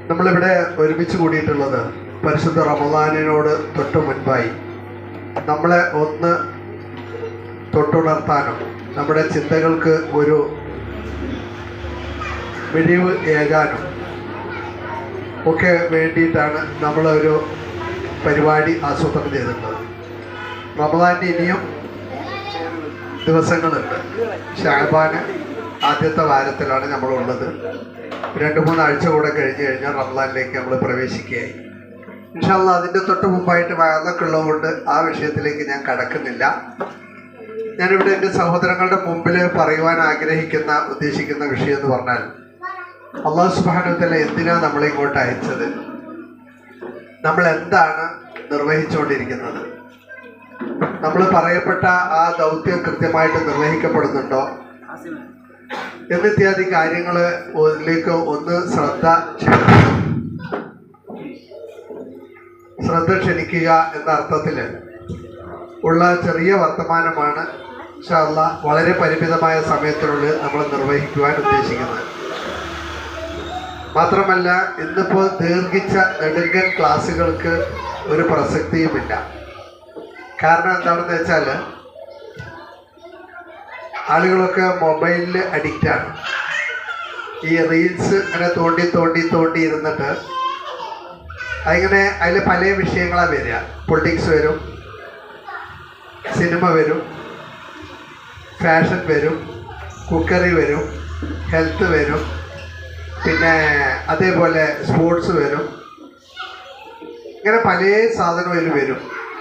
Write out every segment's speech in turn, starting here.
നമ്മളിവിടെ ഒരുമിച്ച് കൂടിയിട്ടുള്ളത് പരിശുദ്ധ റമദാനിനോട് തൊട്ട് മുൻപായി നമ്മളെ ഒന്ന് തൊട്ടുണർത്താനും നമ്മുടെ ചിന്തകൾക്ക് ഒരു മിഴിവ് ഏകാനും ഒക്കെ വേണ്ടിയിട്ടാണ് നമ്മളൊരു പരിപാടി ആസൂത്രണം ചെയ്തിട്ടുള്ളത്. റമദാനിന് ഇനിയും ദിവസങ്ങളുണ്ട്. ഷഅബാന് ആദ്യത്തെ വാരത്തിലാണ് നമ്മളുള്ളത്. 2-3 ആഴ്ച കൂടെ കഴിഞ്ഞ് കഴിഞ്ഞാൽ റമദാനിലേക്ക് നമ്മൾ പ്രവേശിക്കുകയായി. ഇൻഷാ അല്ലാഹ് അതിൻ്റെ തൊട്ട് മുമ്പായിട്ട് വഅദൊക്കെ ഉള്ളതുകൊണ്ട് ആ വിഷയത്തിലേക്ക് ഞാൻ കടക്കുന്നില്ല. ഞാനിവിടെ എൻ്റെ സഹോദരങ്ങളുടെ മുമ്പിൽ പറയുവാൻ ഉദ്ദേശിക്കുന്ന വിഷയം എന്ന് പറഞ്ഞാൽ, അല്ലാഹു സുബ്ഹാനഹു വ തആല എന്തിനാണ് നമ്മളെ ഇങ്ങോട്ട് അയച്ചത്, നമ്മൾ എന്താണ് നിർവഹിച്ചുകൊണ്ടിരിക്കുന്നത്, നമ്മൾ പറയപ്പെട്ട ആ ദൗത്യം കൃത്യമായിട്ട് നിർവഹിക്കപ്പെടുന്നുണ്ടോ എന്നിത്യാദി കാര്യങ്ങളിലേക്ക് ഒന്ന് ശ്രദ്ധ ക്ഷണിക്കുക എന്ന അർത്ഥത്തിൽ ഉള്ള ചെറിയ വർത്തമാനമാണ് ഇൻഷാ അല്ലാഹ് വളരെ പരിമിതമായ സമയത്തിനുള്ളിൽ നമ്മൾ നിർവഹിക്കുവാൻ ഉദ്ദേശിക്കുന്നത്. മാത്രമല്ല, ഇന്നിപ്പോൾ ദീർഘിച്ച നെടുങ്കൻ ക്ലാസ്സുകൾക്ക് ഒരു പ്രസക്തിയുമില്ല. കാരണം എന്താണെന്ന് വെച്ചാൽ, ആളുകളൊക്കെ മൊബൈലിൽ അഡിക്റ്റാണ്. ഈ റീൽസ് ഇങ്ങനെ തോണ്ടി ഇരുന്നിട്ട് അതിങ്ങനെ അതിൽ പല വിഷയങ്ങളാണ് വരിക. പൊളിറ്റിക്സ് വരും, സിനിമ വരും, ഫാഷൻ വരും, കുക്കറി വരും, ഹെൽത്ത് വരും, പിന്നെ അതേപോലെ സ്പോർട്സ് വരും. ഇങ്ങനെ പല സാധനവും അതിൽ വരും.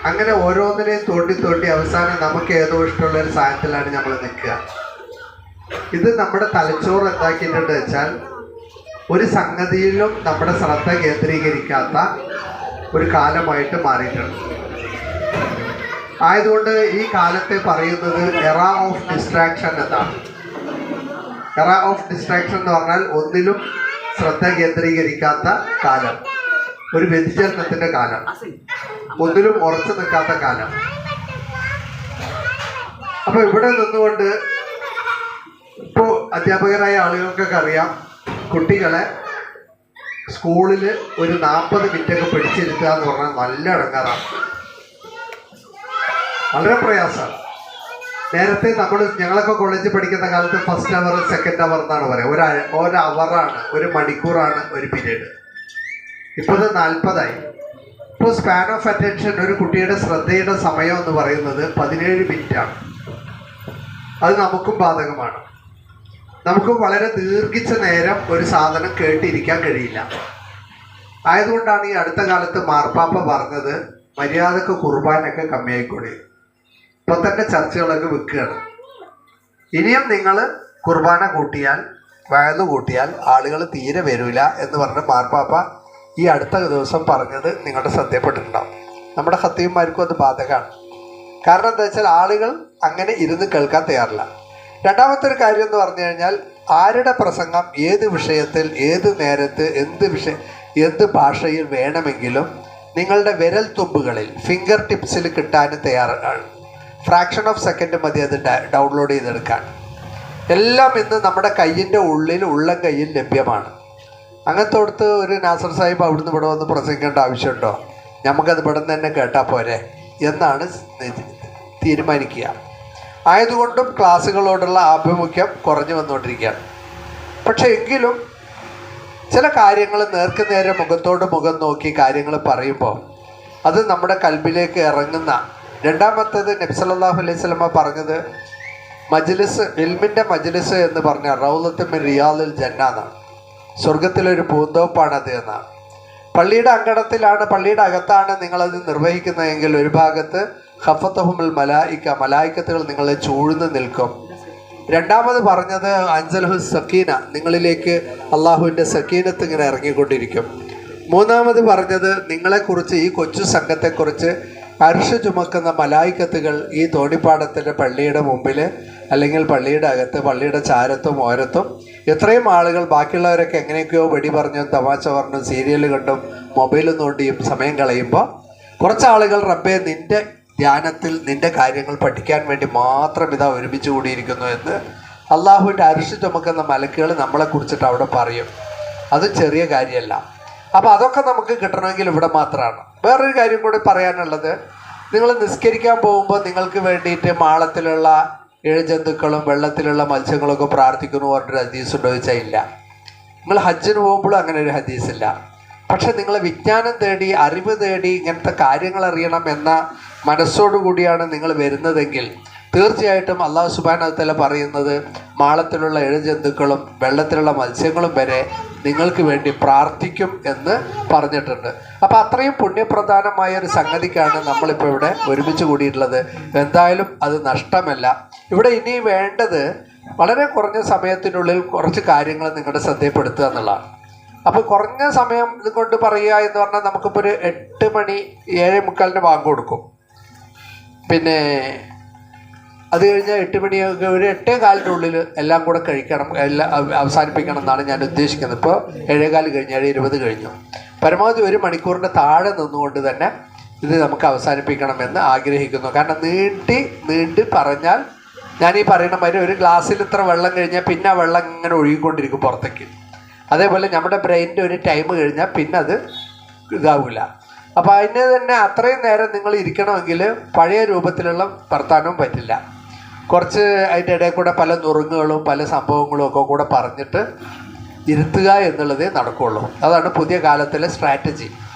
അങ്ങനെ ഓരോന്നിനെയും തോണ്ടി അവസാനം നമുക്ക് ഏതോ ഇഷ്ടമുള്ളൊരു സാധനത്തിലാണ് നമ്മൾ നിൽക്കുക. ഇത് നമ്മുടെ തലച്ചോറ് എന്താക്കിയിട്ടുണ്ട് വെച്ചാൽ, ഒരു സംഗതിയിലും നമ്മുടെ ശ്രദ്ധ കേന്ദ്രീകരിക്കാത്ത ഒരു കാലമായിട്ട് മാറിയിട്ടുണ്ട്. ആയതുകൊണ്ട് ഈ കാലത്തെ പറയുന്നത് എറ ഓഫ് ഡിസ്ട്രാക്ഷൻ എന്നാണ്. എറ ഓഫ് ഡിസ്ട്രാക്ഷൻ എന്ന് പറഞ്ഞാൽ ഒന്നിലും ശ്രദ്ധ കേന്ദ്രീകരിക്കാത്ത കാലം, ഒരു വ്യതിചലനത്തിൻ്റെ കാലം, ഒന്നിലും ഉറച്ചു നിൽക്കാത്ത കാലം. അപ്പോൾ ഇവിടെ നിന്നുകൊണ്ട് ഇപ്പോൾ അധ്യാപകരായ ആളുകൾക്കൊക്കെ അറിയാം, കുട്ടികളെ സ്കൂളിൽ ഒരു 40 മിനിറ്റൊക്കെ പിടിച്ചിരുത്തുക എന്ന് പറഞ്ഞാൽ നല്ല ഇടങ്ങാറാണ്, വളരെ പ്രയാസമാണ്. നേരത്തെ ഞങ്ങളൊക്കെ കോളേജിൽ പഠിക്കുന്ന കാലത്ത് ഫസ്റ്റ് അവർ സെക്കൻഡ് അവർ എന്നാണ് പറയുക. ഒരു അവറാണ്, ഒരു മണിക്കൂറാണ് ഒരു പീരീഡ്. ഇപ്പോൾ ഇത് 40ആയി. ഇപ്പോൾ സ്പാൻ ഓഫ് അറ്റൻഷൻ, ഒരു കുട്ടിയുടെ ശ്രദ്ധയുടെ സമയം എന്ന് പറയുന്നത് 17 മിനിറ്റാണ്. അത് നമുക്കും ബാധകമാണ്. നമുക്ക് വളരെ ദീർഘിച്ച നേരം ഒരു സാധനം കേട്ടിരിക്കാൻ കഴിയില്ല. ആയതുകൊണ്ടാണ് ഈ അടുത്ത കാലത്ത് മാർപ്പാപ്പ പറഞ്ഞത് മര്യാദക്ക് കുർബാനൊക്കെ കമ്മിയായിക്കൂടി. ഇപ്പോൾ തന്നെ ചർച്ചകളൊക്കെ വെക്കുകയാണ്. ഇനിയും നിങ്ങൾ കുർബാന കൂട്ടിയാൽ, വയലു കൂട്ടിയാൽ ആളുകൾ തീരെ വരില്ല എന്ന് പറഞ്ഞ് മാർപ്പാപ്പ ഈ അടുത്ത ദിവസം പറഞ്ഞത് നിങ്ങളുടെ ശ്രദ്ധയപ്പെട്ടിട്ടുണ്ടാവും. നമ്മുടെ ഖത്തീബുമാർക്കും അത് ബാധകമാണ്. കാരണം എന്താ വെച്ചാൽ, ആളുകൾ അങ്ങനെ ഇരുന്ന് കേൾക്കാൻ തയ്യാറില്ല. രണ്ടാമത്തെ ഒരു കാര്യം എന്ന് പറഞ്ഞു കഴിഞ്ഞാൽ, ആരുടെ പ്രസംഗം ഏത് വിഷയത്തിൽ ഏത് നേരത്ത് എന്ത് ഭാഷയിൽ വേണമെങ്കിലും നിങ്ങളുടെ വിരൽ തുമ്പുകളിൽ, ഫിംഗർ ടിപ്സിൽ കിട്ടാൻ തയ്യാറാണ്. ഫ്രാക്ഷൻ ഓഫ് സെക്കൻഡ് മതി അത് ഡൗൺലോഡ് ചെയ്തെടുക്കാൻ. എല്ലാം ഇന്ന് നമ്മുടെ കയ്യിൻ്റെ ഉള്ളിൽ, ഉള്ളം കയ്യിൽ ലഭ്യമാണ്. അങ്ങനത്തോടത്ത് ഒരു നാസർ സാഹിബ് അവിടുന്ന് ഇവിടെ വന്ന് പ്രസംഗിക്കേണ്ട ആവശ്യമുണ്ടോ? നമുക്കത് ഇവിടെ നിന്ന് തന്നെ കേട്ടാൽ പോരെ എന്നാണ് തീരുമാനിക്കുക. ആയതുകൊണ്ടും ക്ലാസ്സുകളോടുള്ള ആഭിമുഖ്യം കുറഞ്ഞു വന്നുകൊണ്ടിരിക്കുകയാണ്. പക്ഷേ എങ്കിലും ചില കാര്യങ്ങൾ നേർക്കുനേരെ മുഖത്തോട് മുഖം നോക്കി കാര്യങ്ങൾ പറയുമ്പോൾ അത് നമ്മുടെ കൽബിലേക്ക് ഇറങ്ങുന്ന. രണ്ടാമത്തേത് നബി സല്ലല്ലാഹു അലൈഹി വസല്ലമ പറഞ്ഞത് മജ്ലിസ്, ഇൽമിൻ്റെ മജ്ലിസ് എന്ന് പറഞ്ഞാൽ റൗളത്തുൻ മിൻ റിയാദിൽ ജന്ന എന്നാണ്. സ്വർഗത്തിലൊരു പൂന്തോപ്പാണത് എന്നാണ്. പള്ളിയുടെ അങ്കണത്തിലാണ്, പള്ളിയുടെ അകത്താണ് നിങ്ങളത് നിർവഹിക്കുന്നതെങ്കിൽ ഒരു ഭാഗത്ത് ഖഫത്തഹുമുൽ മലായിക്കത്തുകൾ നിങ്ങളെ ചൂഴ്ന്ന് നിൽക്കും. രണ്ടാമത് പറഞ്ഞത് അൻസലഹു സക്കീന, നിങ്ങളിലേക്ക് അള്ളാഹുവിൻ്റെ സക്കീനത്ത് ഇങ്ങനെ ഇറങ്ങിക്കൊണ്ടിരിക്കും. മൂന്നാമത് പറഞ്ഞത് നിങ്ങളെക്കുറിച്ച്, ഈ കൊച്ചു സംഘത്തെക്കുറിച്ച് അർശ് ചുമക്കുന്ന മലായിക്കത്തുകൾ ഈ തോണിപ്പാടത്തിൻ്റെ പള്ളിയുടെ മുമ്പിൽ അല്ലെങ്കിൽ പള്ളിയുടെ അകത്ത്, പള്ളിയുടെ ചാരത്തും ഓരത്തും എത്രയും ആളുകൾ, ബാക്കിയുള്ളവരൊക്കെ എങ്ങനെയൊക്കെയോ വെടി പറഞ്ഞും തമാശ പറഞ്ഞും സീരിയൽ കണ്ടും മൊബൈൽ നോണ്ടിയും സമയം കളയുമ്പോൾ കുറച്ചാളുകൾ റബ്ബേ നിൻ്റെ ധ്യാനത്തിൽ നിൻ്റെ കാര്യങ്ങൾ പഠിക്കാൻ വേണ്ടി മാത്രം ഇതാ ഒരുമിച്ച് കൂടിയിരിക്കുന്നു എന്ന് അള്ളാഹുവിൻ്റെ അർശ് ചുമക്കുന്ന മലക്കുകൾ നമ്മളെക്കുറിച്ചിട്ട് അവിടെ പറയും. അത് ചെറിയ കാര്യമല്ല. അപ്പോൾ അതൊക്കെ നമുക്ക് കിട്ടണമെങ്കിൽ ഇവിടെ മാത്രമാണ്. വേറൊരു കാര്യം കൂടി പറയാനുള്ളത്, നിങ്ങൾ നിസ്കരിക്കാൻ പോകുമ്പോൾ നിങ്ങൾക്ക് വേണ്ടിയിട്ട് മാളത്തിലുള്ള ഇഴജന്തുക്കളും വെള്ളത്തിലുള്ള മത്സ്യങ്ങളൊക്കെ പ്രാർത്ഥിക്കുന്നു പറഞ്ഞൊരു ഹദീസ് ഉണ്ടോ ചോദിച്ചാൽ ഇല്ല. നിങ്ങൾ ഹജ്ജിന് പോകുമ്പോഴും അങ്ങനെ ഒരു ഹദീസില്ല. പക്ഷെ നിങ്ങൾ വിജ്ഞാനം തേടി അറിവ് തേടി ഇങ്ങനത്തെ കാര്യങ്ങൾ അറിയണം എന്ന മനസ്സോടുകൂടിയാണ് നിങ്ങൾ വരുന്നതെങ്കിൽ തീർച്ചയായിട്ടും അള്ളാഹു സുബ്ഹാനഹു വ തആല പറയുന്നത് മാളത്തിലുള്ള ഇഴജന്തുക്കളും വെള്ളത്തിലുള്ള മത്സ്യങ്ങളും വരെ നിങ്ങൾക്ക് വേണ്ടി പ്രാർത്ഥിക്കും എന്ന് പറഞ്ഞിട്ടുണ്ട്. അപ്പോൾ അത്രയും പുണ്യപ്രധാനമായ ഒരു സംഗതിക്കാണ് നമ്മളിപ്പോൾ ഇവിടെ ഒരുമിച്ച് കൂടിയിട്ടുള്ളത്. എന്തായാലും അത് നഷ്ടമല്ല. ഇവിടെ ഇനി വേണ്ടത് വളരെ കുറഞ്ഞ സമയത്തിനുള്ളിൽ കുറച്ച് കാര്യങ്ങൾ നിങ്ങളുടെ ശ്രദ്ധയിൽപ്പെടുത്തുക എന്നുള്ളതാണ്. അപ്പോൾ കുറഞ്ഞ സമയം കൊണ്ട് പറയുക എന്ന് പറഞ്ഞാൽ നമുക്കിപ്പോൾ ഒരു 8 മണി 7:45 ബാങ്ക് കൊടുക്കും. പിന്നെ അത് കഴിഞ്ഞാൽ 8 മണിയൊക്കെ ഒരു 8:15 എല്ലാം കൂടെ കഴിക്കണം, എല്ലാം അവസാനിപ്പിക്കണം എന്നാണ് ഞാൻ ഉദ്ദേശിക്കുന്നത്. ഇപ്പോൾ 7:15 കഴിഞ്ഞ് 7:20 കഴിഞ്ഞു. പരമാവധി 1 മണിക്കൂറിൻ്റെ താഴെ നിന്നുകൊണ്ട് തന്നെ ഇത് നമുക്ക് അവസാനിപ്പിക്കണമെന്ന് ആഗ്രഹിക്കുന്നു. കാരണം നീട്ടി പറഞ്ഞാൽ ഞാൻ ഈ പറയുന്ന മാതിരി ഒരു ഗ്ലാസ്സിൽ ഇത്ര വെള്ളം കഴിഞ്ഞാൽ പിന്നെ ആ വെള്ളം ഇങ്ങനെ ഒഴുകിക്കൊണ്ടിരിക്കും പുറത്തേക്ക്. അതേപോലെ നമ്മുടെ ബ്രെയിനിൻ്റെ ഒരു ടൈം കഴിഞ്ഞാൽ പിന്നെ അത് ഇതാവില്ല. അപ്പോൾ അതിന് തന്നെ അത്രയും നേരം നിങ്ങൾ ഇരിക്കണമെങ്കിൽ പഴയ രൂപത്തിലുള്ള വർത്താനവും പറ്റില്ല. കുറച്ച് അതിൻ്റെ ഇടയിൽ കൂടെ പല നുറുങ്ങുകളും പല സംഭവങ്ങളും ഒക്കെ കൂടെ പറഞ്ഞിട്ട് ഇരുത്തുക എന്നുള്ളതേ നടക്കുകയുള്ളൂ. അതാണ് പുതിയ കാലത്തിലെ സ്ട്രാറ്റജി.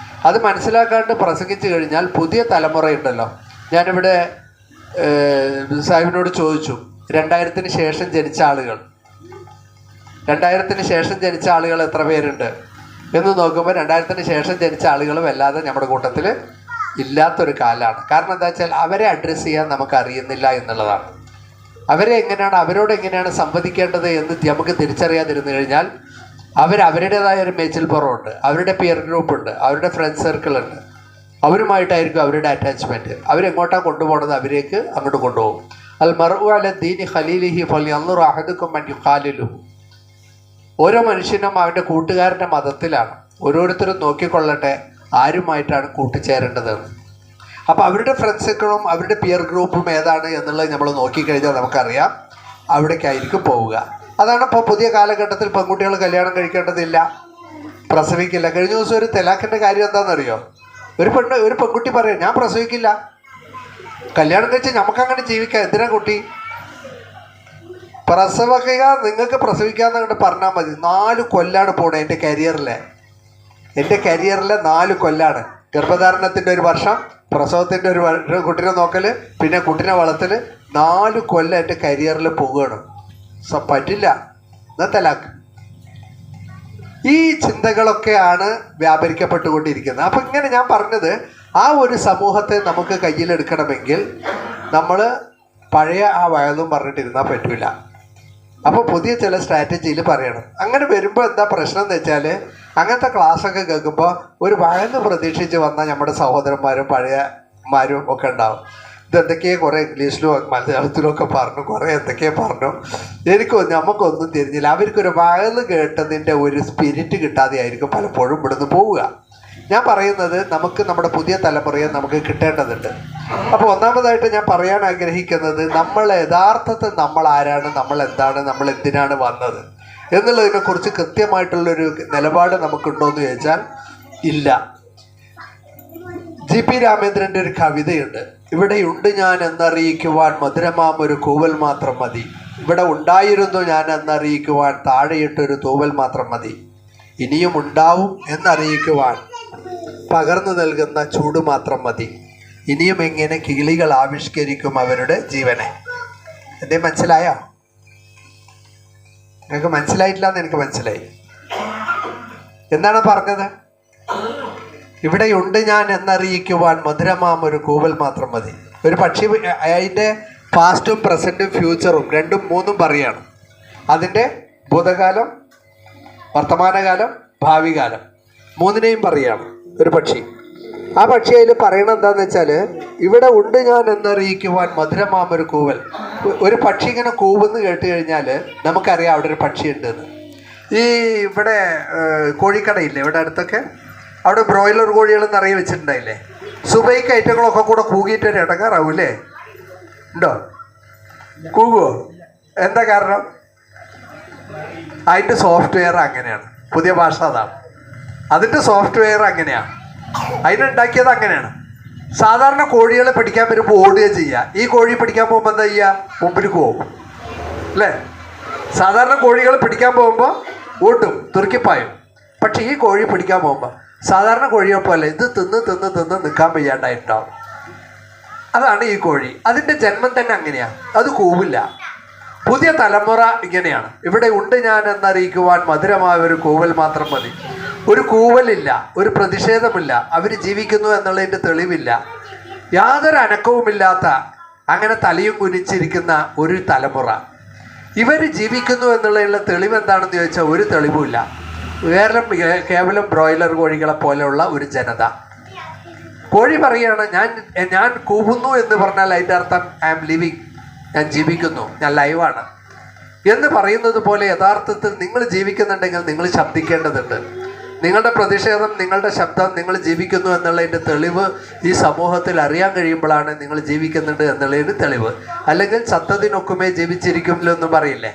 അത് മനസ്സിലാക്കാണ്ട് പ്രസംഗിച്ചു കഴിഞ്ഞാൽ പുതിയ തലമുറയുണ്ടല്ലോ. ഞാനിവിടെ സാഹിബിനോട് ചോദിച്ചു, 2000-ന് ശേഷം ജനിച്ച ആളുകൾ 2000-ന് ശേഷം ജനിച്ച ആളുകൾ എത്ര പേരുണ്ട് എന്ന് നോക്കുമ്പോൾ 2000-ന് ശേഷം ജനിച്ച ആളുകൾ വല്ലാതെ നമ്മുടെ കൂട്ടത്തിൽ ഇല്ലാത്തൊരു കാലമാണ്. കാരണം എന്താ വെച്ചാൽ അവരെ അഡ്രസ്സ് ചെയ്യാൻ നമുക്ക് അറിയുന്നില്ല എന്നുള്ളതാണ്. അവരോട് എങ്ങനെയാണ് സംവദിക്കേണ്ടത് എന്ന് നമുക്ക് തിരിച്ചറിയാതിരുന്നു കഴിഞ്ഞാൽ അവരുടേതായ ഒരു മേച്ചിൽപ്പുറമുണ്ട്, അവരുടെ പിയർ ഗ്രൂപ്പുണ്ട്, അവരുടെ ഫ്രണ്ട് സർക്കിളുണ്ട്. അവരുമായിട്ടായിരിക്കും അവരുടെ അറ്റാച്ച്മെൻറ്റ്. അവരെങ്ങോട്ടാണ് കൊണ്ടുപോകുന്നത് അവരേക്ക് അങ്ങോട്ട് കൊണ്ടുപോകും. അൽ മർഉ അല ദീനി ഖലീലിഹി ഫൽയൻദുർ അഹദുക്കും മൻ യുഖാലിലുഹു. ഓരോ മനുഷ്യനും അവൻ്റെ കൂട്ടുകാരൻ്റെ മതത്തിലാണ്. ഓരോരുത്തരും നോക്കിക്കൊള്ളട്ടെ ആരുമായിട്ടാണ് കൂട്ടിച്ചേരേണ്ടതെന്ന്. അപ്പോൾ അവരുടെ ഫ്രണ്ട് സർക്കിളും അവരുടെ പിയർ ഗ്രൂപ്പും ഏതാണ് എന്നുള്ളത് നമ്മൾ നോക്കിക്കഴിഞ്ഞാൽ നമുക്കറിയാം അവിടേക്കായിരിക്കും പോവുക. അതാണ് ഇപ്പോൾ പുതിയ കാലഘട്ടത്തിൽ പെൺകുട്ടികൾ കല്യാണം കഴിക്കേണ്ടതില്ല, പ്രസവിക്കില്ല. കഴിഞ്ഞ ദിവസം ഒരു തലാഖിൻ്റെ കാര്യം എന്താണെന്നറിയോ? ഒരു പെൺകുട്ടി പറയും ഞാൻ പ്രസവിക്കില്ല, കല്യാണം കഴിച്ച് നമുക്കങ്ങനെ ജീവിക്കാം, എന്തിനാ കുട്ടി പ്രസവിക്കുക, നിങ്ങൾക്ക് പ്രസവിക്കാമെന്ന് പറഞ്ഞാൽ മതി. 4 കൊല്ലാണ് പോണേ എൻ്റെ കരിയറിലെ 4 കൊല്ലാണ്. ഗർഭധാരണത്തിൻ്റെ 1 വർഷം, പ്രസവത്തിൻ്റെ 1 വർഷം, കുട്ടീനെ നോക്കൽ, പിന്നെ കുട്ടീനെ വളർത്തൽ, 4 കൊല്ലം എൻ്റെ കരിയറിൽ പോവുകയാണ്. പറ്റില്ല, എന്നാൽ തലാക്ക്. ഈ ചിന്തകളൊക്കെയാണ് വ്യാപരിക്കപ്പെട്ടുകൊണ്ടിരിക്കുന്നത്. അപ്പം ഇങ്ങനെ ഞാൻ പറഞ്ഞത്, ആ ഒരു സമൂഹത്തെ നമുക്ക് കയ്യിലെടുക്കണമെങ്കിൽ നമ്മൾ പഴയ ആ വയലും പറഞ്ഞിട്ടിരുന്നാൽ പറ്റില്ല. അപ്പോൾ പുതിയ ചില സ്ട്രാറ്റജിയിൽ പറയണം. അങ്ങനെ വരുമ്പോൾ എന്താ പ്രശ്നം എന്ന് വെച്ചാൽ, അങ്ങനത്തെ ക്ലാസ്സൊക്കെ കേൾക്കുമ്പോൾ ഒരു വയന്ന് പ്രതീക്ഷിച്ച് വന്ന നമ്മുടെ സഹോദരന്മാരും പഴയമാരും ഒക്കെ ഉണ്ടാവും. ഇതെന്തൊക്കെയോ കുറേ ഇംഗ്ലീഷിലും മലയാളത്തിലും ഒക്കെ പറഞ്ഞു, കുറേ എന്തൊക്കെയോ പറഞ്ഞു. നമുക്കൊന്നും തിരിഞ്ഞില്ല. അവർക്കൊരു വയല് കേട്ടതിൻ്റെ ഒരു സ്പിരിറ്റ് കിട്ടാതെ ആയിരിക്കും പലപ്പോഴും ഇവിടുന്ന് പോവുക. ഞാൻ പറയുന്നത് നമുക്ക് നമ്മുടെ പുതിയ തലമുറയെ നമുക്ക് കിട്ടേണ്ടതുണ്ട്. അപ്പോൾ ഒന്നാമതായിട്ട് ഞാൻ പറയാൻ ആഗ്രഹിക്കുന്നത്, നമ്മൾ യഥാർത്ഥത്തിൽ നമ്മൾ ആരാണ്, നമ്മൾ എന്താണ്, നമ്മൾ എന്തിനാണ് വന്നത് എന്നുള്ളതിനെക്കുറിച്ച് കൃത്യമായിട്ടുള്ളൊരു നിലപാട് നമുക്കുണ്ടോ എന്ന് ചോദിച്ചാൽ ഇല്ല. GP രാമേന്ദ്രൻ്റെ ഒരു കവിതയുണ്ട്, ഇവിടെയുണ്ട് ഞാൻ എന്നറിയിക്കുവാൻ മധുരമാം ഒരു കൂവൽ മാത്രം മതി, ഇവിടെ ഉണ്ടായിരുന്നു ഞാൻ എന്നറിയിക്കുവാൻ താഴെയിട്ടൊരു തൂവൽ മാത്രം മതി, ഇനിയും ഉണ്ടാവും എന്നറിയിക്കുവാൻ പകർന്നു നൽകുന്ന ചൂട് മാത്രം മതി, ഇനിയും എങ്ങനെ കിളികൾ ആവിഷ്കരിക്കും അവരുടെ ജീവനെ. എന്തേ മനസ്സിലായോ? നിങ്ങൾക്ക് മനസ്സിലായിട്ടില്ല എന്ന് എനിക്ക് മനസ്സിലായി. എന്താണ് പറഞ്ഞത്? ഇവിടെയുണ്ട് ഞാൻ എന്നറിയിക്കുവാൻ മധുരമാം ഒരു കൂവൽ മാത്രം മതി. ഒരു പക്ഷി അതിൻ്റെ പാസ്റ്റും പ്രസൻറ്റും ഫ്യൂച്ചറും 2ഉം 3ഉം പറയാണ്. അതിൻ്റെ ഭൂതകാലം, വർത്തമാനകാലം, ഭാവി കാലം 3നെയും പറയാണ് ഒരു പക്ഷി. ആ പക്ഷി അതിൽ പറയണത് എന്താണെന്ന് വെച്ചാൽ, ഇവിടെ ഉണ്ട് ഞാൻ എന്നറിയിക്കുവാൻ മധുരമാം ഒരു കൂവൽ. ഒരു പക്ഷി ഇങ്ങനെ കൂവെന്ന് കേട്ട് കഴിഞ്ഞാൽ നമുക്കറിയാം അവിടെ ഒരു പക്ഷി ഉണ്ടെന്ന്. ഈ ഇവിടെ കോഴിക്കടയില്ലേ ഇവിടെ അടുത്തൊക്കെ, അവിടെ ബ്രോയിലർ കോഴികൾ നിറയെ വെച്ചിട്ടുണ്ടായില്ലേ, സുബൈക്ക് ഐറ്റങ്ങളൊക്കെ കൂടെ കൂകിയിട്ട് ഒരു ഇടങ്ങാറാവൂല്ലേ? ഉണ്ടോ? കൂകുമോ? എന്താ കാരണം? അതിൻ്റെ സോഫ്റ്റ്വെയർ അങ്ങനെയാണ്, പുതിയ ഭാഷ അതാണ്. അതിൻ്റെ സോഫ്റ്റ്വെയർ അങ്ങനെയാണ്, അതിനുണ്ടാക്കിയത് അങ്ങനെയാണ്. സാധാരണ കോഴികളെ പഠിക്കാൻ വരുമ്പോൾ ഓടുക ചെയ്യുക. ഈ കോഴി പഠിക്കാൻ പോകുമ്പോൾ എന്താ ചെയ്യുക? മുമ്പിലേക്ക് പോകും അല്ലേ? സാധാരണ കോഴികൾ പിടിക്കാൻ പോകുമ്പോൾ ഓട്ടും, തുറുക്കിപ്പായും. പക്ഷെ ഈ കോഴി പിടിക്കാൻ പോകുമ്പോൾ സാധാരണ കോഴിയെ പോലെ ഇത് തിന്ന് തിന്ന് തിന്ന് നിൽക്കാൻ വയ്യാണ്ടായിട്ടുണ്ടാവും. അതാണ് ഈ കോഴി. അതിൻ്റെ ജന്മം തന്നെ അങ്ങനെയാണ്, അത് കൂവില്ല. പുതിയ തലമുറ ഇങ്ങനെയാണ്. ഇവിടെ ഉണ്ട് ഞാൻ എന്നറിയിക്കുവാൻ മധുരമായ ഒരു കൂവൽ മാത്രം മതി. ഒരു കൂവലില്ല, ഒരു പ്രതിഷേധമില്ല, അവർ ജീവിക്കുന്നു എന്നുള്ളതിൻ്റെ തെളിവില്ല. യാതൊരു അനക്കവുമില്ലാത്ത അങ്ങനെ തലയും കുനിച്ചിരിക്കുന്ന ഒരു തലമുറ. ഇവർ ജീവിക്കുന്നു എന്നുള്ള തെളിവ് എന്താണെന്ന് ചോദിച്ചാൽ ഒരു തെളിവുമില്ല. കേവലം ബ്രോയിലർ കോഴികളെ പോലെയുള്ള ഒരു ജനത. കോഴി പറയുകയാണ് ഞാൻ കൂവുന്നു എന്ന് പറഞ്ഞാൽ അതിൻ്റെ അർത്ഥം ഐ ആം ലിവിങ്, ഞാൻ ജീവിക്കുന്നു, ഞാൻ ലൈവാണ് എന്ന് പറയുന്നത് പോലെ യഥാർത്ഥത്തിൽ നിങ്ങൾ ജീവിക്കുന്നുണ്ടെങ്കിൽ നിങ്ങൾ ശബ്ദിക്കേണ്ടതുണ്ട്. നിങ്ങളുടെ പ്രതിഷേധം, നിങ്ങളുടെ ശബ്ദം, നിങ്ങൾ ജീവിക്കുന്നു എന്നുള്ളതിൻ്റെ തെളിവ് ഈ സമൂഹത്തിൽ അറിയാൻ കഴിയുമ്പോഴാണ് നിങ്ങൾ ജീവിക്കുന്നുണ്ട് എന്നുള്ളതിന് തെളിവ്. അല്ലെങ്കിൽ ചത്തതിനൊക്കുമേ ജീവിച്ചിരിക്കുമല്ലോ എന്നും പറയില്ലേ?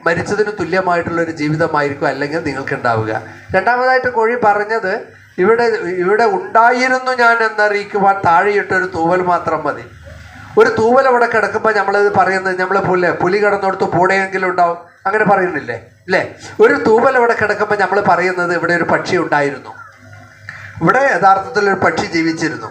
മരിച്ചതിന് തുല്യമായിട്ടുള്ളൊരു ജീവിതമായിരിക്കും അല്ലെങ്കിൽ നിങ്ങൾക്ക് ഉണ്ടാവുക. രണ്ടാമതായിട്ട് കോഴി പറഞ്ഞത് ഇവിടെ ഉണ്ടായിരുന്നു ഞാൻ എന്നറിയിക്കുവാൻ താഴെയിട്ടൊരു തൂവൽ മാത്രം മതി. ഒരു തൂവൽ അവിടെ കിടക്കുമ്പോൾ നമ്മളത് പറയുന്നത്, നമ്മൾ പുലി കിടന്നിടത്ത് പൂടയെങ്കിലും ഉണ്ടാവും, അങ്ങനെ പറയുന്നില്ലേ അല്ലേ? ഒരു തൂവൽ അവിടെ കിടക്കുമ്പോൾ നമ്മൾ പറയുന്നത് ഇവിടെ ഒരു പക്ഷി ഉണ്ടായിരുന്നു, ഇവിടെ യഥാർത്ഥത്തിൽ ഒരു പക്ഷി ജീവിച്ചിരുന്നു.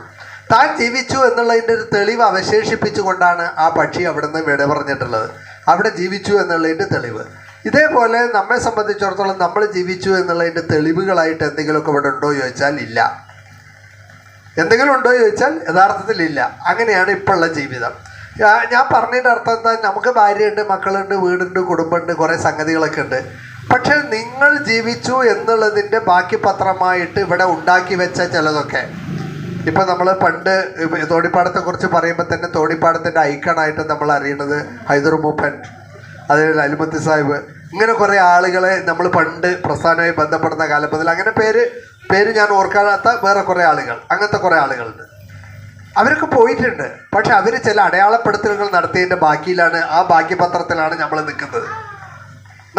താൻ ജീവിച്ചു എന്നുള്ളതിൻ്റെ ഒരു തെളിവ് അവശേഷിപ്പിച്ചുകൊണ്ടാണ് ആ പക്ഷി അവിടെ നിന്ന് വിട പറഞ്ഞിട്ടുള്ളത്. അവിടെ ജീവിച്ചു എന്നുള്ളതിൻ്റെ തെളിവ്. ഇതേപോലെ നമ്മെ സംബന്ധിച്ചിടത്തോളം നമ്മൾ ജീവിച്ചു എന്നുള്ളതിൻ്റെ തെളിവുകളായിട്ട് എന്തെങ്കിലുമൊക്കെ ഇവിടെ ഉണ്ടോ ചോദിച്ചാൽ ഇല്ല. എന്തെങ്കിലും ഉണ്ടോ ചോദിച്ചാൽ യഥാർത്ഥത്തിൽ ഇല്ല. അങ്ങനെയാണ് ഇപ്പോഴുള്ള ജീവിതം. ഞാൻ പറഞ്ഞതിൻ്റെ അർത്ഥം എന്താ? നമുക്ക് ഭാര്യയുണ്ട്, മക്കളുണ്ട്, വീടുണ്ട്, കുടുംബമുണ്ട്, കുറേ സംഗതികളൊക്കെ ഉണ്ട്. പക്ഷെ നിങ്ങൾ ജീവിച്ചു എന്നുള്ളതിൻ്റെ ബാക്കി പത്രമായിട്ട് ഇവിടെ ഉണ്ടാക്കി വെച്ച ചിലതൊക്കെ. ഇപ്പം നമ്മൾ പണ്ട് തോണിപ്പാടത്തെക്കുറിച്ച് പറയുമ്പോൾ തന്നെ തോണിപ്പാടത്തിൻ്റെ ഐക്കണായിട്ട് നമ്മൾ അറിയുന്നത് ഹൈദർ മൂപ്പൻ, അതേപോലെ അലിമത്തി സാഹിബ്, ഇങ്ങനെ കുറേ ആളുകളെ നമ്മൾ പണ്ട് പ്രസ്ഥാനവുമായി ബന്ധപ്പെടുന്ന കാലം മുതൽ അങ്ങനെ പേര് ഞാൻ ഓർക്കാത്ത വേറെ കുറേ ആളുകൾ, അങ്ങനത്തെ കുറേ ആളുകളുണ്ട്. അവരൊക്കെ പോയിട്ടുണ്ട്. പക്ഷെ അവർ ചില അടയാളപ്പെടുത്തലുകൾ നടത്തിയതിൻ്റെ ബാക്കിയിലാണ്, ആ ബാക്കി പത്രത്തിലാണ് നമ്മൾ നിൽക്കുന്നത്.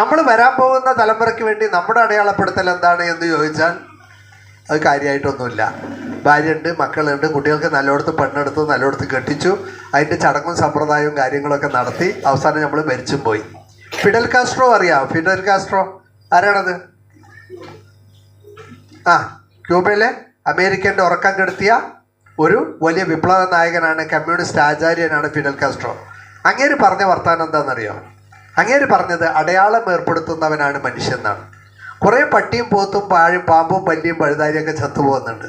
നമ്മൾ വരാൻ പോകുന്ന തലമുറയ്ക്ക് വേണ്ടി നമ്മുടെ അടയാളപ്പെടുത്തൽ എന്താണ് എന്ന് ചോദിച്ചാൽ അത് കാര്യമായിട്ടൊന്നുമില്ല. ഭാര്യയുണ്ട്, മക്കളുണ്ട്, കുട്ടികൾക്ക് നല്ലോടത്ത് പെണ്ണെടുത്തു, നല്ലോടത്ത് കെട്ടിച്ചു, അതിൻ്റെ ചടങ്ങും സമ്പ്രദായവും കാര്യങ്ങളൊക്കെ നടത്തി അവസാനം നമ്മൾ മരിച്ചും പോയി. ഫിഡൽ കാസ്ട്രോ അറിയാം? ഫിഡൽ കാസ്ട്രോ ആരാണത്? ക്യൂബയിലെ അമേരിക്കൻ്റെ ഉറക്കം കെടുത്തിയ ഒരു വലിയ വിപ്ലവ നായകനാണ്, കമ്മ്യൂണിസ്റ്റ് ആചാര്യനാണ് ഫിഡൽ കാസ്ട്രോ. അങ്ങേര് പറഞ്ഞ വർത്താനം എന്താണെന്നറിയോ? അങ്ങേര് പറഞ്ഞത് അടയാളം ഏർപ്പെടുത്തുന്നവനാണ് മനുഷ്യൻ എന്നാണ്. കുറേ പട്ടിയും പോത്തും പാമ്പും പല്ലിയും പഴുതാരിയൊക്കെ ചത്തുപോകുന്നുണ്ട്.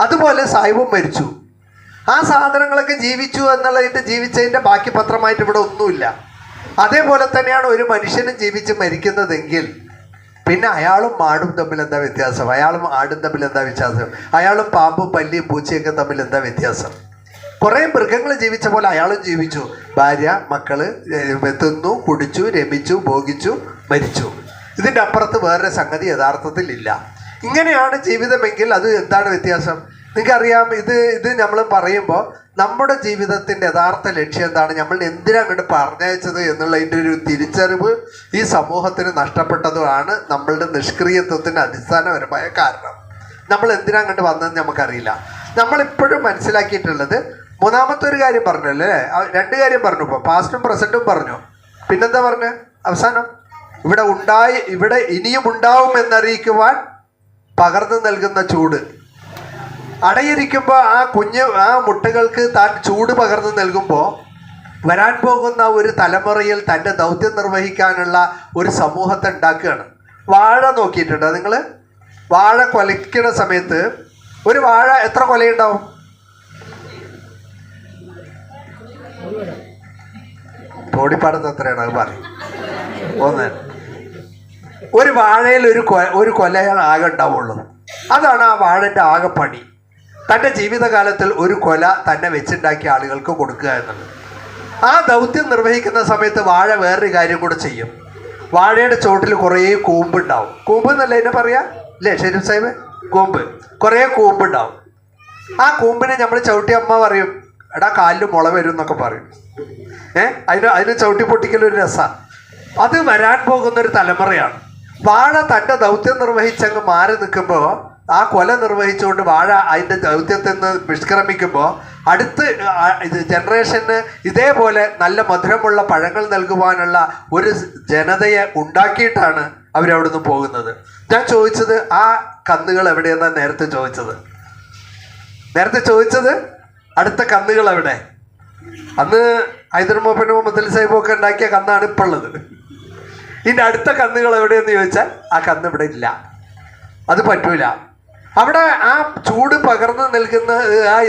അതുപോലെ സാഹിബും മരിച്ചു, ആ സാധനങ്ങളൊക്കെ ജീവിച്ചു എന്നുള്ളതിൻ്റെ ജീവിച്ചതിൻ്റെ ബാക്കി പത്രമായിട്ട് ഇവിടെ ഒന്നുമില്ല. അതേപോലെ തന്നെയാണ് ഒരു മനുഷ്യനും ജീവിച്ച് മരിക്കുന്നതെങ്കിൽ പിന്നെ അയാളും മാടും തമ്മിൽ എന്താ വ്യത്യാസം? അയാളും ആടും തമ്മിൽ എന്താ വ്യത്യാസം? അയാളും പാമ്പും പല്ലിയും പൂച്ചയൊക്കെ തമ്മിൽ എന്താ വ്യത്യാസം? കുറേ മൃഗങ്ങൾ ജീവിച്ച പോലെ അയാളും ജീവിച്ചു. ഭാര്യ, മക്കള്, തിന്നു, കുടിച്ചു, രമിച്ചു, ഭോഗിച്ചു, മരിച്ചു. ഇതിൻ്റെ അപ്പുറത്ത് വേറൊരു സംഗതി യഥാർത്ഥത്തിൽ ഇല്ല. ഇങ്ങനെയാണ് ജീവിതമെങ്കിൽ അത് എന്താണ് വ്യത്യാസം? നിങ്ങൾക്കറിയാം, ഇത് നമ്മൾ പറയുമ്പോൾ നമ്മുടെ ജീവിതത്തിൻ്റെ യഥാർത്ഥ ലക്ഷ്യം എന്താണ്, നമ്മൾ എന്തിനാണ് അങ്ങോട്ട് പറഞ്ഞയച്ചത് എന്നുള്ളതിൻ്റെ ഒരു തിരിച്ചറിവ് ഈ സമൂഹത്തിന് നഷ്ടപ്പെട്ടതുമാണ് നമ്മളുടെ നിഷ്ക്രിയത്വത്തിൻ്റെ അടിസ്ഥാനപരമായ കാരണം. നമ്മൾ എന്തിനാണ് അങ്ങോട്ട് വന്നതെന്ന് നമുക്കറിയില്ല. നമ്മളിപ്പോഴും മനസ്സിലാക്കിയിട്ടുള്ളത് മൂന്നാമത്തെ ഒരു കാര്യം പറഞ്ഞല്ലേ, രണ്ട് കാര്യം പറഞ്ഞു. ഇപ്പോൾ പാസ്റ്റും പ്രസൻറ്റും പറഞ്ഞു, പിന്നെന്താ പറഞ്ഞ് അവസാനം? ഇവിടെ ഇനിയും ഉണ്ടാവും എന്നറിയിക്കുവാൻ പകർന്നു നൽകുന്ന ചൂട്. അടയിരിക്കുമ്പോൾ ആ മുട്ടകൾക്ക് താൻ ചൂട് പകർന്നു നൽകുമ്പോൾ വരാൻ പോകുന്ന ഒരു തലമുറയിൽ തൻ്റെ ദൗത്യം നിർവഹിക്കാനുള്ള ഒരു സമൂഹത്തെ ഉണ്ടാക്കുകയാണ്. വാഴ നോക്കിയിട്ടുണ്ടോ നിങ്ങൾ? വാഴ കൊലയ്ക്കുന്ന സമയത്ത് ഒരു വാഴ എത്ര കൊലയുണ്ടാവും? തോടിപ്പാടത്ത് എത്രയാണ് അത് പറയും? ഒന്ന്. ഒരു വാഴയിൽ ഒരു കൊലയാണ് ആകെ ഉണ്ടാവുള്ളൂ. അതാണ് ആ വാഴൻ്റെ ആകെ പണി. തൻ്റെ ജീവിതകാലത്തിൽ ഒരു കൊല തന്നെ വെച്ചുണ്ടാക്കിയ ആളുകൾക്ക് കൊടുക്കുക എന്നുള്ളത്. ആ ദൗത്യം നിർവഹിക്കുന്ന സമയത്ത് വാഴ വേറൊരു കാര്യം കൂടെ ചെയ്യും. വാഴയുടെ ചോട്ടിൽ കുറേ കൂമ്പുണ്ടാവും. കൂമ്പ് എന്നല്ല ഇതിനെ പറയാ അല്ലേ ഷെരീഫ് സാഹിബ്? കൂമ്പ്, കുറേ കൂമ്പുണ്ടാവും. ആ കൂമ്പിനെ നമ്മൾ ചവിട്ടി അമ്മ പറയും, എടാ കാലിൽ മുള വരും എന്നൊക്കെ പറയും. അതിന് ചവിട്ടി പൊട്ടിക്കലൊരു രസമാണ്. അത് വരാൻ പോകുന്നൊരു തലമുറയാണ്. വാഴ തൻ്റെ ദൗത്യം നിർവഹിച്ചങ്ങ് മാറി നിൽക്കുമ്പോൾ, ആ കൊല നിർവഹിച്ചുകൊണ്ട് വാഴ അതിൻ്റെ ദൗത്യത്തിൽ നിന്ന് നിഷ്ക്രമിക്കുമ്പോൾ അടുത്ത് ഇത് ജനറേഷന് ഇതേപോലെ നല്ല മധുരമുള്ള പഴങ്ങൾ നൽകുവാനുള്ള ഒരു ജനതയെ ഉണ്ടാക്കിയിട്ടാണ് അവരവിടുന്ന് പോകുന്നത്. ഞാൻ ചോദിച്ചത് ആ കന്നുകൾ എവിടെയെന്നാണ് നേരത്തെ ചോദിച്ചത്. അടുത്ത കന്നുകൾ എവിടെ? അന്ന് ഹൈദർമോപ്പനും മുതൽ സാഹിബൊക്കെ ഉണ്ടാക്കിയ കന്നാണ് ഇപ്പോൾ ഉള്ളത്. ഇതിൻ്റെ അടുത്ത കന്നുകൾ എവിടെയെന്ന് ചോദിച്ചാൽ ആ കന്ന് ഇവിടെ ഇല്ല. അത് പറ്റൂല. അവിടെ ആ ചൂട് പകർന്നു നൽകുന്ന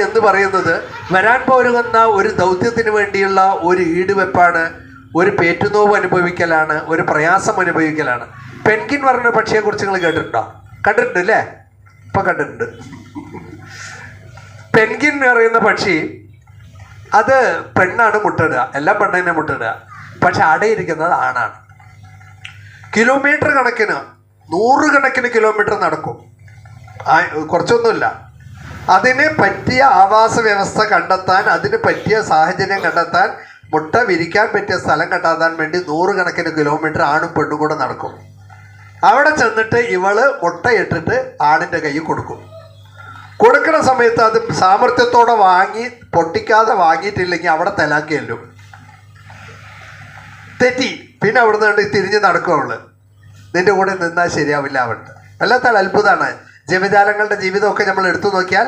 എന്ന് പറയുന്നത് വരാൻ പോരുന്ന ഒരു ദൗത്യത്തിന് വേണ്ടിയുള്ള ഒരു ഈടുവെപ്പാണ്, ഒരു പേറ്റുനോവ് അനുഭവിക്കലാണ്, ഒരു പ്രയാസം അനുഭവിക്കലാണ്. പെൻഗിൻ പറഞ്ഞ പക്ഷിയെക്കുറിച്ച് നിങ്ങൾ കണ്ടിട്ടുണ്ട് അല്ലേ? ഇപ്പം കണ്ടിട്ടുണ്ട്. പെൻഗിൻ എന്ന് പറയുന്ന പക്ഷി അത് പെണ്ണാണ് മുട്ടിടുക, എല്ലാം പെണ്ണന്നെ മുട്ടിടുക. പക്ഷെ അടയിരിക്കുന്നത് ആണാണ്. കിലോമീറ്റർ കണക്കിന്, 100 കണക്കിന് കിലോമീറ്റർ നടക്കും. കുറച്ചൊന്നുമില്ല. അതിന് പറ്റിയ ആവാസ വ്യവസ്ഥ കണ്ടെത്താൻ, അതിന് പറ്റിയ സാഹചര്യം കണ്ടെത്താൻ, മുട്ട വിരിക്കാൻ പറ്റിയ സ്ഥലം കണ്ടെത്താൻ വേണ്ടി 100 കണക്കിന് കിലോമീറ്റർ ആണും പെണ്ണും കൂടെ നടക്കും. അവിടെ ചെന്നിട്ട് ഇവള് മുട്ടയിട്ടിട്ട് ആണിൻ്റെ കൈ കൊടുക്കുന്ന സമയത്ത് അത് സാമർത്ഥ്യത്തോടെ വാങ്ങി പൊട്ടിക്കാതെ വാങ്ങിയിട്ടില്ലെങ്കിൽ അവിടെ തലാക്കി ചെല്ലും. തെറ്റി. പിന്നെ അവിടെ നിന്ന് തിരിഞ്ഞ് നടക്കും അവള്. നിന്റെ കൂടെ നിന്നാൽ ശരിയാവില്ല അവളുടെ. വല്ലാത്ത അത്ഭുതമാണ്. ജീവജാലങ്ങളുടെ ജീവിതമൊക്കെ നമ്മൾ എടുത്തു നോക്കിയാൽ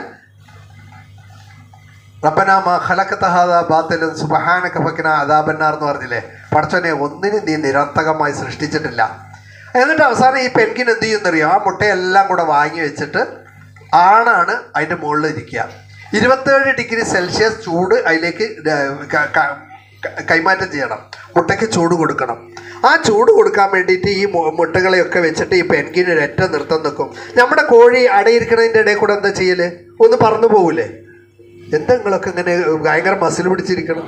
റബ്ബനാ ഖലഖത ഹാദാ ബാത്തിലൻ സുബ്ഹാനക ഫഖിനാ അദാബന്നാർ എന്ന് പറഞ്ഞില്ലേ? പടച്ചോനെ, ഒന്നിനും നീ നിരർത്ഥകമായി സൃഷ്ടിച്ചിട്ടില്ല. എന്നിട്ട് അവസാനം ഈ പെൻഗിൻ എന്ത് ചെയ്യുന്നറിയോ? ആ മുട്ടയെല്ലാം കൂടെ വാങ്ങി വെച്ചിട്ട് ആണാണ് അതിൻ്റെ മുകളിൽ ഇരിക്കുക. 27 ഡിഗ്രി സെൽഷ്യസ് ചൂട് അതിലേക്ക് കൈമാറ്റം ചെയ്യണം. മുട്ടയ്ക്ക് ചൂട് കൊടുക്കണം. ആ ചൂട് കൊടുക്കാൻ വേണ്ടിയിട്ട് ഈ മുട്ടകളെയൊക്കെ വെച്ചിട്ട് ഈ പെൻഗിന് ഒരൊറ്റ നൃത്തം നിൽക്കും. നമ്മുടെ കോഴി അടയിരിക്കണതിൻ്റെ ഇടയിൽ കൂടെ എന്താ ചെയ്യല്? ഒന്ന് പറന്നു പോകൂലേ? എന്താ നിങ്ങളൊക്കെ ഇങ്ങനെ ഭയങ്കര മസിൽ പിടിച്ചിരിക്കണം?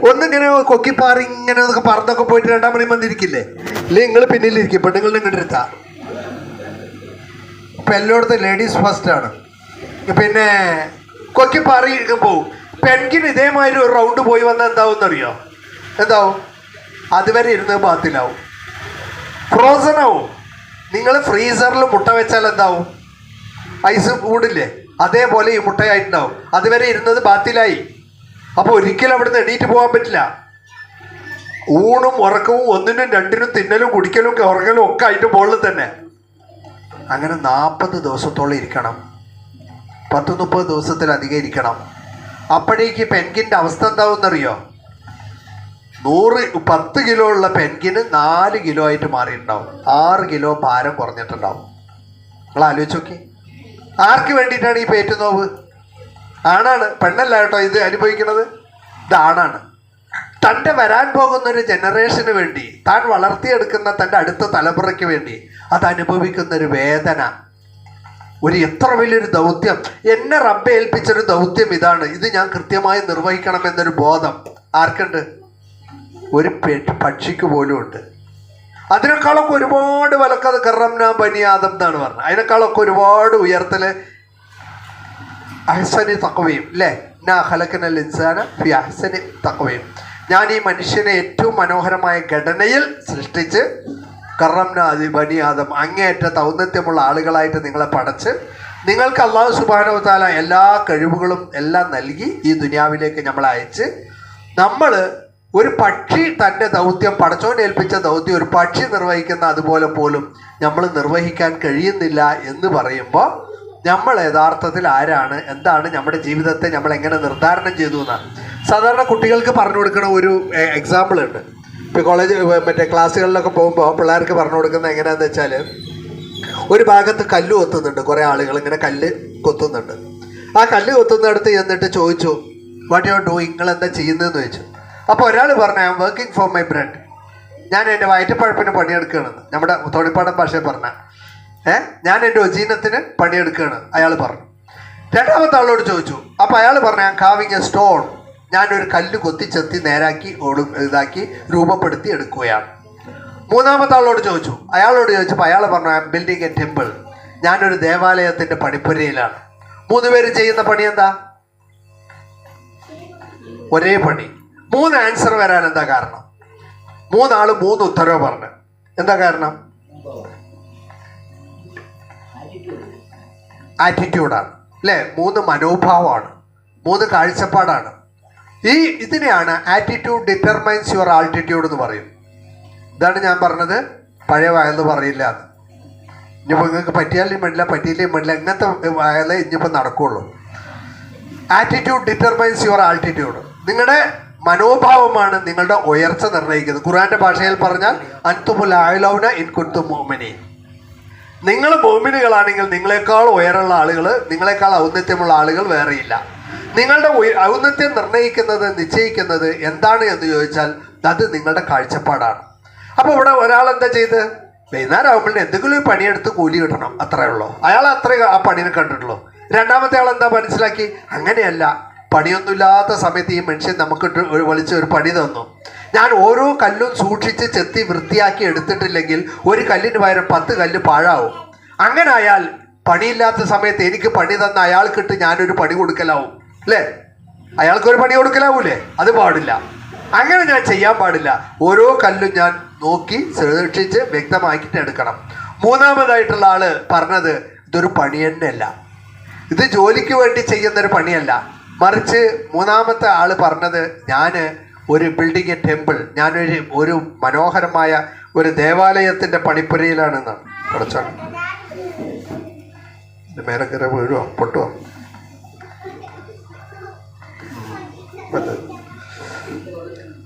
ഒന്നിങ്ങനെ കൊക്കിപ്പാറി ഇങ്ങനെ പറന്നൊക്കെ പോയിട്ട് 2-ആം മണി വന്നിരിക്കില്ലേ? ഇല്ലെങ്കിൽ നിങ്ങൾ പിന്നിലിരിക്കും, പെണ്ണുങ്ങളുടെ ഇങ്ങോട്ട് എടുത്താ. ഇപ്പം എല്ലായിടത്തും ലേഡീസ് ഫസ്റ്റ് ആണ്. പിന്നെ കൊക്കിപ്പാറി പോവും. പെൻഗിന് ഇതേമാതിരി ഒരു റൗണ്ട് പോയി വന്നാൽ എന്താവും? അതുവരെ ഇരുന്ന് ബാത്തിലാവും, ഫ്രോസൺ ആവും. നിങ്ങൾ ഫ്രീസറിൽ മുട്ട വെച്ചാൽ എന്താവും? ഐസ് കൂടില്ലേ? അതേപോലെ ഈ മുട്ടയായിട്ടുണ്ടാവും. അതുവരെ ഇരുന്നത് ബാത്തിലായി. അപ്പോൾ ഒരിക്കലും അവിടുന്ന് എണീറ്റ് പോകാൻ പറ്റില്ല. ഊണും ഉറക്കവും 1-നും 2-നും തിന്നലും കുടിക്കലും ഉറങ്ങലും ഒക്കെ ആയിട്ട് മുകളിൽ തന്നെ. അങ്ങനെ 40 ദിവസത്തോളം ഇരിക്കണം. 10-30 ദിവസത്തിലധികം ഇരിക്കണം. അപ്പോഴേക്ക് പെൻഗിൻ്റെ അവസ്ഥ എന്താവുമെന്നറിയോ? 10 കിലോ ഉള്ള പെൻഗിന് 4 കിലോ ആയിട്ട് മാറിയിട്ടുണ്ടാവും. 6 കിലോ ഭാരം കുറഞ്ഞിട്ടുണ്ടാവും. നിങ്ങൾ ആലോചിച്ച് നോക്കി. ആർക്ക് വേണ്ടിയിട്ടാണ് ഈ പേറ്റുനോവ്? ആണാണ്, പെണ്ണല്ല കേട്ടോ ഇത് അനുഭവിക്കുന്നത്. ഇത് ആണാണ്. തൻ്റെ വരാൻ പോകുന്നൊരു ജനറേഷന് വേണ്ടി, താൻ വളർത്തിയെടുക്കുന്ന തൻ്റെ അടുത്ത തലമുറയ്ക്ക് വേണ്ടി അത് അനുഭവിക്കുന്നൊരു വേദന, ഒരു എത്ര വലിയൊരു ദൗത്യം. എന്നെ റബ്ബ് ഏൽപ്പിച്ചൊരു ദൗത്യം ഇതാണ്. ഇത് ഞാൻ കൃത്യമായി നിർവഹിക്കണമെന്നൊരു ബോധം ആർക്കുണ്ട്? ഒരു പക്ഷിക്ക് പോലും ഉണ്ട്. അതിനേക്കാളൊക്കെ ഒരുപാട് വിലക്കത് കറംനാ ബനി ആദം എന്നാണ് പറഞ്ഞത്. അതിനേക്കാളൊക്കെ ഒരുപാട് ഉയർത്തല് അഹ്സനി തഖ്വീം അല്ലേ? നാ ഖലഖനൽ ഇൻസാന ഫി അഹ്സനി തഖ്വീം. ഞാൻ ഈ മനുഷ്യനെ ഏറ്റവും മനോഹരമായ ഘടനയിൽ സൃഷ്ടിച്ച് കറംനാ ബനി ആദം, അങ്ങേയറ്റ ഔന്നത്യമുള്ള ആളുകളായിട്ട് നിങ്ങളെ പടച്ച് നിങ്ങൾക്ക് അല്ലാഹു സുബ്ഹാനഹു വ തആല എല്ലാ കഴിവുകളും എല്ലാം നൽകി ഈ ദുനിയാവിലേക്ക് നമ്മളെ അയച്ച്, നമ്മൾ ഒരു പക്ഷി തൻ്റെ ദൗത്യം പടച്ചോൻ ഏൽപ്പിച്ച ദൗത്യം ഒരു പക്ഷി നിർവഹിക്കുന്ന അതുപോലെ പോലും നമ്മൾ നിർവഹിക്കാൻ കഴിയുന്നില്ല എന്ന് പറയുമ്പോൾ നമ്മൾ യഥാർത്ഥത്തിൽ ആരാണ്, എന്താണ്, നമ്മുടെ ജീവിതത്തെ നമ്മൾ എങ്ങനെ നിർദ്ധാരണം ചെയ്തു എന്നാണ്. സാധാരണ കുട്ടികൾക്ക് പറഞ്ഞു കൊടുക്കുന്ന ഒരു എക്സാമ്പിൾ ഉണ്ട്. ഇപ്പോൾ കോളേജ് ക്ലാസ്സുകളിലൊക്കെ പോകുമ്പോൾ പിള്ളേർക്ക് പറഞ്ഞു കൊടുക്കുന്നത് എങ്ങനെയാണെന്ന് വെച്ചാൽ, ഒരു ഭാഗത്ത് കല്ല് കൊത്തുന്നുണ്ട്, കുറേ ആളുകൾ ഇങ്ങനെ കല്ല് കൊത്തുന്നുണ്ട്. ആ കല്ല് കൊത്തുന്നിടത്ത് ചെന്നിട്ട് ചോദിച്ചു, വാട്ട് യു ആർ ഡൂയിങ്, നിങ്ങൾ എന്താ ചെയ്യുന്നതെന്ന് ചോദിച്ചു. അപ്പോൾ ഒരാൾ പറഞ്ഞു, I am working for my bread, ഞാൻ എൻ്റെ വയറ്റപ്പഴപ്പിന് പണിയെടുക്കുകയാണെന്ന്. നമ്മുടെ തൊടിപ്പാടൻ ഭാഷയിൽ പറഞ്ഞ ഞാൻ എൻ്റെ ഒജീനത്തിന് പണിയെടുക്കുകയാണ് അയാൾ പറഞ്ഞു. രണ്ടാമത്തെ ആളോട് ചോദിച്ചു. അപ്പോൾ അയാൾ പറഞ്ഞു, I am carving a stone, ഞാനൊരു കല്ല് കൊത്തിച്ചെത്തി നേരാക്കി ഇതാക്കി രൂപപ്പെടുത്തി എടുക്കുകയാണ്. മൂന്നാമത്തെ ആളോട് ചോദിച്ചു. അയാളോട് ചോദിച്ചപ്പോൾ അയാൾ പറഞ്ഞു, I am building a temple, ഞാനൊരു ദേവാലയത്തിൻ്റെ പണിപ്പുരയിലാണ്. 3 പേര് ചെയ്യുന്ന പണി എന്താ? ഒരേ പണി. 3 ആൻസർ വരാൻ എന്താ കാരണം? 3 ആൾ 3 ഉത്തരവ് പറഞ്ഞു. എന്താ കാരണം? ആറ്റിറ്റ്യൂഡാണ് അല്ലേ? 3 മനോഭാവമാണ്, 3 കാഴ്ചപ്പാടാണ്. ഇതിനെയാണ് ആറ്റിറ്റ്യൂഡ് ഡിറ്റർമൈൻസ് യുവർ ആൾട്ടിറ്റ്യൂഡ് എന്ന് പറയും. ഇതാണ് ഞാൻ പറഞ്ഞത് പഴയ വയല് പറയില്ല എന്ന്. ഇനിയിപ്പോൾ നിങ്ങൾക്ക് പറ്റിയാലും വേണ്ടില്ല, പറ്റിയില്ലേ വേണ്ടില്ല, ഇങ്ങനത്തെ വയലേ ഇനിയിപ്പോൾ നടക്കുള്ളൂ. Attitude determines your altitude. നിങ്ങളുടെ മനോഭാവമാണ് നിങ്ങളുടെ ഉയർച്ച നിർണ്ണയിക്കുന്നത്. ഖുർആന്റെ ഭാഷയിൽ പറഞ്ഞാൽ അൻതുമുൽ അഅ്ലൗന ഇൻ കുൻതും മുഅ്മിനീൻ. നിങ്ങൾ മുഅ്മിനുകളാണെങ്കിൽ നിങ്ങളെക്കാൾ ഉയരമുള്ള ആളുകൾ, നിങ്ങളെക്കാൾ ഔന്നത്യമുള്ള ആളുകൾ വേറെയില്ല. നിങ്ങളുടെ ഔന്നത്യം നിർണ്ണയിക്കുന്നത്, നിശ്ചയിക്കുന്നത് എന്താണ് എന്ന് ചോദിച്ചാൽ അത് നിങ്ങളുടെ കാഴ്ചപ്പാടാണ്. അപ്പോൾ ഇവിടെ ഒരാൾ എന്താ ചെയ്ത്, വൈകുന്നേരം ആകുമ്പോൾ എന്തെങ്കിലും ഒരു പണിയെടുത്ത് കൂലി കിട്ടണം, അത്രയേ ഉള്ളൂ. അയാൾ അത്രേ ആ പണിനെ കണ്ടിട്ടുള്ളൂ. രണ്ടാമത്തെ ആൾ എന്താ മനസ്സിലാക്കി, അങ്ങനെയല്ല, പണിയൊന്നുമില്ലാത്ത സമയത്ത് ഈ മനുഷ്യൻ നമുക്ക് വിളിച്ച് ഒരു പണി തന്നു. ഞാൻ ഓരോ കല്ലും സൂക്ഷിച്ച് ചെത്തി വൃത്തിയാക്കി എടുത്തിട്ടില്ലെങ്കിൽ ഒരു കല്ലിന് പകരം 10 കല്ല് പാഴാവും. അങ്ങനെ ആയാൽ പണിയില്ലാത്ത സമയത്ത് എനിക്ക് പണി തന്ന അയാൾക്കിട്ട് ഞാനൊരു പണി കൊടുക്കലാവും അല്ലേ? അയാൾക്കൊരു പണി കൊടുക്കലാവൂലേ? അത് പാടില്ല. അങ്ങനെ ഞാൻ ചെയ്യാൻ പാടില്ല. ഓരോ കല്ലും ഞാൻ നോക്കി സൂക്ഷിച്ച് വ്യക്തമാക്കിയിട്ട് എടുക്കണം. മൂന്നാമതായിട്ടുള്ള ആള് പറഞ്ഞത് ഇതൊരു പണി തന്നെയല്ല, ഇത് ജോലിക്ക് വേണ്ടി ചെയ്യുന്നൊരു പണിയല്ല. മറിച്ച് മൂന്നാമത്തെ ആള് പറഞ്ഞത് ഞാൻ ഒരു ബിൽഡിംഗ് എ ടെമ്പിൾ, ഞാനൊരു മനോഹരമായ ഒരു ദേവാലയത്തിൻ്റെ പണിപ്പുരയിലാണെന്നാണ്. കുറച്ചാണ് മേലെ കയറി വീഴുവോ പൊട്ടുവോ?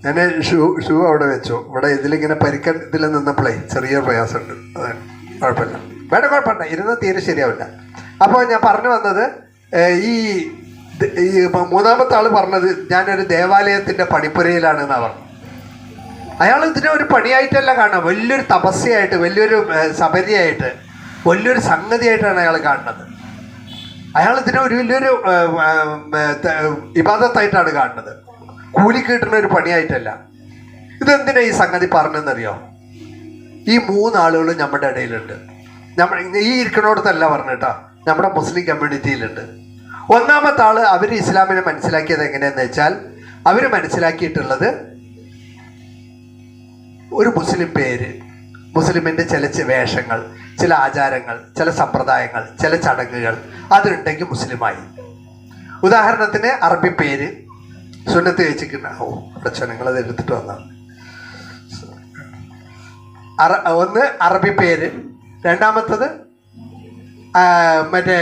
ഞാൻ ഷൂ അവിടെ വെച്ചു. ഇവിടെ ഇതിലിങ്ങനെ പരിക്കൻ ഇതിൽ നിന്നപ്പോഴേ ചെറിയൊരു പ്രയാസമുണ്ട്. അതെ, കുഴപ്പമില്ല, കുഴപ്പമില്ല, ഇരുന്ന് തീരെ ശരിയാവില്ല. അപ്പോൾ ഞാൻ പറഞ്ഞു വന്നത്, ഈ മൂന്നാമത്തെ ആൾ പറഞ്ഞത് ഞാനൊരു ദേവാലയത്തിൻ്റെ പണിപ്പുരയിലാണെന്നാണ് പറഞ്ഞു. അയാൾ ഇതിനെ ഒരു പണിയായിട്ടല്ല കാണുക, വലിയൊരു തപസ്യയായിട്ട്, വലിയൊരു സബരിയായിട്ട്, വലിയൊരു സംഗതിയായിട്ടാണ് അയാൾ കാണുന്നത്. അയാൾ ഇതിനെ ഒരു വലിയൊരു ഇബാദത്തായിട്ടാണ് കാണുന്നത്, കൂലിക്ക് കിട്ടുന്ന ഒരു പണിയായിട്ടല്ല. ഇതെന്തിനാ ഈ സംഗതി പറഞ്ഞെന്നറിയോ? ഈ 3 ആളുകൾ നമ്മുടെ ഇടയിലുണ്ട്. ഈ ഇരിക്കണോടത്തല്ല പറഞ്ഞിട്ടാ, നമ്മുടെ മുസ്ലിം കമ്മ്യൂണിറ്റിയിലുണ്ട്. ഒന്നാമത്തെ ആള് അവർ ഇസ്ലാമിനെ മനസ്സിലാക്കിയത് എങ്ങനെയാന്ന് വെച്ചാൽ, അവർ മനസ്സിലാക്കിയിട്ടുള്ളത് ഒരു മുസ്ലിം പേര്, മുസ്ലിമിൻ്റെ ചില വേഷങ്ങൾ, ചില ആചാരങ്ങൾ, ചില സമ്പ്രദായങ്ങൾ, ചില ചടങ്ങുകൾ, അതുണ്ടെങ്കിൽ മുസ്ലിമായി. ഉദാഹരണത്തിന് അറബി പേര് സുന്നത്ത് വെച്ചിട്ടുണ്ട്. പക്ഷേ നിങ്ങളത് എടുത്തിട്ട് വന്നാണ്. ഒന്ന് അറബി പേര്, രണ്ടാമത്തത് മറ്റേ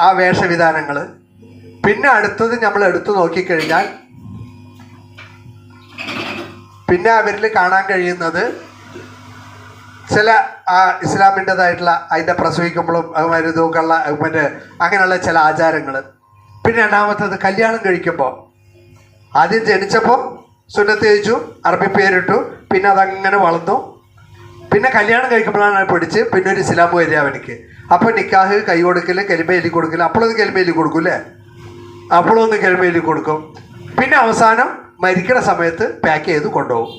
ആ വേഷവിധാനങ്ങൾ, പിന്നെ അടുത്തത് നമ്മൾ എടുത്തു നോക്കിക്കഴിഞ്ഞാൽ പിന്നെ അവരിൽ കാണാൻ കഴിയുന്നത് ചില ഇസ്ലാമിൻ്റെതായിട്ടുള്ള അതിൻ്റെ പ്രസവിക്കുമ്പോഴും മരുന്നൊക്കെയുള്ള മറ്റേ അങ്ങനെയുള്ള ചില ആചാരങ്ങൾ. പിന്നെ രണ്ടാമത്തത് കല്യാണം കഴിക്കുമ്പോൾ, ആദ്യം ജനിച്ചപ്പോൾ സുന്നത്ത് കഴിച്ചു, അറബി പേരിട്ടു, പിന്നെ അതങ്ങനെ വളർന്നു, പിന്നെ കല്യാണം കഴിക്കുമ്പോഴാണ് പിടിച്ച് പിന്നെ ഒരു ഇസ്ലാം വരിക അവനിക്ക്. അപ്പോൾ നിക്കാഹ്, കൈ കൊടുക്കൽ, കെലിമ എഴുതി കൊടുക്കൽ, അപ്പോഴൊന്ന് കെലിമ എഴുതി കൊടുക്കും അല്ലേ, അപ്പോഴൊന്ന് കെലിമ എഴുതി കൊടുക്കും. പിന്നെ അവസാനം മരിക്കുന്ന സമയത്ത് പാക്ക് ചെയ്ത് കൊണ്ടുപോകും.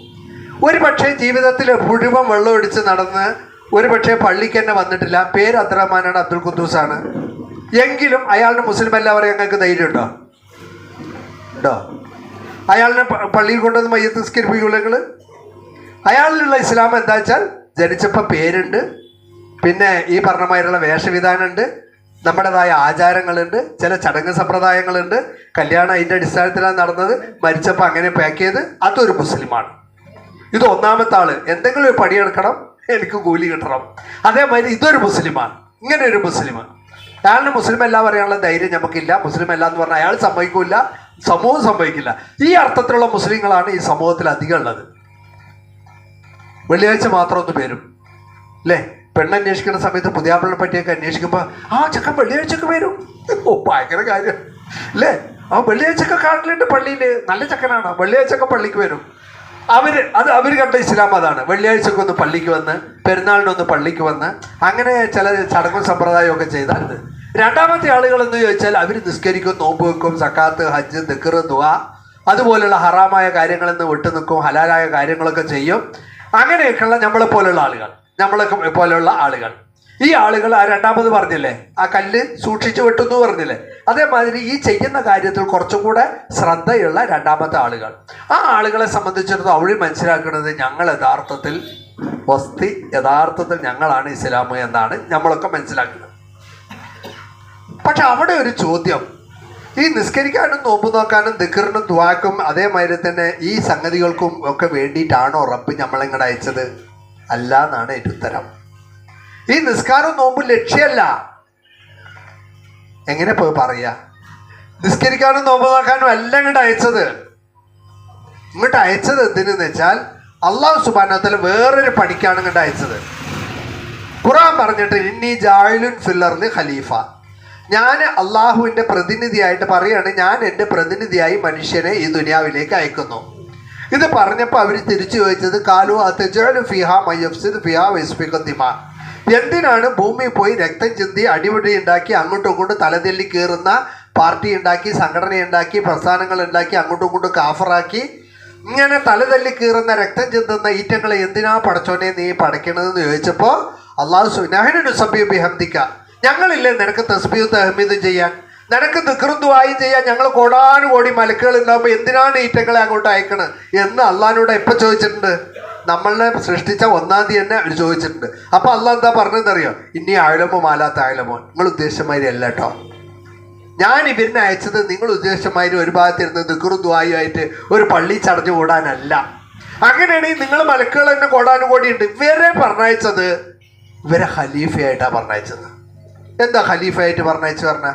ഒരു പക്ഷേ ജീവിതത്തിൽ മുഴുവൻ വെള്ളം ഒടിച്ച് നടന്ന് ഒരു പക്ഷേ പള്ളിക്ക് തന്നെ വന്നിട്ടില്ല, പേര് അബ്ദുറഹ്മാനാണ്, അബ്ദുൽ ഖുദ്ദൂസാണ്, എങ്കിലും അയാളിന് മുസ്ലിം എല്ലാവരെയും ഞങ്ങൾക്ക് ധൈര്യമുണ്ടോ? ഉണ്ടോ? അയാളിനെ പള്ളിയിൽ കൊണ്ടുവന്ന് മയ്യത്ത് നിസ്കരിപ്പിക്കുള്ളങ്ങൾ. അയാളിലുള്ള ഇസ്ലാം എന്താ വെച്ചാൽ ജനിച്ചപ്പോൾ പേരുണ്ട്, പിന്നെ ഈ പറഞ്ഞമാതിരിയുള്ള വേഷവിധാനമുണ്ട്, നമ്മുടേതായ ആചാരങ്ങളുണ്ട്, ചില ചടങ്ങ് സമ്പ്രദായങ്ങളുണ്ട്, കല്യാണം അതിൻ്റെ അടിസ്ഥാനത്തിലാണ് നടന്നത്, മരിച്ചപ്പോൾ അങ്ങനെ പാക്ക് ചെയ്ത്, അതൊരു മുസ്ലിമാണ്. ഇത് ഒന്നാമത്തെ ആള്, എന്തെങ്കിലും ഒരു പണിയെടുക്കണം, എനിക്ക് കൂലി കിട്ടണം. അതേമാതിരി ഇതൊരു മുസ്ലിമാണ്. ഇങ്ങനെ ഒരു മുസ്ലിം, അയാളിന് മുസ്ലിം അല്ല പറയാനുള്ള ധൈര്യം നമുക്കില്ല. മുസ്ലിം അല്ല എന്ന് പറഞ്ഞാൽ അയാൾ സമ്മതിക്കില്ല, സമൂഹം സമ്മതിക്കില്ല. ഈ അർത്ഥത്തിലുള്ള മുസ്ലിങ്ങളാണ് ഈ സമൂഹത്തിൽ അധികം ഉള്ളത്. വെള്ളിയാഴ്ച മാത്രം ഒന്ന് പേരും അല്ലേ? പെണ്ണന്വേഷിക്കുന്ന സമയത്ത് പുതിയാപ്പിളിനെ പറ്റിയൊക്കെ അന്വേഷിക്കുമ്പോൾ ചെക്കൻ വെള്ളിയാഴ്ചക്ക് വരും. ഭയങ്കര കാര്യം അല്ലേ? വെള്ളിയാഴ്ചക്കെ കാണലുണ്ട് പള്ളിയിൽ, നല്ല ചെക്കനാണ്, വെള്ളിയാഴ്ചക്കെ പള്ളിക്ക് വരും. അവർ കണ്ട ഇസ്ലാം അതാണ്. വെള്ളിയാഴ്ചക്ക് ഒന്ന് പള്ളിക്ക് വന്ന്, പെരുന്നാളിനൊന്ന് പള്ളിക്ക് വന്ന്, അങ്ങനെ ചില ചടങ്ങും സമ്പ്രദായമൊക്കെ ചെയ്താൽ. രണ്ടാമത്തെ ആളുകൾ എന്ന് ചോദിച്ചാൽ അവർ നിസ്കരിക്കും, നോമ്പ് വെക്കും, സക്കാത്ത്, ഹജ്ജ്, ദിക്ർ, ദുആ, അതുപോലുള്ള ഹറാമായ കാര്യങ്ങളിൽ നിന്ന് വിട്ടു നിൽക്കും, ഹലാലായ കാര്യങ്ങളൊക്കെ ചെയ്യും. അങ്ങനെയൊക്കെയുള്ള നമ്മളെ പോലുള്ള ആളുകൾ, ഈ ആളുകൾ രണ്ടാമത് പറഞ്ഞില്ലേ, ആ കല്ല് സൂക്ഷിച്ചു വെട്ടുന്നു പറഞ്ഞില്ലേ, അതേമാതിരി ഈ ചെയ്യുന്ന കാര്യത്തിൽ കുറച്ചും കൂടെ ശ്രദ്ധയുള്ള രണ്ടാമത്തെ ആളുകൾ. ആ ആളുകളെ സംബന്ധിച്ചിടത്തോളം അവർ മനസ്സിലാക്കുന്നത് ഞങ്ങൾ യഥാർത്ഥത്തിൽ വസ്തി യഥാർത്ഥത്തിൽ ഞങ്ങളാണ് ഇസ്ലാം എന്നാണ് നമ്മളൊക്കെ മനസ്സിലാക്കുന്നത്. പക്ഷെ അവിടെ ഒരു ചോദ്യം, ഈ നിസ്കരിക്കാനും നോമ്പ് നോക്കാനും ദിക്റിനും ദുആക്കും അതേമാതിരി തന്നെ ഈ സംഗതികൾക്കും ഒക്കെ വേണ്ടിയിട്ടാണോ റബ്ബ് നമ്മളിങ്ങോട്ട് അയച്ചത്? അല്ല എന്നാണ് എൻ്റെ ഉത്തരം. ഈ നിസ്കാരവും നോമ്പും ലക്ഷ്യമല്ല. എങ്ങനെ പോയി പറയാ? നിസ്കരിക്കാനും നോമ്പ് നോക്കാനും അല്ല ഇങ്ങോട്ട് അയച്ചത്. ഇങ്ങോട്ട് അയച്ചത് എന്തിനെന്ന് വെച്ചാൽ അള്ളാഹു സുബ്ഹാനഹു വ തആല വേറൊരു പണിക്കാണ് ഇങ്ങോട്ട് അയച്ചത്. ഖുർആൻ പറഞ്ഞിട്ട് ഇന്നി ജാഇലുൻ ഫിൽ അർളി ഖലീഫ, ഞാൻ അള്ളാഹുവിൻ്റെ പ്രതിനിധിയായിട്ട് പറയാണ്, ഞാൻ എൻ്റെ പ്രതിനിധിയായി മനുഷ്യനെ ഈ ദുനിയാവിലേക്ക് അയക്കുന്നു. ഇത് പറഞ്ഞപ്പോൾ അവർ തിരിച്ചു ചോദിച്ചത് കാലു അത്തജഅലു ഫിഹാ മയഫ്സിദു ഫിഹാ വയസ്ഫിഖു ദിമാ, എന്തിനാണ് ഭൂമിയിൽ പോയി രക്തം ചിന്തി അടിപിടി ഉണ്ടാക്കി അങ്ങോട്ടും ഇങ്ങോട്ടും തലതെല്ലി കയറുന്ന പാർട്ടി ഉണ്ടാക്കി സംഘടന ഉണ്ടാക്കി പ്രസ്ഥാനങ്ങൾ ഉണ്ടാക്കി അങ്ങോട്ടും ഇങ്ങോട്ടും കാഫറാക്കി ഇങ്ങനെ തലതല്ലി കീറുന്ന രക്തം ചിന്തുന്ന ഈറ്റങ്ങളെ എന്തിനാ പടച്ചോനെ നീ പടയ്ക്കണതെന്ന് ചോദിച്ചപ്പോൾ അള്ളാഹു സുബ്ഹാനഹു സബ്ബിഹു ബിഹംദിക, ഞങ്ങളില്ലേ നിനക്ക് തസ്ബീഹും തഹ്മീദും ചെയ്യാൻ, നിനക്ക് ദിക്റും ദുആയും ചെയ്യാൻ ഞങ്ങൾ കോടാനുകോടി മലക്കുകൾ ഉണ്ടാകുമ്പോൾ എന്തിനാണ് ഈറ്റങ്ങളെ അങ്ങോട്ട് അയക്കണത് എന്ന് അള്ളാഹിനോട് എപ്പോൾ ചോദിച്ചിട്ടുണ്ട്? നമ്മളെ സൃഷ്ടിച്ച ഒന്നാം തീയതി തന്നെ അവർ ചോദിച്ചിട്ടുണ്ട്. അപ്പോൾ അള്ളാഹ് എന്താ പറഞ്ഞതെന്നറിയോ? ഇനി ആഴമോ മാലാത്ത ആഴമോ, നിങ്ങൾ ഉദ്ദേശമാതിരി അല്ല കേട്ടോ, ഞാൻ ഇവരിനെ അയച്ചത് നിങ്ങൾ ഉദ്ദേശമാതിരി ഒരു ഭാഗത്തിരുന്ന് ദിക്റും ദുആയും ആയിട്ട് ഒരു പള്ളി ചടഞ്ഞു കൂടാനല്ല. അങ്ങനെയാണെങ്കിൽ നിങ്ങൾ മലക്കുകൾ തന്നെ കോടാനുകോടി ഉണ്ട്. ഇവരെ പറഞ്ഞയച്ചത് ഇവരെ ഖലീഫയായിട്ടാണ് പറഞ്ഞയച്ചത്. എന്താ ഖലീഫയായിട്ട് പറഞ്ഞയച്ചു പറഞ്ഞാൽ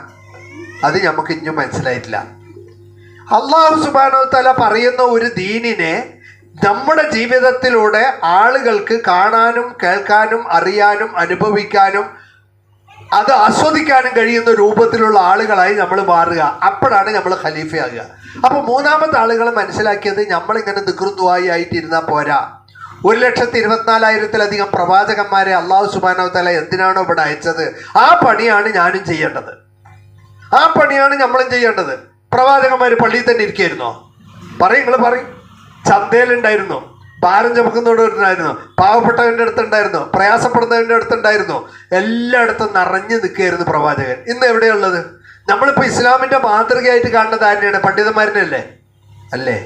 അത് നമുക്ക് ഇനിയും മനസ്സിലായിട്ടില്ല. അള്ളാഹു സുബ്ഹാനഹു വ തആല പറയുന്ന ഒരു ദീനിനെ നമ്മുടെ ജീവിതത്തിലൂടെ ആളുകൾക്ക് കാണാനും കേൾക്കാനും അറിയാനും അനുഭവിക്കാനും അത് ആസ്വദിക്കാനും കഴിയുന്ന രൂപത്തിലുള്ള ആളുകളായി നമ്മൾ മാറുക. അപ്പോഴാണ് നമ്മൾ ഖലീഫയാകുക. അപ്പോൾ മൂന്നാമത്തെ ആളുകൾ മനസ്സിലാക്കിയത് നമ്മളിങ്ങനെ ദിക്റും ദുആയും ആയിട്ടിരുന്നാൽ പോരാ. 1,24,000-ലധികം പ്രവാചകന്മാരെ അള്ളാഹു സുബ്ഹാനഹു വ തആല എന്തിനാണോ ഇവിടെ അയച്ചത് ആ പണിയാണ് ഞാനും ചെയ്യേണ്ടത്. ആ പണിയാണ് നമ്മളും ചെയ്യേണ്ടത്. പ്രവാചകന്മാർ പള്ളിയിൽ തന്നെ ഇരിക്കുകയായിരുന്നോ? നിങ്ങൾ പറയും. ചന്തയിലുണ്ടായിരുന്നു, ഭാരം ചുമക്കുന്നവരുണ്ടായിരുന്നു, പാവപ്പെട്ടവൻ്റെ അടുത്തുണ്ടായിരുന്നു, പ്രയാസപ്പെടുന്നവൻ്റെ അടുത്തുണ്ടായിരുന്നു, എല്ലായിടത്തും നിറഞ്ഞു നിൽക്കുകയായിരുന്നു പ്രവാചകൻ. ഇന്ന് എവിടെയുള്ളത്? നമ്മളിപ്പോൾ ഇസ്ലാമിൻ്റെ മാതൃകയായിട്ട് കാണുന്നത് ആരെയാണ്? പണ്ഡിതന്മാരിനല്ലേ? അല്ലേ?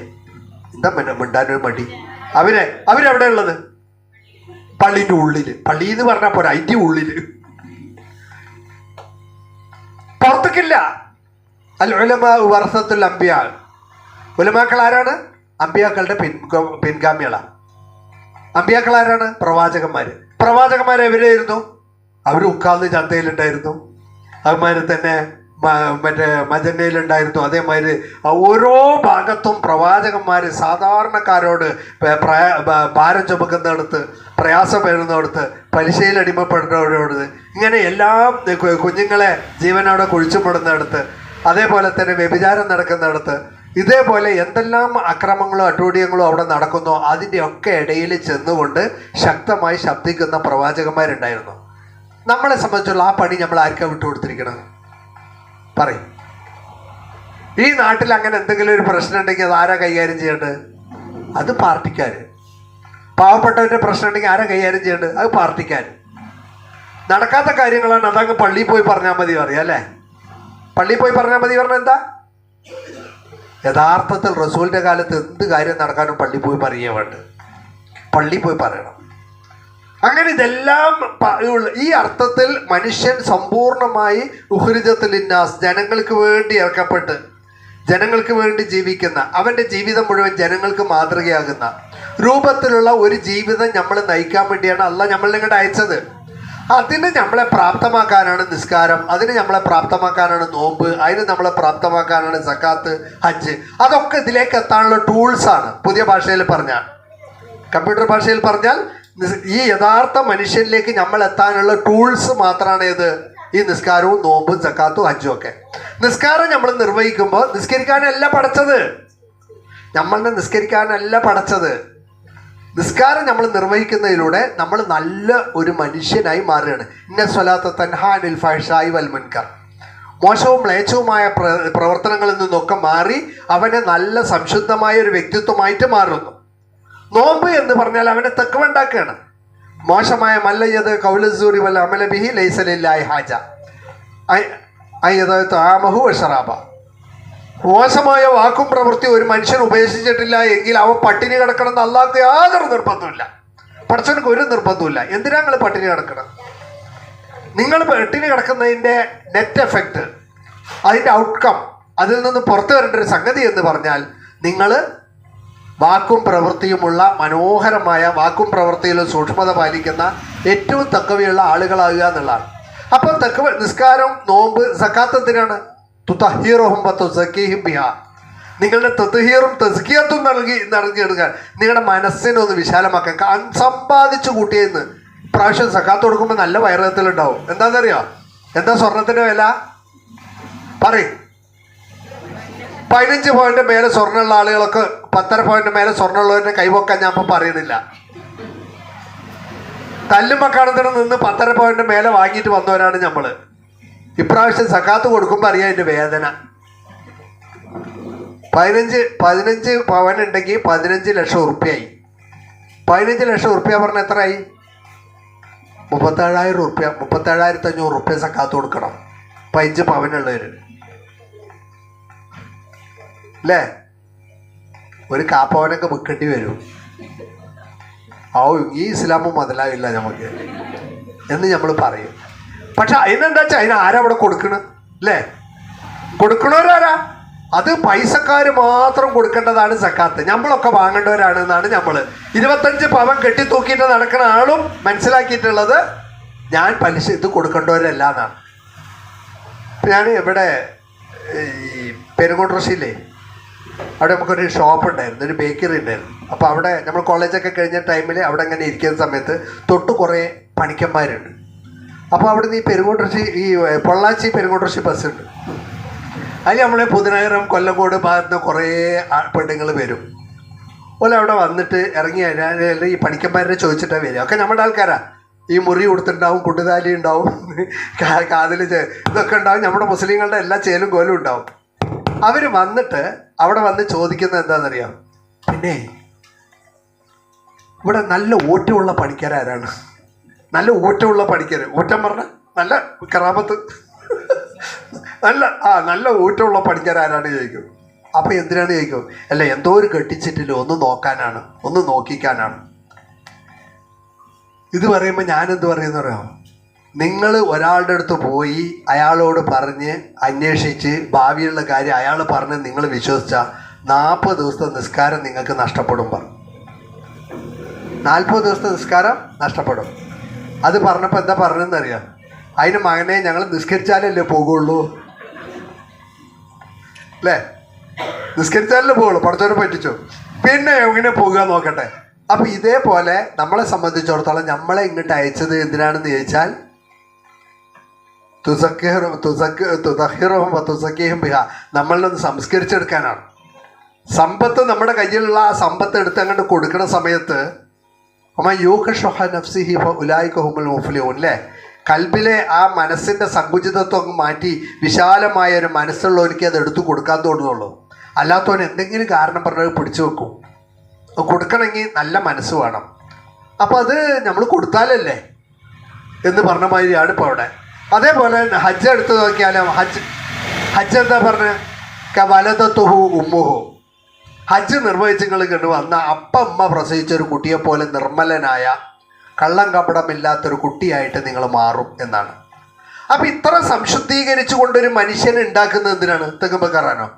എന്താ മിണ്ടാനൊരു മടി? അവരെവിടെ ഉള്ളത്? പള്ളിൻ്റെ ഉള്ളിൽ. പള്ളി എന്ന് പറഞ്ഞാൽ പോരാ, അതിൻ്റെ ഉള്ളിൽ, പുറത്തേക്കില്ല. അൽ ഉലമാ വറസത്തുൽ അംബിയാ, ഉലമാക്കൾ ആരാണ്? അമ്പിയാക്കളുടെ പിൻഗാമികളാണ്. അമ്പിയാക്കൾ ആരാണ്? പ്രവാചകന്മാർ. പ്രവാചകന്മാർ എവരായിരുന്നു? അവർ ഉക്കാന്ന് ചന്തയിലുണ്ടായിരുന്നു, അതുമാതിരി തന്നെ മറ്റേ മജന്നയിലുണ്ടായിരുന്നു. അതേമാതിരി ഓരോ ഭാഗത്തും പ്രവാചകന്മാർ സാധാരണക്കാരോട് ഭാരം ചുമക്കുന്നിടത്ത്, പ്രയാസം വരുന്നിടത്ത്, പലിശയിൽ അടിമപ്പെടുന്നവരോട്, ഇങ്ങനെ എല്ലാം കുഞ്ഞുങ്ങളെ ജീവനോടെ കുഴിച്ചുപെടുന്നിടത്ത്, അതേപോലെ തന്നെ വ്യഭിചാരം നടക്കുന്നിടത്ത്, ഇതേപോലെ എന്തെല്ലാം അക്രമങ്ങളോ അട്ടൂഴിയങ്ങളോ അവിടെ നടക്കുന്നോ അതിൻ്റെയൊക്കെ ഇടയിൽ ചെന്നുകൊണ്ട് ശക്തമായി ശബ്ദിക്കുന്ന പ്രവാചകന്മാരുണ്ടായിരുന്നു. നമ്മളെ സംബന്ധിച്ചുള്ള ആ പണി നമ്മൾ ആർക്കാണ് വിട്ടുകൊടുത്തിരിക്കണം? പറയും. ഈ നാട്ടിൽ അങ്ങനെ എന്തെങ്കിലും ഒരു പ്രശ്നം ഉണ്ടെങ്കിൽ അത് ആരാ കൈകാര്യം ചെയ്യേണ്ടത്? അത് പാർട്ടിക്കാർ. പാവപ്പെട്ടവരുടെ പ്രശ്നം ഉണ്ടെങ്കിൽ ആരാ കൈകാര്യം ചെയ്യേണ്ടത്? അത് പാർട്ടിക്കാർ. നടക്കാത്ത കാര്യങ്ങളാണ്, അതങ്ങ് പള്ളിയിൽ പോയി പറഞ്ഞാൽ മതി പറയാം അല്ലേ? പള്ളിയിൽ പോയി പറഞ്ഞാൽ മതി പറഞ്ഞാൽ എന്താ? യഥാർത്ഥത്തിൽ റസൂലിൻ്റെ കാലത്ത് എന്ത് കാര്യം നടക്കാനും പള്ളി പോയി പറയുക വേണ്ട, പള്ളി പോയി പറയണം. അങ്ങനെ ഇതെല്ലാം ഈ അർത്ഥത്തിൽ മനുഷ്യൻ സമ്പൂർണമായി ഉഖ്രിജത്തുൽ ലിന്നാസ്, ജനങ്ങൾക്ക് വേണ്ടി ഇറക്കപ്പെട്ട് ജനങ്ങൾക്ക് വേണ്ടി ജീവിക്കുന്ന, അവൻ്റെ ജീവിതം മുഴുവൻ ജനങ്ങൾക്ക് മാതൃകയാകുന്ന രൂപത്തിലുള്ള ഒരു ജീവിതം നമ്മൾ നയിക്കാൻ വേണ്ടിയാണ് അള്ളാഹ് നമ്മളെ ഇങ്ങോട്ട് അയച്ചത്. അതിന് നമ്മളെ പ്രാപ്തമാക്കാനാണ് നിസ്കാരം, അതിന് നമ്മളെ പ്രാപ്തമാക്കാനാണ് നോമ്പ്, അതിന് നമ്മളെ പ്രാപ്തമാക്കാനാണ് സക്കാത്ത്, ഹജ്ജ്. അതൊക്കെ ഇതിലേക്ക് എത്താനുള്ള ടൂൾസാണ്. പുതിയ ഭാഷയിൽ പറഞ്ഞാൽ, കമ്പ്യൂട്ടർ ഭാഷയിൽ പറഞ്ഞാൽ ഈ യഥാർത്ഥ മനുഷ്യനിലേക്ക് നമ്മൾ എത്താനുള്ള ടൂൾസ് മാത്രമാണ് ഏത്? ഈ നിസ്കാരവും നോമ്പും സക്കാത്തും ഹജ്ജും ഒക്കെ. നിസ്കാരം നമ്മൾ നിർവഹിക്കുമ്പോൾ നിസ്കരിക്കാനല്ല പഠിച്ചത്, നമ്മളുടെ നിസ്കരിക്കാനല്ല പഠിച്ചത്. നിസ്കാരം നമ്മൾ നിർവഹിക്കുന്നതിലൂടെ നമ്മൾ നല്ല ഒരു മനുഷ്യനായി മാറുകയാണ്. ഇന്ന സ്വലാത്ത തൻഹാ അനിൽ ഫഹ്ശാഇ വൽ മുൻകർ, മോശവും മ്ലേച്ഛവുമായ പ്രവർത്തനങ്ങളിൽ നിന്നൊക്കെ മാറി അവനെ നല്ല സംശുദ്ധമായ ഒരു വ്യക്തിത്വമായിട്ട് മാറുന്നു. നോമ്പ് എന്ന് പറഞ്ഞാൽ അവനെ തഖ്വ ഉണ്ടാക്കുകയാണ്. മോശമായ മല്ലയത് കൗലസൂരി വൽ അമല ബിഹി ലൈസ ലില്ലാഹി ഹാജ അയ്യദ തആമഹു വശറാബ. മോശമായ വാക്കും പ്രവൃത്തി ഒരു മനുഷ്യൻ ഉപേക്ഷിച്ചിട്ടില്ല എങ്കിൽ അവൻ പട്ടിണി കിടക്കണമെന്ന് അള്ളാഹ്ക്ക് യാതൊരു നിർബന്ധമില്ല. പഠിച്ചവനക്ക് ഒരു നിർബന്ധമില്ല. എന്തിനാ നിങ്ങൾ പട്ടിണി കിടക്കണം? നിങ്ങൾ പട്ടിണി കിടക്കുന്നതിൻ്റെ നെറ്റ് എഫക്റ്റ്, അതിൻ്റെ ഔട്ട്കം, അതിൽ നിന്ന് പുറത്തു വരേണ്ട ഒരു സംഗതി എന്ന് പറഞ്ഞാൽ നിങ്ങൾ വാക്കും പ്രവൃത്തിയുമുള്ള മനോഹരമായ വാക്കും പ്രവൃത്തിയിലും സൂക്ഷ്മത പാലിക്കുന്ന ഏറ്റവും തക്കവയുള്ള ആളുകളാകുക എന്നുള്ളതാണ്. അപ്പോൾ തക്കവ നിസ്കാരം, നോമ്പ്, സക്കാത്ത് എന്തിനാണ്? തുതഹീറുഹും വതുസക്കീഹിം ബിഹാ. നിങ്ങളുടെ തത്ഹീറും തസ്കിയത്തും നൽകിയെടുക്കാൻ, നിങ്ങളുടെ മനസ്സിനെ ഒന്ന് വിശാലമാക്കാൻ. സമ്പാദിച്ചു കൂട്ടിയെന്ന് പ്രാവശ്യം സക്കാത്ത് കൊടുക്കുമ്പോൾ നല്ല വൈറത്തിലുണ്ടാവും. എന്താണെന്നറിയോ? എന്താ സ്വർണത്തിൻ്റെ വില? പറയും. 15 പോയിന്റ് മേലെ സ്വർണ്ണമുള്ള ആളുകളൊക്കെ 10.5 പോയിന്റ് മേലെ സ്വർണ്ണമുള്ളവരുടെ കൈവക്കാൻ ഞാൻ ഇപ്പം പറയുന്നില്ല. തല്ലുമക്കാണത്തിന് നിന്ന് 10.5 പോയിന്റ് മേലെ വാങ്ങിയിട്ട് വന്നവരാണ് നമ്മൾ. ഇപ്രാവശ്യം സക്കാത്ത് കൊടുക്കുമ്പോൾ അറിയാം അതിൻ്റെ വേദന. 15 പവൻ ഉണ്ടെങ്കിൽ 15 ലക്ഷം ഉറുപ്പ്യായി. 15 ലക്ഷം ഉറുപ്പ്യ പറഞ്ഞാൽ എത്രയായി? 37,000 ഉറുപ്പ്യ, 37,500 ഉറുപ്പ്യ സക്കാത്ത് കൊടുക്കണം 15 പവനുള്ളവർ അല്ലേ? ഒരു കാപ്പവനൊക്കെ വിൽക്കേണ്ടി വരും. ഈ ഇസ്ലാമും മുതലാവില്ല നമുക്ക് എന്ന് നമ്മൾ പറയും. പക്ഷെ അതിനെന്താ വെച്ചാൽ അതിന് ആരാ അവിടെ കൊടുക്കണം അല്ലേ? കൊടുക്കണവരാരാ? അത് പൈസക്കാർ മാത്രം കൊടുക്കേണ്ടതാണ് സക്കാത്ത്. നമ്മളൊക്കെ വാങ്ങേണ്ടവരാണ് എന്നാണ് നമ്മൾ. 25 പവൻ കെട്ടിത്തൂക്കിയിട്ട് നടക്കുന്ന ആളും മനസ്സിലാക്കിയിട്ടുള്ളത് ഞാൻ പലിശ ഇത് കൊടുക്കേണ്ടവരല്ല എന്നാണ്. ഞാൻ ഇവിടെ ഈ പെരുങ്ങോട്ടുറശ്ശിയില്ലേ, അവിടെ നമുക്കൊരു ഷോപ്പ് ഉണ്ടായിരുന്നു, ഒരു ബേക്കറി ഉണ്ടായിരുന്നു. അപ്പോൾ അവിടെ നമ്മൾ കോളേജൊക്കെ കഴിഞ്ഞ ടൈമിൽ അവിടെ ഇങ്ങനെ ഇരിക്കുന്ന സമയത്ത് തൊട്ട് കുറേ പണിക്കന്മാരുണ്ട്. അപ്പോൾ അവിടെ നിന്ന് ഈ പെരുങ്ങോട്ടുറശ്ശി, ഈ പൊള്ളാച്ചി പെരുങ്ങോട്ടുറശ്ശി ബസ്സുണ്ട്. അതിൽ നമ്മളെ പുതുനഗരം, കൊല്ലങ്കോട് ഭാഗത്ത് കുറേ പെണ്ണുങ്ങൾ വരും. അതുപോലെ അവിടെ വന്നിട്ട് ഇറങ്ങി കഴിഞ്ഞാൽ ഈ പണിക്കന്മാരെ ചോദിച്ചിട്ടാണ് വരിക. ഒക്കെ നമ്മുടെ ആൾക്കാരാ. ഈ മുറി കൊടുത്തിട്ടുണ്ടാവും, കുണ്ടുതാലി ഉണ്ടാവും, കാതിൽ ഇതൊക്കെ ഉണ്ടാവും. നമ്മുടെ മുസ്ലിങ്ങളുടെ എല്ലാ ചേലും കോലും ഉണ്ടാവും. അവർ വന്നിട്ട് അവിടെ വന്ന് ചോദിക്കുന്നത് എന്താണെന്നറിയാം? പിന്നെ ഇവിടെ നല്ല ഊറ്റമുള്ള പണിക്കാരാരാണ്? നല്ല ഊറ്റമുള്ള പണിക്കാർ, ഊറ്റം പറഞ്ഞാൽ നല്ല കറാമത്ത്, നല്ല ഊറ്റമുള്ള പണിക്കാരാരാണ് ചോദിക്കും. അപ്പോൾ എന്തിനാണ് ചോദിക്കും? അല്ല, എന്തോ ഒരു കെട്ടിച്ചിട്ടില്ല, ഒന്ന് നോക്കാനാണ്, ഒന്ന് നോക്കിക്കാനാണ്. ഇത് പറയുമ്പോൾ ഞാനെന്ത് പറയുന്ന പറയാം? നിങ്ങൾ ഒരാളുടെ അടുത്ത് പോയി അയാളോട് പറഞ്ഞ് അന്വേഷിച്ച് ഭാവിയുള്ള കാര്യം അയാൾ പറഞ്ഞ് നിങ്ങൾ വിശ്വസിച്ചാൽ 40 ദിവസത്തെ നിസ്കാരം നിങ്ങൾക്ക് നഷ്ടപ്പെടും. 40 ദിവസത്തെ നിസ്കാരം നഷ്ടപ്പെടും. അത് പറഞ്ഞപ്പോൾ എന്താ പറഞ്ഞതെന്നറിയാം? അതിന് മകനെ ഞങ്ങൾ നിസ്കരിച്ചാലല്ലേ പോകുള്ളൂ അല്ലേ? നിസ്കരിച്ചാലല്ലേ പോകുള്ളൂ, പഠിച്ചവരെ പറ്റിച്ചു, പിന്നെ എങ്ങനെ പോകുക നോക്കട്ടെ. അപ്പം ഇതേപോലെ നമ്മളെ സംബന്ധിച്ചിടത്തോളം നമ്മളെ ഇങ്ങോട്ട് അയച്ചത് എന്തിനാണെന്ന് ചോദിച്ചാൽ നമ്മളൊന്ന് സംസ്കരിച്ചെടുക്കാനാണ്. സമ്പത്ത് നമ്മുടെ കയ്യിലുള്ള ആ സമ്പത്ത് എടുത്ത് അങ്ങോട്ട് കൊടുക്കുന്ന സമയത്ത് അല്ലേ, കൽബിലെ ആ മനസ്സിൻ്റെ സങ്കുചിതത്വം മാറ്റി വിശാലമായ ഒരു മനസ്സുള്ളവർക്ക് അത് എടുത്തു കൊടുക്കാൻ തോന്നുള്ളൂ. അല്ലാത്തവന് എന്തെങ്കിലും കാരണം പറഞ്ഞത് പിടിച്ചു വെക്കും. കൊടുക്കണമെങ്കിൽ നല്ല മനസ്സ് വേണം. അപ്പോൾ അത് നമ്മൾ കൊടുത്താലല്ലേ എന്ന് പറഞ്ഞ മാതിരിയാണ് ഇപ്പോൾ അവിടെ. അതേപോലെ ഹജ്ജ് എടുത്ത് നോക്കിയാലും ഹജ്ജ് എന്താ പറഞ്ഞ വലതത്തുഹു ഉമ്മുഹു. ഹജ്ജ് നിർവഹിച്ചുകൾ കണ്ടു വന്ന അമ്മ പ്രസവിച്ച ഒരു കുട്ടിയെപ്പോലെ നിർമ്മലനായ കള്ളം കപടമില്ലാത്തൊരു കുട്ടിയായിട്ട് നിങ്ങൾ മാറും എന്നാണ്. അപ്പം ഇത്ര സംശുദ്ധീകരിച്ചു കൊണ്ടൊരു മനുഷ്യനെ ഉണ്ടാക്കുന്നത് എന്തിനാണ്? തെങ്ങുമ്പക്കാരാനോ?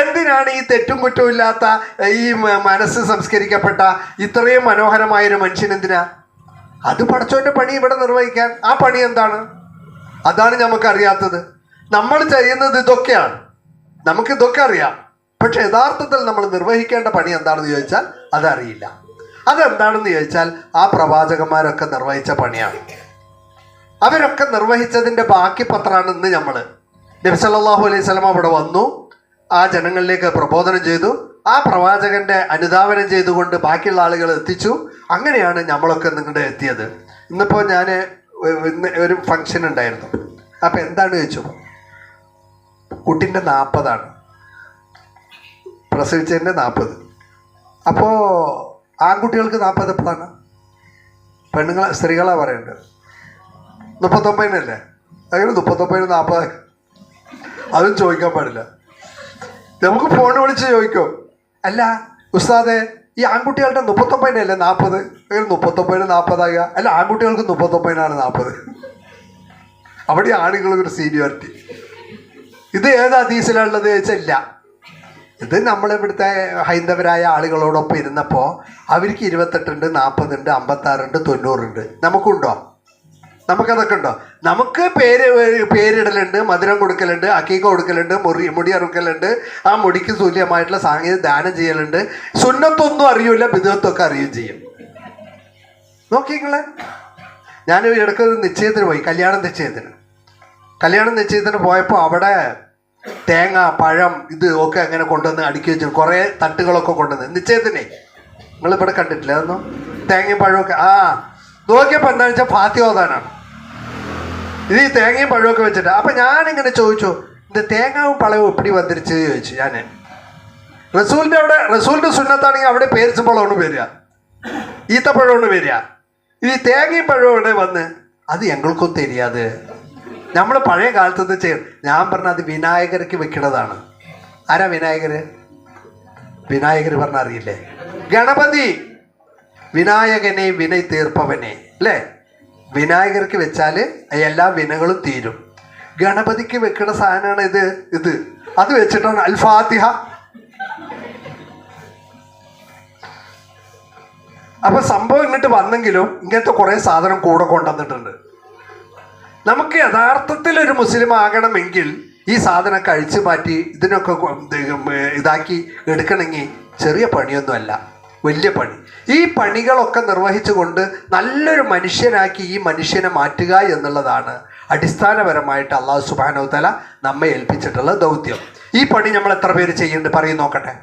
എന്തിനാണ് ഈ തെറ്റും കുറ്റവും ഇല്ലാത്ത ഈ മനസ്സ് സംസ്കരിക്കപ്പെട്ട ഇത്രയും മനോഹരമായൊരു മനുഷ്യൻ എന്തിനാ? അത് പടച്ചോൻ്റെ പണി ഇവിടെ നിർവഹിക്കാൻ. ആ പണി എന്താണ്? അതാണ് നമുക്കറിയാത്തത്. നമ്മൾ ചെയ്യുന്നത് ഇതൊക്കെയാണ്, നമുക്കിതൊക്കെ അറിയാം. പക്ഷെ യഥാർത്ഥത്തിൽ നമ്മൾ നിർവഹിക്കേണ്ട പണി എന്താണെന്ന് ചോദിച്ചാൽ അതറിയില്ല. അതെന്താണെന്ന് ചോദിച്ചാൽ ആ പ്രവാചകന്മാരൊക്കെ നിർവഹിച്ച പണിയാണ്. അവരൊക്കെ നിർവഹിച്ചതിൻ്റെ ബാക്കി പത്രമാണ് ഇന്ന് നമ്മൾ. നബി സല്ലല്ലാഹു അലൈഹി വസല്ലം അവിടെ വന്നു, ആ ജനങ്ങളിലേക്ക് പ്രബോധനം ചെയ്തു, ആ പ്രവാചകൻ്റെ അനുധാവനം ചെയ്തുകൊണ്ട് ബാക്കിയുള്ള ആളുകൾ എത്തിച്ചു. അങ്ങനെയാണ് നമ്മളൊക്കെ നിങ്ങളുടെ എത്തിയത്. ഇന്നിപ്പോൾ ഞാൻ ഒരു ഫങ്ഷൻ ഉണ്ടായിരുന്നു. അപ്പോൾ എന്താണ് ചോദിച്ചു? കുട്ടിൻ്റെ 40 പ്രസവിച്ചതിൻ്റെ 40. അപ്പോൾ ആൺകുട്ടികൾക്ക് 40 എപ്പോഴാണ്? സ്ത്രീകളാണ് പറയേണ്ടത്. 39 അങ്ങനെ 39 40 അതും ചോദിക്കാൻ പാടില്ല. നമുക്ക് ഫോൺ വിളിച്ച് ചോദിക്കും, അല്ല ഉസ്താദെ ഈ ആൺകുട്ടികളുടെ 39-നല്ലേ 40, 39 40 അല്ല, ആൺകുട്ടികൾക്ക് 39-നാണ് 40. അവിടെ ആണുങ്ങൾക്കൊരു സീനിയോറിറ്റി. ഇത് ഏത് ഹദീസിലുള്ളത് ചോദിച്ചാൽ ഇല്ല. ഇത് നമ്മളിവിടുത്തെ ഹൈന്ദവരായ ആളുകളോടൊപ്പം ഇരുന്നപ്പോൾ അവർക്ക് 28 ഉണ്ട്, 40 ഉണ്ട്, 56 ഉണ്ട്, 90 ഉണ്ട്. നമുക്കുണ്ടോ? നമുക്കതൊക്കെ ഉണ്ടോ? നമുക്ക് പേരിടലുണ്ട്, മധുരം കൊടുക്കലുണ്ട്, അക്കീക്ക കൊടുക്കലുണ്ട്, മുടി അറുക്കലുണ്ട്, ആ മുടിക്ക് തുല്യമായിട്ടുള്ള സാങ്കേതിക ദാനം ചെയ്യലുണ്ട്. സുന്നത്തൊന്നും അറിയില്ല, ബിദഅത്തൊക്കെ അറിയുകയും ചെയ്യും. നോക്കിങ്ങളെ, ഞാൻ ഇടയ്ക്ക് നിശ്ചയത്തിന് പോയി, കല്യാണം നിശ്ചയത്തിന് പോയപ്പോൾ അവിടെ തേങ്ങ, പഴം, ഇത് ഒക്കെ അങ്ങനെ കൊണ്ടുവന്ന് അടുക്കി വെച്ചു. കുറേ തട്ടുകളൊക്കെ കൊണ്ടുവന്ന് നിശ്ചയത്തിനെ. നിങ്ങളിവിടെ കണ്ടിട്ടില്ല അതൊന്നും? തേങ്ങയും പഴമൊക്കെ നോക്കിയപ്പോൾ എന്താണെന്ന് വെച്ചാൽ ഫാത്തിഹ ഓതാനാണ്. ഇത് ഈ തേങ്ങയും പഴമൊക്കെ വെച്ചിട്ട്. അപ്പം ഞാനിങ്ങനെ ചോദിച്ചു, ഇത് തേങ്ങയും പഴവും എപ്പിടി വന്നിരിച്ച് ചോദിച്ചു ഞാൻ. റസൂലിൻ്റെ സുന്നത്താണെങ്കിൽ അവിടെ പേരിച്ചപ്പോഴാണ് വരിക, ഈത്തപ്പഴമാണ് വരിക. ഈ തേങ്ങയും പഴവും ഇവിടെ വന്ന് അത് ഞങ്ങൾക്കും தெரியாது. നമ്മൾ പഴയ കാലത്ത് ചെയ്യും. ഞാൻ പറഞ്ഞ അത് വിനായകർക്ക് വെക്കുന്നതാണ്. ആരാ വിനായകർ? വിനായകർ പറഞ്ഞാൽ അറിയില്ലേ? ഗണപതി, വിനായകനെ വിനയ് തീർപ്പവനെ അല്ലേ? വിനായകർക്ക് വെച്ചാൽ എല്ലാ വിനകളും തീരും. ഗണപതിക്ക് വെക്കുന്ന സാധനമാണ് ഇത്. അത് വെച്ചിട്ടാണ് അൽ ഫാത്തിഹ. അപ്പൊ സംഭവം ഇങ്ങോട്ട് വന്നെങ്കിലും ഇങ്ങനത്തെ കുറെ സാധനം കൂടെ കൊണ്ടുവന്നിട്ടുണ്ട്. നമുക്ക് യഥാർത്ഥത്തിൽ ഒരു മുസ്ലിം ആകണമെങ്കിൽ ഈ സാധനം കഴിച്ചു മാറ്റി ഇതിനൊക്കെ ഇതാക്കി എടുക്കണമെങ്കിൽ ചെറിയ പണിയൊന്നുമല്ല, വലിയ പണി. ഈ പണികളൊക്കെ നിർവഹിച്ചുകൊണ്ട് നല്ലൊരു മനുഷ്യനാക്കി ഈ മനുഷ്യനെ മാറ്റുക എന്നുള്ളതാണ് അടിസ്ഥാനപരമായിട്ട് അള്ളാഹു സുബ്ഹാനഹു വ തആല നമ്മെ ഏൽപ്പിച്ചിട്ടുള്ള ദൗത്യം. ഈ പണി നമ്മൾ എത്ര പേര് ചെയ്യുന്നുണ്ട് പറയും നോക്കട്ടെ.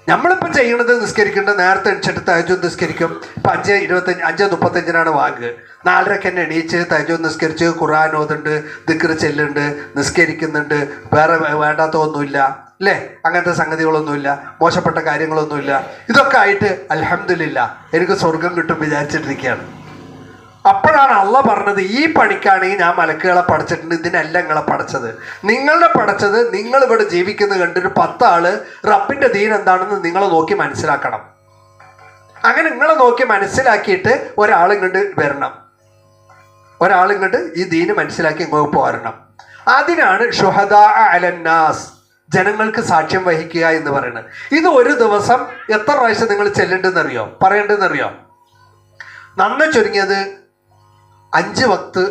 നമ്മളിപ്പോൾ ചെയ്യണത് നിസ്കരിക്കേണ്ടത് നേരത്തെ എണിച്ചിട്ട് തഹജ്ജുദ് നിസ്കരിക്കും. ഇപ്പം 5:35 വാങ്ക്. 4:30 തന്നെ എണീച്ച് തഹജ്ജുദ് നിസ്കരിച്ച് ഖുർആൻ ഓതുന്നുണ്ട്, ദിക്ർ ചെല്ലുന്നുണ്ട്, നിസ്കരിക്കുന്നുണ്ട്. വേറെ വേണ്ടാത്ത ഒന്നുമില്ല അല്ലേ? അങ്ങനത്തെ സംഗതികളൊന്നുമില്ല, മോശപ്പെട്ട കാര്യങ്ങളൊന്നുമില്ല. ഇതൊക്കെ ആയിട്ട് അൽഹംദുലില്ലാഹ് എനിക്ക് സ്വർഗം കിട്ടും വിചാരിച്ചിട്ടിരിക്കുകയാണ്. അപ്പോഴാണ് അള്ളാഹ് പറഞ്ഞത്, ഈ പണിക്കാണെങ്കിൽ ഞാൻ മലക്കുകളെ പടച്ചിട്ടുണ്ട്, ഇതിനല്ല നിങ്ങളെ പടച്ചത്. നിങ്ങളുടെ പടച്ചത് നിങ്ങളിവിടെ ജീവിക്കുന്നത് കണ്ടൊരു 10 ആള് റബ്ബിൻ്റെ ദീൻ എന്താണെന്ന് നിങ്ങൾ നോക്കി മനസ്സിലാക്കണം. അങ്ങനെ നിങ്ങളെ നോക്കി മനസ്സിലാക്കിയിട്ട് ഒരാളിങ്ങോട്ട് വരണം, ഒരാളിങ്ങോട്ട് ഈ ദീന് മനസ്സിലാക്കി ഇങ്ങോട്ട് പോരണം. അതിനാണ് ഷുഹദാ അലന്നാസ്, ജനങ്ങൾക്ക് സാക്ഷ്യം വഹിക്കുക എന്ന് പറയുന്നത്. ഇത് ഒരു ദിവസം എത്ര പ്രാവശ്യം നിങ്ങൾ ചെല്ലേണ്ടെന്നറിയോ, പറയേണ്ടതെന്നറിയോ? നന്ന ചുരുങ്ങിയത് 5 വക്ത്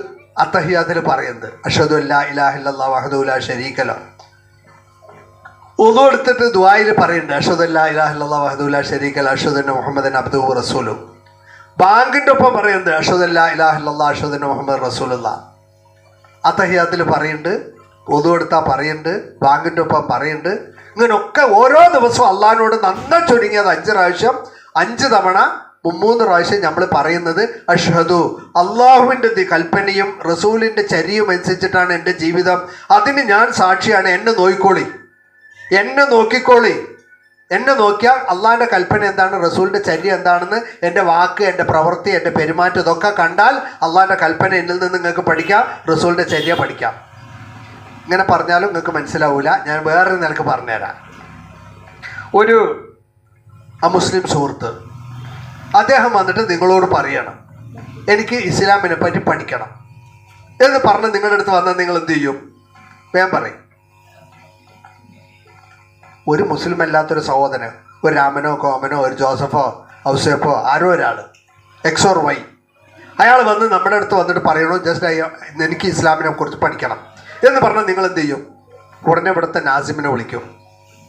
അത്തഹിയാത്തിൽ പറയുന്നത് അഷ്ഹദു അല്ലാ ഇലാഹ ഇല്ലല്ലാഹു വഹ്ദഹു ലാ ശരീക ലഹു. വുളു എടുത്തിട്ട് ദുആയിൽ പറയുന്നുണ്ട് അഷ്ഹദു അല്ലാ ഇലാഹ ഇല്ലല്ലാഹു വഹ്ദഹു ലാ ശരീക ലഹു അഷ്ഹദു അന്ന മുഹമ്മദൻ അബ്ദുഹു വറസൂലുഹു. ബാങ്കിൻ്റെ ഒപ്പം പറയുന്നുണ്ട് അഷ്ഹദു അല്ലാ ഇലാഹ ഇല്ലല്ലാഹു അഷ്ഹദു അന്ന മുഹമ്മദൻ റസൂലുള്ളാഹ്. അത്തഹിയാത്തിൽ പറയുന്നുണ്ട്, വുളു എടുത്താൽ പറയുന്നുണ്ട്, ബാങ്കിൻ്റെ ഒപ്പം പറയുന്നുണ്ട്. ഇങ്ങനൊക്കെ ഓരോ ദിവസവും അള്ളാഹിനോട് നന്ന ചുരുങ്ങിയത് 5 പ്രാവശ്യം, 5 തവണ 3 പ്രാവശ്യം നമ്മൾ പറയുന്നത് അഷ്ഹദു, അള്ളാഹുവിൻ്റെ കൽപ്പനയും റസൂലിൻ്റെ ചര്യയും അനുസരിച്ചിട്ടാണ് എൻ്റെ ജീവിതം, അതിന് ഞാൻ സാക്ഷിയാണ്, എന്നെ നോക്കിക്കോളി, എന്നെ നോക്കിക്കോളി. എന്നെ നോക്കിയാൽ അള്ളാഹിൻ്റെ കൽപ്പന എന്താണ്, റസൂലിൻ്റെ ചര്യ എന്താണെന്ന്, എൻ്റെ വാക്ക്, എൻ്റെ പ്രവൃത്തി, എൻ്റെ പെരുമാറ്റം ഇതൊക്കെ കണ്ടാൽ അള്ളാഹിൻ്റെ കൽപ്പന എന്നിൽ നിന്ന് നിങ്ങൾക്ക് പഠിക്കാം, റസൂലിൻ്റെ ചര്യ പഠിക്കാം. ഇങ്ങനെ പറഞ്ഞാലും നിങ്ങൾക്ക് മനസ്സിലാവില്ല. ഞാൻ വേറൊരു നിലക്ക് പറഞ്ഞുതരാം. ഒരു അമുസ്ലിം സുഹൃത്ത്, അദ്ദേഹം വന്നിട്ട് നിങ്ങളോട് പറയണം എനിക്ക് ഇസ്ലാമിനെ പറ്റി പഠിക്കണം എന്ന് പറഞ്ഞ് നിങ്ങളുടെ അടുത്ത് വന്നാൽ നിങ്ങൾ എന്ത് ചെയ്യും? വേഗം പറയും. ഒരു മുസ്ലിം അല്ലാത്തൊരു സഹോദരൻ, ഒരു രാമനോ കോമനോ ഒരു ജോസഫോ ഔസേഫോ ആരോ ഒരാൾ എക്സ് ഓർ വൈ, അയാൾ വന്ന് നമ്മുടെ അടുത്ത് വന്നിട്ട് പറയണോ ജസ്റ്റ് എനിക്ക് ഇസ്ലാമിനെ കുറിച്ച് പഠിക്കണം എന്ന് പറഞ്ഞാൽ നിങ്ങൾ എന്ത് ചെയ്യും? ഉടനെ ഇവിടുത്തെ നാസിമിനെ വിളിക്കും,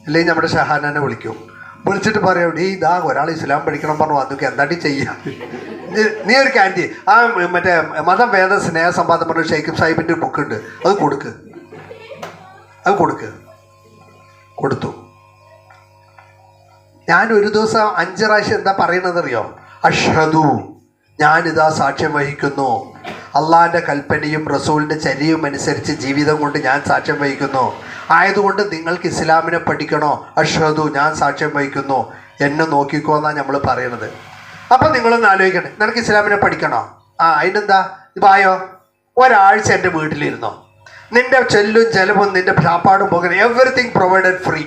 അല്ലെങ്കിൽ നമ്മുടെ ഷഹാനെ വിളിക്കും. വിളിച്ചിട്ട് പറയും, ഇതാ ഒരാൾ ഇസ്ലാം പഠിക്കണം പറഞ്ഞു അതൊക്കെ എന്താട്ടി ചെയ്യാം, നീ ഒരു ക്യാൻറ്റി ആ മറ്റേ മതം വേദ സ്നേഹ സമ്പാദം പറഞ്ഞ ഷെയ്ഖ് സാഹിബിൻ്റെ ബുക്കുണ്ട്, അത് കൊടുത്തു. ഞാൻ ഒരു ദിവസം 5 പ്രാവശ്യം എന്താ പറയണതെന്നറിയോ? അഷ്ഹദു, ഞാനിതാ സാക്ഷ്യം വഹിക്കുന്നു, അള്ളാഹിൻ്റെ കൽപ്പനയും റസൂലിൻ്റെ ചര്യയും അനുസരിച്ച് ജീവിതം കൊണ്ട് ഞാൻ സാക്ഷ്യം വഹിക്കുന്നു, ആയതുകൊണ്ട് നിങ്ങൾക്ക് ഇസ്ലാമിനെ പഠിക്കണോ? അഷ്ഹദു, ഞാൻ സാക്ഷ്യം വഹിക്കുന്നു, എന്നെ നോക്കിക്കോ എന്നാണ് നമ്മൾ പറയണത്. അപ്പം നിങ്ങളൊന്ന് ആലോചിക്കണേ, നിനക്ക് ഇസ്ലാമിനെ പഠിക്കണോ? അതിനെന്താ ഇപ്പായോ, ഒരാഴ്ച എൻ്റെ വീട്ടിലിരുന്നോ, നിൻ്റെ ചെല്ലും ചെലവും നിൻ്റെ ചാപ്പാടും പോകുന്ന എവറിത്തിങ് പ്രൊവൈഡഡ് ഫ്രീ,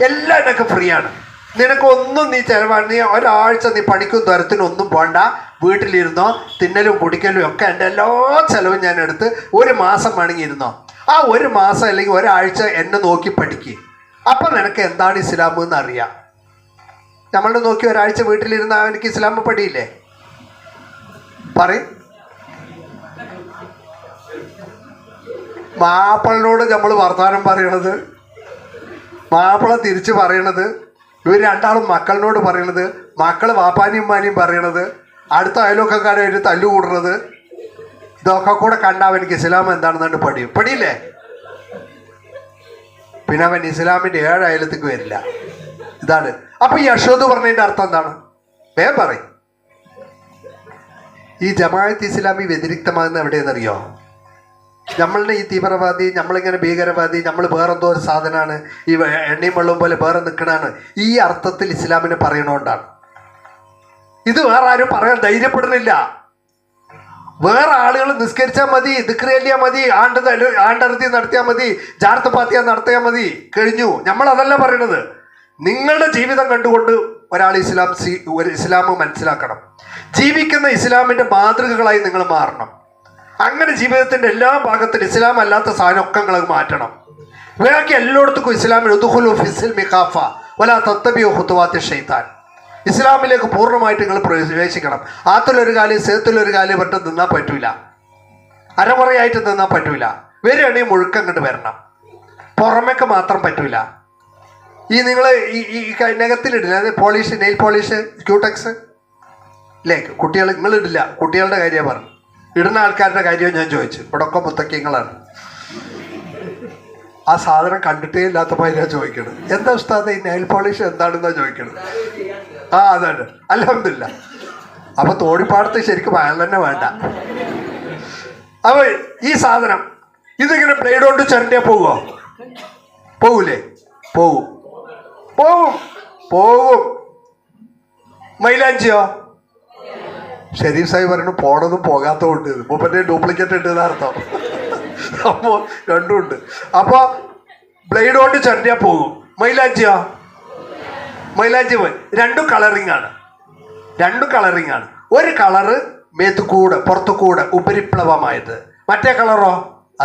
എല്ലാം എന്നൊക്കെ ഫ്രീ ആണ്. നിനക്കൊന്നും നീ ചെലവാണ്, നീ ഒരാഴ്ച നീ പണിക്കും തുരത്തിനൊന്നും പോണ്ട, വീട്ടിലിരുന്നോ, തിന്നലും കുടിക്കലും ഒക്കെ എൻ്റെ എല്ലാ ചെലവും ഞാൻ എടുത്ത് ഒരു മാസം വേണമെങ്കിൽ ഇരുന്നോ, ആ ഒരു മാസം അല്ലെങ്കിൽ ഒരാഴ്ച എന്നെ നോക്കി പഠിക്കുക. അപ്പം നിനക്ക് എന്താണ് ഇസ്ലാം എന്ന് അറിയാം. നമ്മളുടെ നോക്കി ഒരാഴ്ച വീട്ടിലിരുന്ന എനിക്ക് ഇസ്ലാം പഠിയില്ലേ? പറയും. മാപ്പിളനോട് നമ്മൾ വർത്തമാനം പറയണത്, മാപ്പിള തിരിച്ച് പറയണത്, ഇവർ രണ്ടാളും മക്കളിനോട് പറയണത്, മക്കൾ വാപ്പാനിയും ഉമ്മാനിയും പറയണത്, അടുത്ത അയൽവക്കക്കാരായിട്ട് തല്ലുകൂടുന്നത്, ഇതൊക്കെ കൂടെ കണ്ടാൽ എനിക്ക് ഇസ്ലാം എന്താണെന്നുണ്ട് പഠിയില്ലേ? പിന്നെ അവൻ ഇസ്ലാമിൻ്റെ 7 അയലത്തേക്ക് വരില്ല. ഇതാണ്. അപ്പൊ ഈ അഷ്ഹദു പറഞ്ഞതിന്റെ അർത്ഥം എന്താണ്? വേഗം പറയും. ഈ ജമാഅത്ത് ഇസ്ലാമി വ്യതിരിക്തമാകുന്ന എവിടെയെന്നറിയോ? നമ്മളുടെ ഈ തീവ്രവാദി, നമ്മളിങ്ങനെ ഭീകരവാദി, നമ്മൾ വേറെന്തോ ഒരു സാധനമാണ്, ഈ എണ്ണയും വെള്ളവും പോലെ വേറെ നിൽക്കണാണ്, ഈ അർത്ഥത്തിൽ ഇസ്ലാമിനെ പറയണോണ്ടാണ്. ഇത് വേറെ ആരും പറയാൻ ധൈര്യപ്പെടുന്നില്ല. വേറെ ആളുകൾ നിസ്കരിച്ചാൽ മതി, ദിക്ർ ചൊല്ലിയാൽ മതി, ആണ്ടറുതി നടത്തിയാൽ മതി, ജാർത്ത് പാത്തിയ നടത്തിയാൽ മതി, കഴിഞ്ഞു. നമ്മൾ അതല്ല പറയണത്. നിങ്ങളുടെ ജീവിതം കണ്ടുകൊണ്ട് ഒരാൾ ഇസ്ലാം മനസ്സിലാക്കണം. ജീവിക്കുന്ന ഇസ്ലാമിൻ്റെ മാതൃകകളായി നിങ്ങൾ മാറണം. അങ്ങനെ ജീവിതത്തിൻ്റെ എല്ലാ ഭാഗത്തും ഇസ്ലാം അല്ലാത്ത സാധനമൊക്കെ നിങ്ങൾ മാറ്റണം. വേഗം എല്ലായിടത്തും ഇസ്ലാമിൽ ഉദ്ഖുലൂ ഫിസ്സിൽമി കാഫ വലാ തത്തബിഉ ഖുതുവാത്തി ശൈത്താൻ. ഇസ്ലാമിലേക്ക് പൂർണ്ണമായിട്ട് നിങ്ങൾ പ്രവേശിക്കണം. ആത്തിലൊരു കാല് സേത്തിലൊരു കാല് പറഞ്ഞിട്ട് നിന്നാൽ പറ്റൂല, അരമുറയായിട്ട് നിന്നാൽ പറ്റൂല. വരികയാണെങ്കിൽ മുഴുക്കം കണ്ട് വരണം, പുറമേക്ക് മാത്രം പറ്റൂല. ഈ നിങ്ങൾ ഈ നഖത്തിലിടില്ല, അത് പോളിഷ്, നെയിൽ പോളിഷ്, ക്യൂടെക്സ് ഇല്ലേ, കുട്ടികൾ നിങ്ങളിടില്ല. കുട്ടികളുടെ കാര്യമാണ് പറഞ്ഞു, ഇടുന്ന ആൾക്കാരുടെ കാര്യമാണ് ഞാൻ ചോദിച്ചു. ഇവിടൊക്കെ മുത്തക്കിങ്ങളാണ്. ആ സാധനം കണ്ടിട്ടേ ഇല്ലാത്തപ്പോൾ ഞാൻ ചോദിക്കണം, എന്താ ഉസ്താദ് ഈ നെയിൽ പോളിഷ് എന്താണെന്നാ ചോദിക്കണം. ആ അതാണ്, അൽഹംദുലില്ലാ. അപ്പൊ തോടിപ്പാടത്ത് ശരിക്കും അയാൾ തന്നെ വേണ്ട. അപ്പൊ ഈ സാധനം ഇതിങ്ങനെ ബ്ലേഡ് കൊണ്ട് ചരണ്ടിയാ പോവോ? പോകൂലേ? പോവും. മൈലാഞ്ചിയോ? ഷെരീഫ് സാഹിബ് പറഞ്ഞു പോണതും പോകാത്തതും ഉണ്ട്, മൂപ്പൻ്റെ ഡ്യൂപ്ലിക്കേറ്റ് ഉണ്ട് എന്നർത്ഥം. അപ്പോൾ രണ്ടും ഉണ്ട്. അപ്പോൾ ബ്ലേഡ് കൊണ്ട് ചരണ്ടിയാ പോകും. മൈലാഞ്ചിയോ? മൈലാഞ്ചി രണ്ടും കളറിങ് ആണ്. ഒരു കളറ് മേത്തുകൂടെ പുറത്തുകൂടെ ഉപരിപ്ലവമായത്, മറ്റേ കളറോ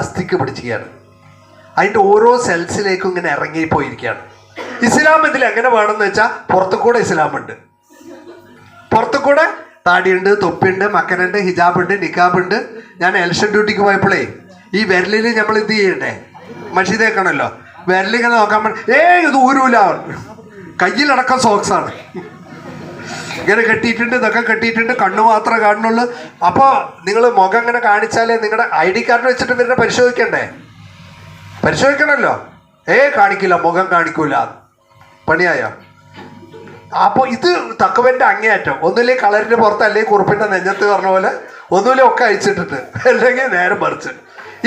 അസ്ഥിക്ക് പിടിച്ചിരിക്കുകയാണ്. അതിൻ്റെ ഓരോ സെൽസിലേക്കും ഇങ്ങനെ ഇറങ്ങിപ്പോയിരിക്കുകയാണ്. ഇസ്ലാം ഇതിൽ എങ്ങനെ വേണമെന്ന് വെച്ചാൽ പുറത്തുകൂടെ ഇസ്ലാമുണ്ട്, പുറത്തുകൂടെ താടിയുണ്ട്, തൊപ്പിയുണ്ട്, മക്കനുണ്ട്, ഹിജാബുണ്ട്, നിക്കാബുണ്ട്. ഞാൻ എലക്ഷൻ ഡ്യൂട്ടിക്ക് പോയപ്പോഴേ ഈ വിരലിൽ നമ്മൾ ഇത് ചെയ്യണ്ടേ, മഷി തേക്കണമല്ലോ, വിരലിങ്ങനെ നോക്കാൻ ഇത് ഊരൂല, കയ്യിലടക്കം സോക്സാണ്, ഇങ്ങനെ കെട്ടിയിട്ടുണ്ട്, ഇതൊക്കെ കെട്ടിയിട്ടുണ്ട്, കണ്ണു മാത്രമേ കാണുന്നുള്ളൂ. അപ്പോൾ നിങ്ങൾ മുഖം ഇങ്ങനെ കാണിച്ചാലേ നിങ്ങളുടെ ID കാർഡ് വെച്ചിട്ട് ഇവരുടെ പരിശോധിക്കണമല്ലോ. കാണിക്കില്ല, മുഖം കാണിക്കൂല, പണിയായോ? അപ്പോൾ ഇത് തക്കവൻ്റെ അങ്ങേയറ്റം. ഒന്നുമില്ലേ കളറിൻ്റെ പുറത്ത്, അല്ലെങ്കിൽ കുറുപ്പിൻ്റെ നെഞ്ഞത്ത് പറഞ്ഞ പോലെ, ഒന്നുമില്ലേ ഒക്കെ അയച്ചിട്ടിട്ട്, അല്ലെങ്കിൽ നേരെ മറിച്ച്.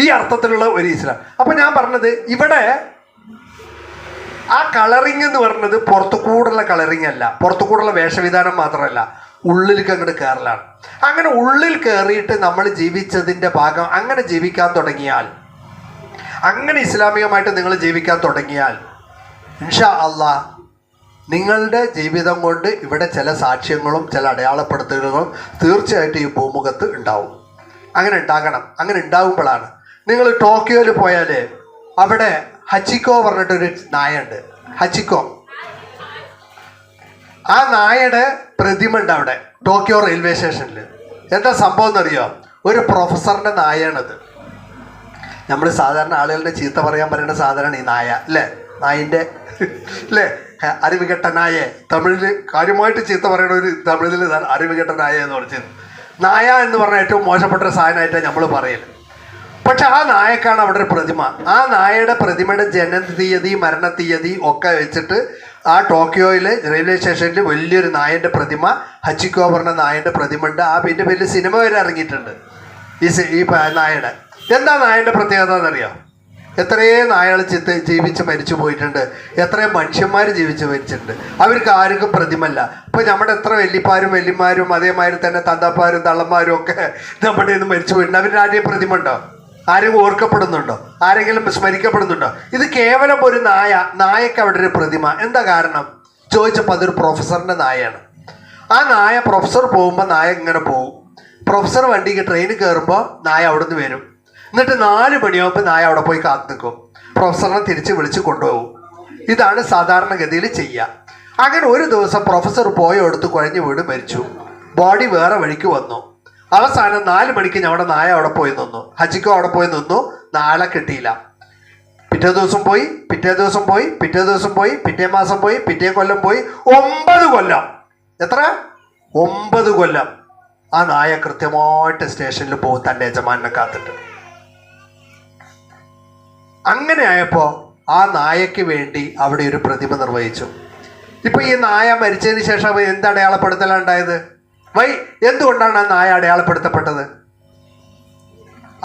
ഈ അർത്ഥത്തിലുള്ള ഒരു ഇസ്ലാം. അപ്പം ഞാൻ പറഞ്ഞത് ഇവിടെ ആ കളറിങ് എന്ന് പറഞ്ഞത് പുറത്തുകൂടുള്ള കളറിങ് അല്ല, പുറത്തുകൂടുള്ള വേഷവിധാനം മാത്രമല്ല, ഉള്ളിലേക്ക് അങ്ങോട്ട് കയറലാണ്. അങ്ങനെ ഉള്ളിൽ കയറിയിട്ട് നമ്മൾ ജീവിച്ചതിൻ്റെ ഭാഗം അങ്ങനെ ജീവിക്കാൻ തുടങ്ങിയാൽ, അങ്ങനെ ഇസ്ലാമികമായിട്ട് നിങ്ങൾ ജീവിക്കാൻ തുടങ്ങിയാൽ ഇൻഷാ അള്ളാഹ് നിങ്ങളുടെ ജീവിതം കൊണ്ട് ഇവിടെ ചില സാക്ഷ്യങ്ങളും ചില അടയാളപ്പെടുത്തലുകളും തീർച്ചയായിട്ടും ഈ ഭൂമുഖത്ത് ഉണ്ടാവും. അങ്ങനെ ഉണ്ടാകണം. അങ്ങനെ ഉണ്ടാകുമ്പോഴാണ് നിങ്ങൾ ടോക്കിയോയിൽ പോയാൽ അവിടെ ഹച്ചിക്കോ പറഞ്ഞിട്ടൊരു നായുണ്ട്, ഹച്ചിക്കോ. ആ നായയുടെ പ്രതിമ ഉണ്ട് അവിടെ ടോക്കിയോ റെയിൽവേ സ്റ്റേഷനിൽ. എന്താ സംഭവം എന്നറിയോ? ഒരു പ്രൊഫസറിൻ്റെ നായാണത്. നമ്മൾ സാധാരണ ആളുകളുടെ ചീത്ത പറയാൻ പറയുന്ന സാധനമാണ് ഈ നായ, അല്ലേ? നായിൻ്റെ അല്ലേ, അറിവുകെട്ട നായെ. തമിഴിൽ കാര്യമായിട്ട് ചീത്ത പറയുന്ന ഒരു തമിഴിൽ അറിവുകെട്ട നായ എന്ന് പറഞ്ഞത്. നായ എന്ന് പറഞ്ഞാൽ ഏറ്റവും മോശപ്പെട്ട ഒരു സാധനമായിട്ടാണ് നമ്മൾ പറയല്. പക്ഷെ ആ നായക്കാണ് അവിടെ ഒരു പ്രതിമ. ആ നായയുടെ പ്രതിമയുടെ ജനനത്തീയതി മരണത്തീയതി ഒക്കെ വെച്ചിട്ട് ആ ടോക്കിയോയിൽ റെയിൽവേ സ്റ്റേഷനിൽ വലിയൊരു നായൻ്റെ പ്രതിമ, ഹച്ചിക്കോ പറഞ്ഞ നായൻ്റെ പ്രതിമ ഉണ്ട്. ആ പിന്നെ വലിയ സിനിമ വരെ ഇറങ്ങിയിട്ടുണ്ട് ഈ നായയുടെ. എന്താ നായൻ്റെ പ്രത്യേകത എന്നറിയാം? എത്രയോ നായകൾ ജീവിച്ച് മരിച്ചു പോയിട്ടുണ്ട്, എത്രയോ മനുഷ്യന്മാർ ജീവിച്ച് മരിച്ചിട്ടുണ്ട്. അവർക്ക് ആർക്കും പ്രതിമല്ല. ഇപ്പോൾ നമ്മുടെ എത്ര വല്യന്മാരും അതേമാതിരി തന്നെ തന്തപ്പാരും തള്ളന്മാരും ഒക്കെ നമ്മുടെ ഇന്ന് മരിച്ചു പോയിട്ടുണ്ട്. അവരുടെ ആരെയും പ്രതിമ ഉണ്ടോ? ആരെങ്കിലും ഓർക്കപ്പെടുന്നുണ്ടോ? ആരെങ്കിലും സ്മരിക്കപ്പെടുന്നുണ്ടോ? ഇത് കേവലം ഒരു നായക്ക് അവിടെ ഒരു പ്രതിമ. എന്താ കാരണം? ചോദിച്ചപ്പോൾ അതൊരു പ്രൊഫസറിൻ്റെ നായയാണ്. ആ നായ പ്രൊഫസർ പോകുമ്പോൾ നായ ഇങ്ങനെ പോകും. പ്രൊഫസർ വണ്ടിക്ക് ട്രെയിനിൽ കയറുമ്പോൾ നായ അവിടെ നിന്ന് വരും. എന്നിട്ട് 4 മണിയാകുമ്പോൾ നായ അവിടെ പോയി കാത്തു നിൽക്കും. പ്രൊഫസറിനെ തിരിച്ച് വിളിച്ച് കൊണ്ടുപോകും. ഇതാണ് സാധാരണഗതിയിൽ ചെയ്യുക. അങ്ങനെ ഒരു ദിവസം പ്രൊഫസർ പോയെടുത്ത് കുഴഞ്ഞു വീട് മരിച്ചു. ബോഡി വേറെ വഴിക്ക് വന്നു. അവസാനം 4 മണിക്ക് ഞങ്ങളുടെ നായ അവിടെ പോയി നിന്നു. ഹജിക്കോ അവിടെ പോയി നിന്നു. നാളെ കിട്ടിയില്ല. പിറ്റേ ദിവസം പോയി, പിറ്റേ ദിവസം പോയി, പിറ്റേ ദിവസം പോയി, പിറ്റേ മാസം പോയി, പിറ്റേ കൊല്ലം പോയി. 9 കൊല്ലം. എത്ര? 9 കൊല്ലം. ആ നായ കൃത്യമായിട്ട് സ്റ്റേഷനിൽ പോകും തൻ്റെ യജമാനെ കാത്തിട്ട്. അങ്ങനെ ആയപ്പോൾ ആ നായയ്ക്ക് വേണ്ടി അവിടെ ഒരു പ്രതിമ നിർവഹിച്ചു. ഇപ്പൊ ഈ നായ മരിച്ചതിന് ശേഷം എന്ത് അടയാളപ്പെടുത്തലാണ് ഉണ്ടായത്? എന്തുകൊണ്ടാണ് ആ നായ അടയാളപ്പെടുത്തപ്പെട്ടത്?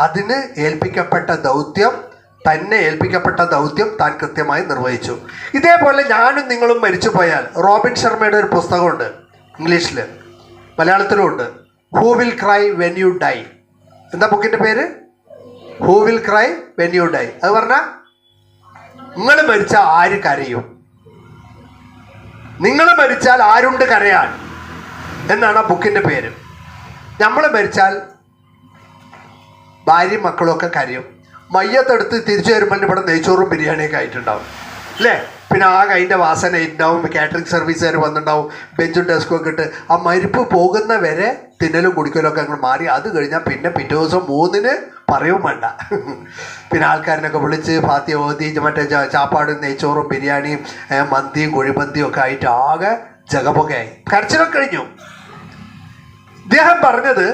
അതിന് ഏൽപ്പിക്കപ്പെട്ട ദൗത്യം, തന്നെ ഏൽപ്പിക്കപ്പെട്ട ദൗത്യം താൻ കൃത്യമായി നിർവഹിച്ചു. ഇതേപോലെ ഞാനും നിങ്ങളും മരിച്ചു പോയാൽ, റോബിൻ ശർമ്മയുടെ ഒരു പുസ്തകമുണ്ട്, ഇംഗ്ലീഷിൽ, മലയാളത്തിലും ഉണ്ട്, who will cry when you dye. എന്താ ബുക്കിന്റെ പേര്? Who will cry when you dye. അത് പറഞ്ഞാൽ നിങ്ങൾ മരിച്ചാൽ ആര് കരയും, നിങ്ങൾ മരിച്ചാൽ ആരുണ്ട് കരയാൻ എന്നാണ് ആ ബുക്കിന്റെ പേര്. നമ്മൾ മരിച്ചാൽ ഭാര്യയും മക്കളും ഒക്കെ കരയും. മയ്യത്തെടുത്ത് തിരിച്ചു വരുമ്പോൾ ഇവിടെ നെയ്ച്ചോറും ബിരിയാണിയൊക്കെ ആയിട്ടുണ്ടാവും അല്ലേ? പിന്നെ ആകെ അതിൻ്റെ വാസന ഉണ്ടാവും. കാറ്ററിംഗ് സർവീസുകാർ വന്നിട്ടുണ്ടാവും, ബെഞ്ചും ഡെസ്കും ഒക്കെ ഇട്ട്. ആ മരിപ്പ് പോകുന്ന വരെ തിന്നലും കുടിക്കലും ഒക്കെ അങ്ങ് മാറി. അത് കഴിഞ്ഞാൽ പിന്നെ പിറ്റേ ദിവസം 3-ന് പറയും വേണ്ട. പിന്നെ ആൾക്കാരനൊക്കെ വിളിച്ച് ഫാത്തിയ ഓതി മറ്റേ ചാപ്പാടും നെയ്ച്ചോറും ബിരിയാണിയും മന്തിയും കുഴിമന്തിയും ഒക്കെ ആയിട്ട് ആകെ ജഗപൊകയായി. കരച്ചിലൊക്കെ കഴിഞ്ഞു. ഇദ്ദേഹം പറഞ്ഞത്,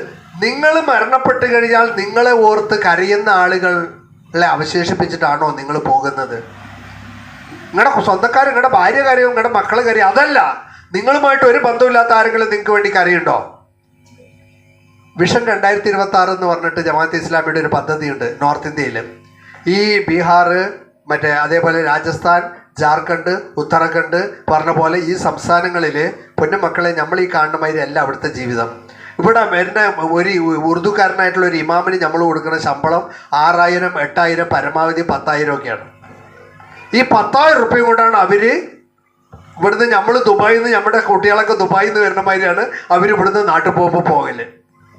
നിങ്ങൾ മരണപ്പെട്ട് കഴിഞ്ഞാൽ നിങ്ങളെ ഓർത്ത് കരയുന്ന ആളുകളെ അവശേഷിപ്പിച്ചിട്ടാണോ നിങ്ങൾ പോകുന്നത്? നിങ്ങളുടെ സ്വന്തക്കാർ, നിങ്ങളുടെ ഭാര്യ കരയും, നിങ്ങളുടെ മക്കൾ കരയും. അതല്ല, നിങ്ങളുമായിട്ട് ഒരു ബന്ധമില്ലാത്ത ആരെങ്കിലും നിങ്ങൾക്ക് വേണ്ടി കരയുണ്ടോ? വിഷൻ 2026 എന്ന് പറഞ്ഞിട്ട് ജമാഅത്തെ ഇസ്ലാമിയുടെ ഒരു പദ്ധതിയുണ്ട് നോർത്ത് ഇന്ത്യയിൽ. ഈ ബീഹാർ, മറ്റേ അതേപോലെ രാജസ്ഥാൻ, ജാർഖണ്ഡ്, ഉത്തരാഖണ്ഡ് പറഞ്ഞ പോലെ ഈ സംസ്ഥാനങ്ങളിൽ പൊന്നുമക്കളെ നമ്മൾ ഈ കാണുന്ന മാതിരി അല്ല അവിടുത്തെ ജീവിതം. ഇവിടെ വരുന്ന ഒരു ഉറുദുക്കാരനായിട്ടുള്ള ഒരു ഇമാമിന് നമ്മൾ കൊടുക്കുന്ന ശമ്പളം 6000, 8000, പരമാവധി 10,000 ഒക്കെയാണ്. ഈ 10,000 റുപ്യ കൊണ്ടാണ് അവർ ഇവിടുന്ന്, നമ്മൾ ദുബായിൽ നിന്ന്, നമ്മുടെ കുട്ടികളൊക്കെ ദുബായിൽ നിന്ന് വരുന്ന മാതിരിയാണ് അവർ ഇവിടുന്ന് നാട്ടിൽ പോകുമ്പോൾ പോകല്.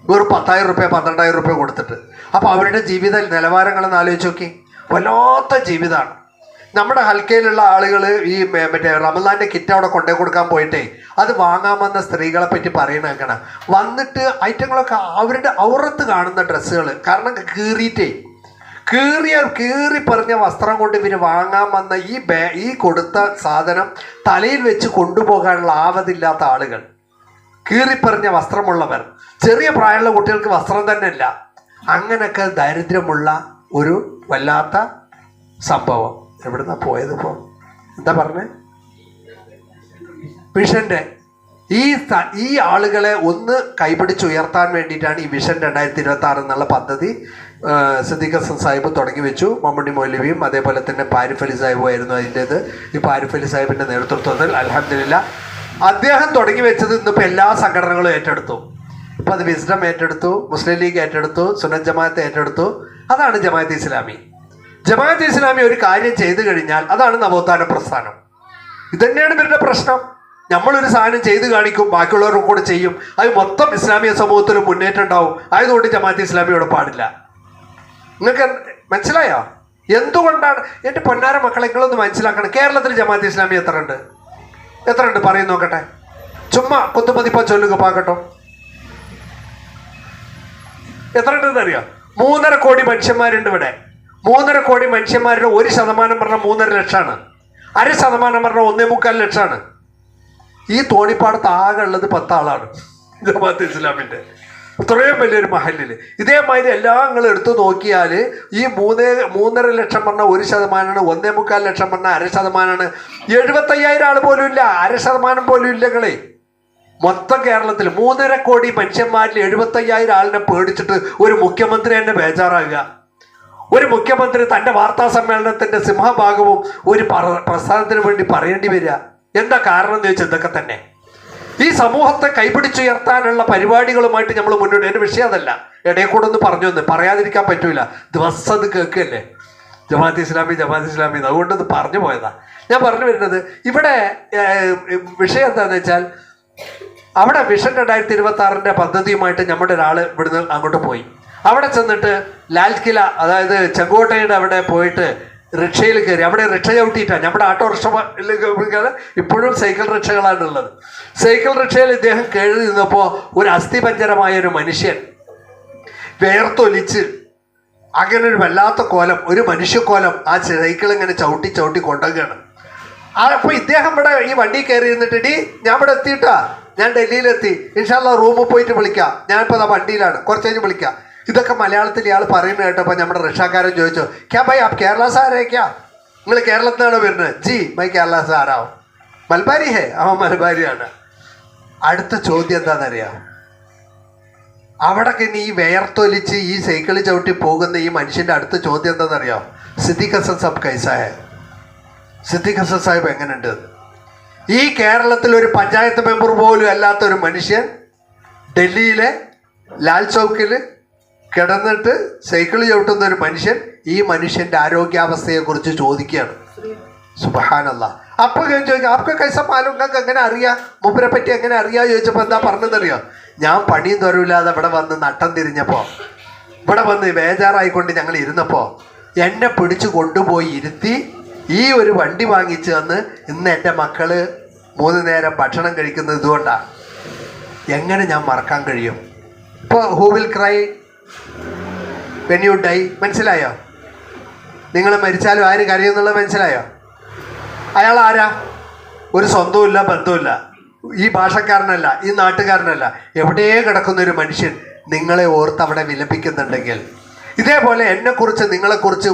വെറും 10,000 റുപ്യ 12,000 റുപ്യ കൊടുത്തിട്ട്. അപ്പോൾ അവരുടെ ജീവിത നിലവാരങ്ങളെന്ന് ആലോചിച്ച് നോക്കി. വല്ലാത്ത ജീവിതമാണ്. നമ്മുടെ ഹൽക്കയിലുള്ള ആളുകൾ ഈ മറ്റേ റമദാൻ്റെ കിറ്റ് അവിടെ കൊണ്ടു കൊടുക്കാൻ പോയിട്ടേ അത് വാങ്ങാൻ വന്ന സ്ത്രീകളെ പറ്റി പറയണ കേൾക്കണം. വന്നിട്ട് ഐറ്റങ്ങളൊക്കെ അവരുടെ ഔറത്ത് കാണുന്ന ഡ്രസ്സുകൾ, കാരണം കീറി പറഞ്ഞ വസ്ത്രം കൊണ്ട് ഇവർ വാങ്ങാൻ വന്ന ഈ കൊടുത്ത സാധനം തലയിൽ വെച്ച് കൊണ്ടുപോകാനുള്ള ആവതില്ലാത്ത ആളുകൾ, കീറിപ്പറഞ്ഞ വസ്ത്രമുള്ളവർ, ചെറിയ പ്രായമുള്ള കുട്ടികൾക്ക് വസ്ത്രം തന്നെ ഇല്ല. അങ്ങനെയൊക്കെ ദരിദ്രമുള്ള ഒരു വല്ലാത്ത സംഭവം. എവിടുന്നാ പോയത്? ഇപ്പോൾ എന്താ പറഞ്ഞേ? വിഷന്റെ ഈ ആളുകളെ ഒന്ന് കൈപിടിച്ചുയർത്താൻ വേണ്ടിയിട്ടാണ് ഈ വിഷൻ 2026 എന്നുള്ള പദ്ധതി സിദ്ദീഖ് ഹസൻ സാഹിബ് തുടങ്ങി വെച്ചു. മമ്മൂട്ടി മൗലവിയും അതേപോലെ തന്നെ പാരിഫ് അലി സാഹിബും ആയിരുന്നു അതിൻ്റേത്. ഈ പാരിഫ് അലി സാഹിബിൻ്റെ നേതൃത്വത്തിൽ അൽഹംദുലില്ലാ അദ്ദേഹം തുടങ്ങി വെച്ചത് ഇന്നിപ്പോൾ എല്ലാ സംഘടനകളും ഏറ്റെടുത്തു. ഇപ്പോൾ അത് വിസ്ഡം ഏറ്റെടുത്തു, മുസ്ലിം ലീഗ് ഏറ്റെടുത്തു, സുന്നത്ത് ജമാഅത്ത് ഏറ്റെടുത്തു. അതാണ് ജമാഅത്തെ ഇസ്ലാമി. ജമാഅത്തെ ഇസ്ലാമി ഒരു കാര്യം ചെയ്തു കഴിഞ്ഞാൽ അതാണ് നവോത്ഥാന പ്രസ്ഥാനം. ഇതന്നെയാണ് ഇവരുടെ പ്രശ്നം. നമ്മളൊരു സാധനം ചെയ്തു കാണിക്കും, ബാക്കിയുള്ളവരും കൂടെ ചെയ്യും, അത് മൊത്തം ഇസ്ലാമിക സമൂഹത്തിൽ മുന്നേറ്റം ഉണ്ടാവും. ആയതുകൊണ്ട് ജമാഅത്തെ ഇസ്ലാമിയോട് പാടില്ല. നിങ്ങൾക്ക് മനസ്സിലായോ എന്തുകൊണ്ടാണ്? എൻ്റെ പൊന്നാര മക്കളെ, നിങ്ങളൊന്ന് മനസ്സിലാക്കണം. കേരളത്തിൽ ജമാഅത്തെ ഇസ്ലാമി എത്ര ഉണ്ട് പറയും നോക്കട്ടെ. ചുമ്മാ കുത്തുമതിപ്പ ചൊല്ലുക പാക്കട്ടോ. എത്ര ഉണ്ടെന്ന് അറിയാം? 3.5 കോടി മനുഷ്യന്മാരുണ്ട് ഇവിടെ. 3.5 കോടി മനുഷ്യന്മാരുടെ 1% പറഞ്ഞാൽ 3.5 ലക്ഷമാണ്. 0.5% പറഞ്ഞാൽ 1.25 ലക്ഷമാണ്. ഈ തോണിപ്പാടത്ത് ആകെ ഉള്ളത് 10 ആളാണ് ജമാഅത്തെ ഇസ്ലാമിൻ്റെ. ഇത്രയും വലിയൊരു മഹലിൽ ഇതേമാതിരി എല്ലാം നിങ്ങൾ എടുത്തു നോക്കിയാൽ ഈ 3.5 ലക്ഷം പറഞ്ഞാൽ 1%, 1.25 ലക്ഷം പറഞ്ഞാൽ 0.5%. 75,000 ആൾ പോലും ഇല്ല, 0.5% പോലും ഇല്ല. നിങ്ങളെ മൊത്തം കേരളത്തിൽ 3.5 കോടി മനുഷ്യന്മാരിൽ 75,000 ആളിനെ പേടിച്ചിട്ട് ഒരു മുഖ്യമന്ത്രി തന്നെ ബേജാറാകുക. ഒരു മുഖ്യമന്ത്രി തൻ്റെ വാർത്താ സമ്മേളനത്തിൻ്റെ സിംഹഭാഗവും ഒരു പ്രസ്ഥാനത്തിന് വേണ്ടി പറയേണ്ടി വരിക. എന്താ കാരണം എന്ന് ചോദിച്ചാൽ ഇതൊക്കെ തന്നെ. ഈ സമൂഹത്തെ കൈപിടിച്ചുയർത്താനുള്ള പരിപാടികളുമായിട്ട് നമ്മൾ മുന്നോട്ട്. എൻ്റെ വിഷയം അതല്ല, ഇടയിൽ കൂടെ ഒന്ന് പറഞ്ഞു പറയാതിരിക്കാൻ പറ്റൂല. ദിവസം അത് കേൾക്കുകയല്ലേ. ജമാഅത്ത് ഇസ്ലാമി അതുകൊണ്ടത് പറഞ്ഞു പോയതാ. ഞാൻ പറഞ്ഞു വരുന്നത് ഇവിടെ വിഷയം എന്താണെന്ന് വെച്ചാൽ, അവിടെ വിഷൻ 2026 പദ്ധതിയുമായിട്ട് നമ്മുടെ ഒരാൾ ഇവിടുന്ന് അങ്ങോട്ട് പോയി. അവിടെ ചെന്നിട്ട് ലാൽ കില, അതായത് ചെങ്കോട്ടയുടെ അവിടെ പോയിട്ട് റിക്ഷയിൽ കയറി. അവിടെ റിക്ഷ ചവിട്ടിയിട്ടാണ്, നമ്മുടെ ഓട്ടോറിക്ഷ ഇപ്പോഴും സൈക്കിൾ റിക്ഷകളാണ് ഉള്ളത്. സൈക്കിൾ റിക്ഷയിൽ ഇദ്ദേഹം കയറി നിന്നപ്പോൾ ഒരു അസ്ഥിപഞ്ജരമായ ഒരു മനുഷ്യൻ വേർത്തൊലിച്ച് അങ്ങനെ ഒരു വല്ലാത്ത കോലം, ഒരു മനുഷ്യക്കോലം ആ സൈക്കിൾ ഇങ്ങനെ ചവിട്ടി കൊണ്ടുവരികയാണ്. അപ്പോൾ ഇദ്ദേഹം ഇവിടെ ഈ വണ്ടി കയറി ഇരുന്നിട്ട്, ഞാൻ ഇവിടെ എത്തിയിട്ടാ, ഞാൻ ഡൽഹിയിലെത്തി, ഇൻഷാല്ലാ റൂമിൽ പോയിട്ട് വിളിക്കാം, ഞാനിപ്പോൾ ആ വണ്ടിയിലാണ്, കുറച്ച് കഴിഞ്ഞ് വിളിക്കാം. ഇതൊക്കെ മലയാളത്തിൽ ഇയാൾ പറയുന്നത് കേട്ടപ്പോൾ നമ്മുടെ റിക്ഷാക്കാരൻ ചോദിച്ചു, ക്യാ ഭായി ആപ്പ് കേരള സാരേക്കാ, നിങ്ങൾ കേരളത്തിൽ നിന്നാണോ വരുന്നത്? ജി മൈ കേരള സാറാവും. മലബാരി ഹേ? അവൻ മലബാരിയാണ്. അടുത്ത ചോദ്യം എന്താണെന്നറിയാം, അവിടൊക്കെ നീ വേർത്തൊലിച്ച് ഈ സൈക്കിളിൽ ചവിട്ടി പോകുന്ന ഈ മനുഷ്യൻ്റെ അടുത്ത ചോദ്യം എന്താണെന്നറിയാം, സിദ്ദീഖ് ഹസൻ സാബ് കൈസായ, സിദ്ദീഖ് ഹസൻ സാഹിബ് എങ്ങനെയുണ്ട്? ഈ കേരളത്തിൽ ഒരു പഞ്ചായത്ത് മെമ്പർ പോലും അല്ലാത്തൊരു മനുഷ്യൻ ഡൽഹിയിലെ ലാൽ ചൗക്കിൽ കിടന്നിട്ട് സൈക്കിൾ ചവിട്ടുന്ന ഒരു മനുഷ്യൻ ഈ മനുഷ്യൻ്റെ ആരോഗ്യാവസ്ഥയെക്കുറിച്ച് ചോദിക്കുകയാണ്. സുബ്ഹാനല്ലാഹ്. അപ്പോൾ ഞാൻ ചോദിക്കാം, ആപ്ക കൈസ മാലൂം, നിങ്ങൾക്ക് എങ്ങനെ അറിയാം, മൂപ്പരെ പറ്റി എങ്ങനെ അറിയാം ചോദിച്ചപ്പോൾ എന്താ പറഞ്ഞതെന്നറിയോ, ഞാൻ പണിയും തൊരവില്ലാതെ ഇവിടെ വന്ന് നട്ടം തിരിഞ്ഞപ്പോൾ, ഇവിടെ വന്ന് ബേജാറായിക്കൊണ്ട് ഞങ്ങൾ ഇരുന്നപ്പോൾ എന്നെ പിടിച്ച് കൊണ്ടുപോയി ഇരുത്തി ഈ ഒരു വണ്ടി വാങ്ങിച്ചു തന്ന് ഇന്ന് എൻ്റെ മക്കൾ 3 നേരം ഭക്ഷണം കഴിക്കുന്നത് ഇതുകൊണ്ടാണ്. എങ്ങനെ ഞാൻ മറക്കാൻ കഴിയും? ഇപ്പോൾ who will cry when you dye, മനസ്സിലായോ? നിങ്ങൾ മരിച്ചാലും ആര് കരയുന്നുള്ളത് മനസ്സിലായോ? അയാൾ ആരാ? ഒരു സ്വന്തവുമില്ല, ബന്ധവുമില്ല, ഈ ഭാഷക്കാരനല്ല, ഈ നാട്ടുകാരനല്ല, എവിടെയേ കിടക്കുന്നൊരു മനുഷ്യൻ നിങ്ങളെ ഓർത്ത് അവിടെ വിലപിക്കുന്നുണ്ടെങ്കിൽ, ഇതേപോലെ എന്നെക്കുറിച്ച് നിങ്ങളെക്കുറിച്ച്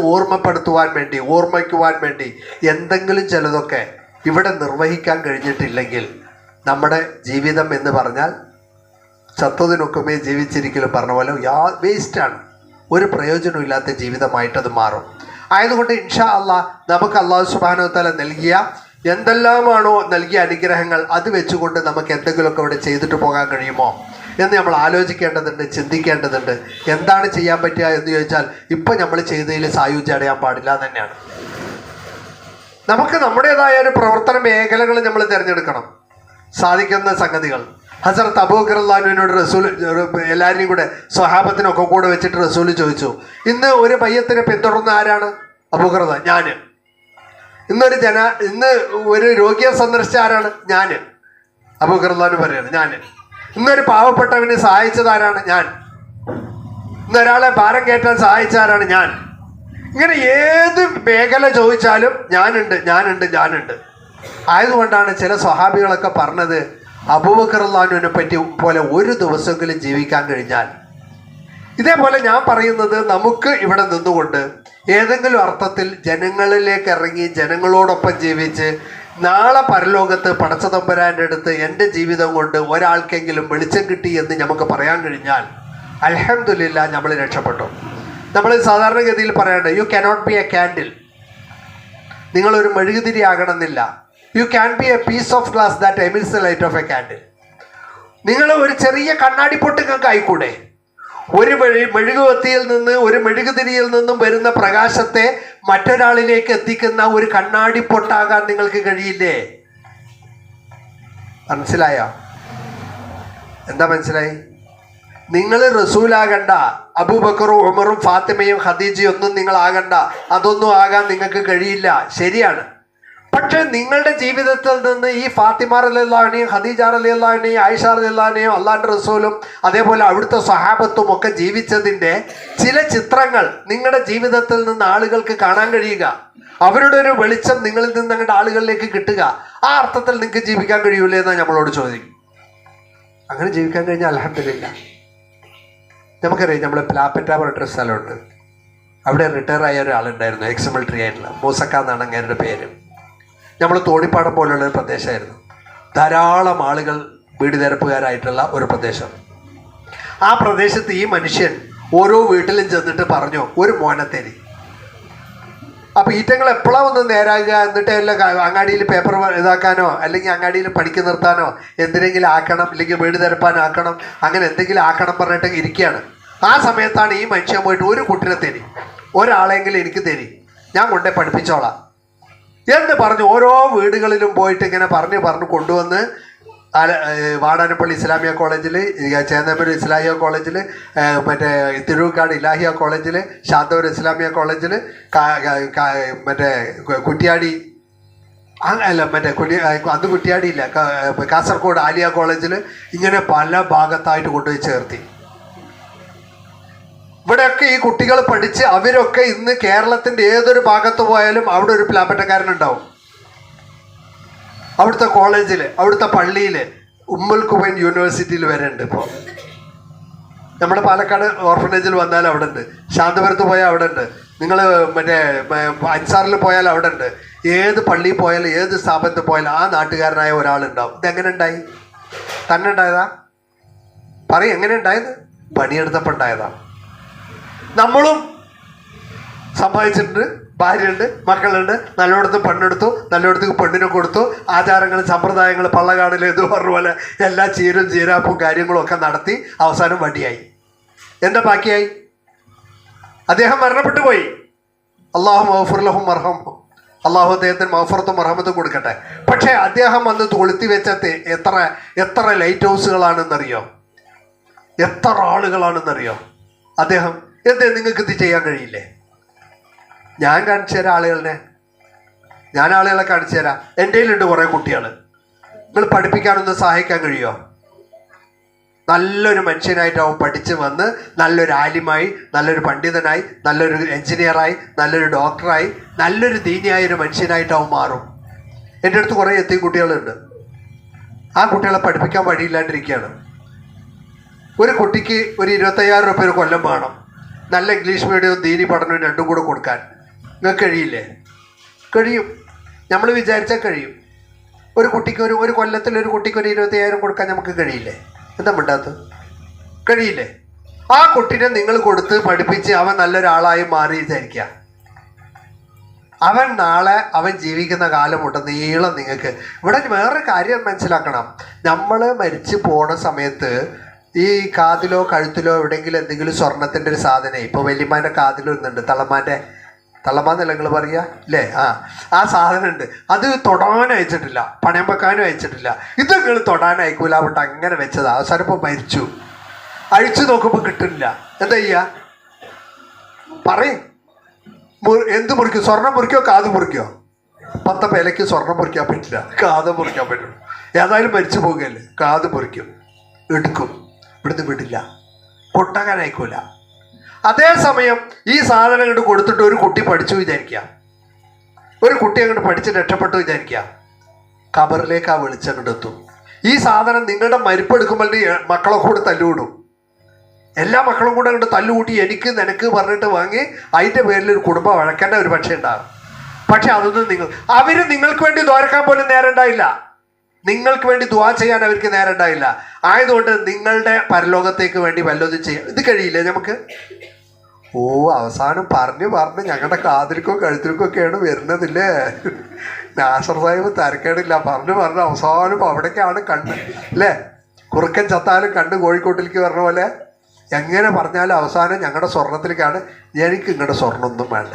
ഓർമ്മിക്കുവാൻ വേണ്ടി എന്തെങ്കിലും ചിലതൊക്കെ ഇവിടെ നിർവഹിക്കാൻ കഴിഞ്ഞിട്ടില്ലെങ്കിൽ നമ്മുടെ ജീവിതം എന്ന് പറഞ്ഞാൽ ചത്തതിനൊക്കുമേ ജീവിച്ചിരിക്കലും പറഞ്ഞ പോലെ വേസ്റ്റാണ്, ഒരു പ്രയോജനമില്ലാത്ത ജീവിതമായിട്ടത് മാറും. ആയതുകൊണ്ട് ഇൻഷാ അള്ളാഹ് നമുക്ക് അള്ളാഹു സുബ്ഹാനഹു വ തആല നൽകിയ എന്തെല്ലാമാണോ നൽകിയ അനുഗ്രഹങ്ങൾ അത് വെച്ചുകൊണ്ട് നമുക്ക് എന്തെങ്കിലുമൊക്കെ ഇവിടെ ചെയ്തിട്ട് പോകാൻ കഴിയുമോ എന്ന് നമ്മൾ ആലോചിക്കേണ്ടതുണ്ട്, ചിന്തിക്കേണ്ടതുണ്ട്. എന്താണ് ചെയ്യാൻ പറ്റുക എന്ന് ചോദിച്ചാൽ ഇപ്പം നമ്മൾ ചെയ്തതിൽ സായുജ്യം അടയാൻ പാടില്ല തന്നെയാണ്. നമുക്ക് നമ്മുടേതായ ഒരു പ്രവർത്തന മേഖലകൾ നമ്മൾ തിരഞ്ഞെടുക്കണം, സാധിക്കുന്ന സംഗതികൾ. ഹസരത്ത് അബൂബക്കർ റളിയല്ലാഹുവിനോട് റസൂൽ എല്ലാവരെയും കൂടെ സ്വഹാബത്തിനൊക്കെ കൂടെ വെച്ചിട്ട് റസൂൽ ചോദിച്ചു, ഇന്ന് ഒരു മയ്യത്തിനെ പിന്തുടർന്ന ആരാണ്? അബൂബക്കർ റളിയല്ലാഹു, ഞാൻ. ഇന്ന് ഒരു രോഗിയെ സന്ദർശിച്ച ആരാണ്? ഞാൻ. അബൂബക്കർ റളിയല്ലാഹു പറയാണ്, ഞാൻ. ഇന്നൊരു പാവപ്പെട്ടവനെ സഹായിച്ചത് ആരാണ്? ഞാൻ. ഇന്നൊരാളെ ഭാരം കയറ്റാൻ സഹായിച്ച ആരാണ്? ഞാൻ. ഇങ്ങനെ ഏത് മേഖല ചോദിച്ചാലും ഞാനുണ്ട്. ആയതുകൊണ്ടാണ് ചില സ്വഹാബികളൊക്കെ പറഞ്ഞത്, അബൂബക്കർ റളിയല്ലാഹുവിനെ പറ്റി പോലെ ഒരു ദിവസമെങ്കിലും ജീവിക്കാൻ കഴിഞ്ഞാൽ. ഇതേപോലെ ഞാൻ പറയുന്നത്, നമുക്ക് ഇവിടെ നിന്നുകൊണ്ട് ഏതെങ്കിലും അർത്ഥത്തിൽ ജനങ്ങളിലേക്ക് ഇറങ്ങി ജനങ്ങളോടൊപ്പം ജീവിച്ച് നാളെ പരലോകത്ത് പടച്ചതമ്പുരാൻ്റെ അടുത്ത് എൻ്റെ ജീവിതം കൊണ്ട് ഒരാൾക്കെങ്കിലും വെളിച്ചം കിട്ടി എന്ന് നമുക്ക് പറയാൻ കഴിഞ്ഞാൽ അൽഹംദുലില്ലാഹ് നമ്മൾ രക്ഷപ്പെട്ടു. നമ്മൾ സാധാരണഗതിയിൽ പറയേണ്ടത്, you cannot be a candle, നിങ്ങളൊരു മെഴുകുതിരി ആകണമെന്നില്ല. You can be a piece of glass that emits the light of a candle. നിങ്ങൾ ഒരു ചെറിയ കണ്ണാടി പൊട്ടുകൾക്ക് ആയിക്കൂടെ? ഒരു മെഴുകുവത്തിയിൽ നിന്ന്, ഒരു മെഴുകുതിരിയിൽ നിന്നും വരുന്ന പ്രകാശത്തെ മറ്റൊരാളിലേക്ക് എത്തിക്കുന്ന ഒരു കണ്ണാടി പൊട്ടാകാൻ നിങ്ങൾക്ക് കഴിയില്ലേ? മനസ്സിലായോ? എന്താ മനസ്സിലായി? നിങ്ങൾ റസൂലാകണ്ട, അബൂബക്കറും ഉമറും ഫാത്തിമയും ഖദീജയും ഒന്നും നിങ്ങളാകണ്ട, അതൊന്നും ആകാൻ നിങ്ങൾക്ക് കഴിയില്ല, ശരിയാണ്. പക്ഷെ നിങ്ങളുടെ ജീവിതത്തിൽ നിന്ന് ഈ ഫാത്തിമ റളിയല്ലാഹു അൻഹയും ഖദീജ റളിയല്ലാഹു അൻഹയും ആയിഷ റളിയല്ലാഹു അൻഹയും അള്ളാഹുവിൻ്റെ റസൂലും അതേപോലെ അവിടുത്തെ സ്വഹാബത്തും ഒക്കെ ജീവിച്ചതിൻ്റെ ചില ചിത്രങ്ങൾ നിങ്ങളുടെ ജീവിതത്തിൽ നിന്ന് ആളുകൾക്ക് കാണാൻ കഴിയുക, അവരുടെ ഒരു വെളിച്ചം നിങ്ങളിൽ നിന്ന് നിങ്ങളുടെ ആളുകളിലേക്ക് കിട്ടുക. ആ അർത്ഥത്തിൽ നിങ്ങൾക്ക് ജീവിക്കാൻ കഴിയൂലേ എന്നാണ് നമ്മളോട് ചോദിക്കും. അങ്ങനെ ജീവിക്കാൻ കഴിഞ്ഞാൽ അൽഹംദുലില്ലാഹ്. നമുക്കറിയാം, നമ്മൾ പ്ലാപ്പറ്റ പറഞ്ഞിട്ടൊരു സ്ഥലമുണ്ട്, അവിടെ റിട്ടയർ ആയ ഒരാളുണ്ടായിരുന്നു, എക്സ് മിലിറ്ററി ആയിട്ടുള്ള മൂസക്ക എന്നാണ് അങ്ങേരുടെ പേര്. നമ്മൾ തോണിപ്പാടം പോലുള്ള ഒരു പ്രദേശമായിരുന്നു, ധാരാളം ആളുകൾ വീട് നിരപ്പുകാരായിട്ടുള്ള ഒരു പ്രദേശം. ആ പ്രദേശത്ത് ഈ മനുഷ്യൻ ഓരോ വീട്ടിലും ചെന്നിട്ട് പറഞ്ഞു, ഒരു മോനെ തരി. അപ്പോൾ ഈറ്റങ്ങൾ എപ്പോഴാണ് ഒന്ന് നേരാകുക, എന്നിട്ട് എല്ലാം അങ്ങാടിയിൽ പേപ്പർ ഇതാക്കാനോ അല്ലെങ്കിൽ അങ്ങാടിയിൽ പണിക്ക് നിർത്താനോ എന്തിനെങ്കിലും ആക്കണം, അല്ലെങ്കിൽ വീട് നിരപ്പാനാക്കണം, അങ്ങനെ എന്തെങ്കിലും ആക്കണം പറഞ്ഞിട്ട് ഇരിക്കുകയാണ്. ആ സമയത്താണ് ഈ മനുഷ്യൻ പോയിട്ട് ഒരു കുട്ടിനെ തരി, ഒരാളെങ്കിലും എനിക്ക് തരി, ഞാൻ കൊണ്ടേ പഠിപ്പിച്ചോളാം എന്ന് പറഞ്ഞ് ഓരോ വീടുകളിലും പോയിട്ട് ഇങ്ങനെ പറഞ്ഞ് കൊണ്ടുവന്ന് വാടാനപ്പള്ളി ഇസ്ലാമിയ കോളേജിൽ, ചേന്നമ്പലം ഇസ്ലാമിയ കോളേജിൽ, മറ്റേ തിരുവക്കാട് ഇലാഹിയ കോളേജിൽ, ശാന്തപുരം ഇസ്ലാമിയ കോളേജിൽ, മറ്റേ കുറ്റിയാടി അല്ല മറ്റേ അന്ന് കുറ്റിയാടിയില്ല, കാസർഗോഡ് ആലിയ കോളേജിൽ, ഇങ്ങനെ പല ഭാഗത്തായിട്ട് കൊണ്ടുപോയി ചേർത്തി. ഇവിടെയൊക്കെ ഈ കുട്ടികൾ പഠിച്ച് അവരൊക്കെ ഇന്ന് കേരളത്തിൻ്റെ ഏതൊരു ഭാഗത്ത് പോയാലും അവിടെ ഒരു പ്ലാപ്പറ്റക്കാരനുണ്ടാവും. അവിടുത്തെ കോളേജിൽ, അവിടുത്തെ പള്ളിയിൽ, ഉമ്മുൽ ഖുവൈൻ യൂണിവേഴ്സിറ്റിയിൽ വരെ ഉണ്ട്. ഇപ്പോൾ നമ്മുടെ പാലക്കാട് ഓർഫനേജിൽ വന്നാൽ അവിടെ ഉണ്ട്, ശാന്തപുരത്ത് പോയാൽ അവിടെ ഉണ്ട്, നിങ്ങൾ മറ്റേ അൻസാറിൽ പോയാൽ അവിടെ ഉണ്ട്. ഏത് പള്ളിയിൽ പോയാലും ഏത് സ്ഥാപനത്തിൽ പോയാലും ആ നാട്ടുകാരനായ ഒരാളുണ്ടാവും. ഇതെങ്ങനെ ഉണ്ടായി? തന്നെ ഉണ്ടായതാ? പറയും എങ്ങനെ ഉണ്ടായത്? പണിയെടുത്തപ്പോൾ ഉണ്ടായതാ. നമ്മളും സമ്പാദിച്ചിട്ടുണ്ട്, ഭാര്യയുണ്ട്, മക്കളുണ്ട്, നല്ലോടത്ത് പെണ്ണെടുത്തു, നല്ലോടത്ത് പെണ്ണിനെ കൊടുത്തു, ആചാരങ്ങൾ സമ്പ്രദായങ്ങൾ പള്ളകാണിൽ ഇത് പറഞ്ഞ പോലെ എല്ലാ ചീരാപ്പും കാര്യങ്ങളും ഒക്കെ നടത്തി അവസാനം വടിയായി. എന്താ ബാക്കിയായി? അദ്ദേഹം മരണപ്പെട്ടു പോയി. അള്ളാഹു മഗ്ഫിർ മർഹം, അള്ളാഹു അദ്ദേഹത്തിന് മഗ്ഫിറത്തും മർഹമത്തും കൊടുക്കട്ടെ. പക്ഷേ അദ്ദേഹം വന്ന് കൊളുത്തി വെച്ച എത്ര ലൈറ്റ് ഹൗസുകളാണെന്നറിയോ? എത്ര ആളുകളാണെന്നറിയോ? അദ്ദേഹം എന്തേ നിങ്ങൾക്ക് ഇത് ചെയ്യാൻ കഴിയില്ലേ? ഞാൻ കാണിച്ചു തരാം ഞാൻ ആളുകളെ കാണിച്ചു തരാം. എൻ്റെ കയ്യിലുണ്ട് കുറേ കുട്ടികൾ. നിങ്ങൾ പഠിപ്പിക്കാനൊന്ന് സഹായിക്കാൻ കഴിയുമോ? നല്ലൊരു മനുഷ്യനായിട്ടാവും പഠിച്ച് വന്ന് നല്ലൊരു ആലിമായി, നല്ലൊരു പണ്ഡിതനായി, നല്ലൊരു എൻജിനീയറായി, നല്ലൊരു ഡോക്ടറായി, നല്ലൊരു ദീനിയായൊരു മനുഷ്യനായിട്ടാവും മാറും. എൻ്റെ അടുത്ത് കുറേ എത്തിയ കുട്ടികളുണ്ട്. ആ കുട്ടികളെ പഠിപ്പിക്കാൻ വഴിയില്ലാണ്ടിരിക്കുകയാണ്. ഒരു കുട്ടിക്ക് ഒരു 25,000 രൂപ ഒരു കൊല്ലം വേണം, നല്ല ഇംഗ്ലീഷ് മീഡിയവും ദീനി പഠനവും രണ്ടും കൂടെ കൊടുക്കാൻ. നിങ്ങൾക്ക് കഴിയില്ലേ? കഴിയും. നമ്മൾ വിചാരിച്ചാൽ കഴിയും. ഒരു കുട്ടിക്ക് ഒരു കൊല്ലത്തിൽ ഒരു കുട്ടിക്ക് ഒരു 25,000 കൊടുക്കാൻ നമുക്ക് കഴിയില്ലേ? എന്താ മിണ്ടാത്ത? കഴിയില്ലേ? ആ കുട്ടീനെ നിങ്ങൾ കൊടുത്ത് പഠിപ്പിച്ച് അവൻ നല്ലൊരാളായി മാറി വിചാരിക്കുക. അവൻ നാളെ അവൻ ജീവിക്കുന്ന കാലമുണ്ട് നീളം. നിങ്ങൾക്ക് ഇവിടെ വേറൊരു കാര്യം മനസ്സിലാക്കണം. നമ്മൾ മരിച്ചു പോണ സമയത്ത് ഈ കാതിലോ കഴുത്തിലോ എവിടെയെങ്കിലും എന്തെങ്കിലും സ്വർണത്തിൻ്റെ ഒരു സാധനം, ഇപ്പോൾ വല്യമ്മാൻ്റെ കാതിലൊന്നുണ്ട്, തള്ളമാന്നല്ല നിങ്ങൾ പറയുക അല്ലേ? ആ സാധനം ഉണ്ട്. അത് തൊടാൻ അയച്ചിട്ടില്ല, പണയം വെക്കാനും അയച്ചിട്ടില്ല. ഇത് നിങ്ങൾ തൊടാൻ അയക്കൂല അവിടെ അങ്ങനെ വെച്ചതാ. അവസാനം ഇപ്പോൾ മരിച്ചു. അഴിച്ചു നോക്കുമ്പോൾ കിട്ടുന്നില്ല. എന്താ ചെയ്യുക? പറയും. എന്ത് മുറിക്കും? സ്വർണം മുറിക്കോ കാത് മുറിക്കോ? 10 പേലയ്ക്ക് സ്വർണം മുറിക്കാൻ പറ്റില്ല, കാത് മുറിക്കാൻ പറ്റുള്ളൂ. ഏതായാലും മരിച്ചു പോകുകയല്ലേ, കാത് മുറിക്കും, എടുക്കും, ഇവിടുന്ന് വിടില്ല, കൊട്ടാൻ അയക്കൂല. അതേസമയം ഈ സാധനം അങ്ങോട്ട് കൊടുത്തിട്ട് ഒരു കുട്ടി പഠിച്ചു വിചാരിക്കുക, ഒരു കുട്ടി അങ്ങോട്ട് പഠിച്ച് രക്ഷപ്പെട്ടു വിചാരിക്കുക, ഖബറിലേക്ക് ആ വെളിച്ചം അങ്ങോട്ട് എത്തും. ഈ സാധനം നിങ്ങളുടെ മരിപ്പെടുക്കുമ്പോൾ മക്കളെ കൂടെ തല്ലുകൂടും. എല്ലാ മക്കളും കൂടെ അങ്ങോട്ട് തല്ലുകൂട്ടി എനിക്ക് നിനക്ക് പറഞ്ഞിട്ട് വാങ്ങി അതിൻ്റെ പേരിൽ ഒരു കുടുംബം വഴക്കേണ്ട ഒരു പക്ഷേ ഉണ്ടാകും. പക്ഷെ അതൊന്നും അവർ നിങ്ങൾക്ക് വേണ്ടി ദ്വാരക്കാൻ പോലും നേരം ഉണ്ടായില്ല. നിങ്ങൾക്ക് വേണ്ടി ദുആ ചെയ്യാൻ അവർക്ക് നേരം ഉണ്ടായില്ല. ആയതുകൊണ്ട് നിങ്ങളുടെ പരലോകത്തേക്ക് വേണ്ടി വല്ലതും ചെയ്യാം. ഇത് കഴിയില്ലേ നമുക്ക്? അവസാനം പറഞ്ഞ് ഞങ്ങളുടെ കാതിൽക്കോ കഴുത്തിൽക്കോ ഒക്കെയാണ് വരുന്നതില്ലേ. നാസർ സാഹിബ് തരക്കേടില്ല, പറഞ്ഞ് അവസാനം അവിടേക്കാണ് കണ്ണ് അല്ലേ? കുറുക്കൻ ചത്താലും കണ്ണ് കോഴിക്കോട്ടിലേക്ക് പറഞ്ഞ പോലെ എങ്ങനെ പറഞ്ഞാലും അവസാനം ഞങ്ങളുടെ സ്വർണത്തിലേക്കാണ്. എനിക്ക് നിങ്ങളുടെ സ്വർണ്ണമൊന്നും വേണ്ട,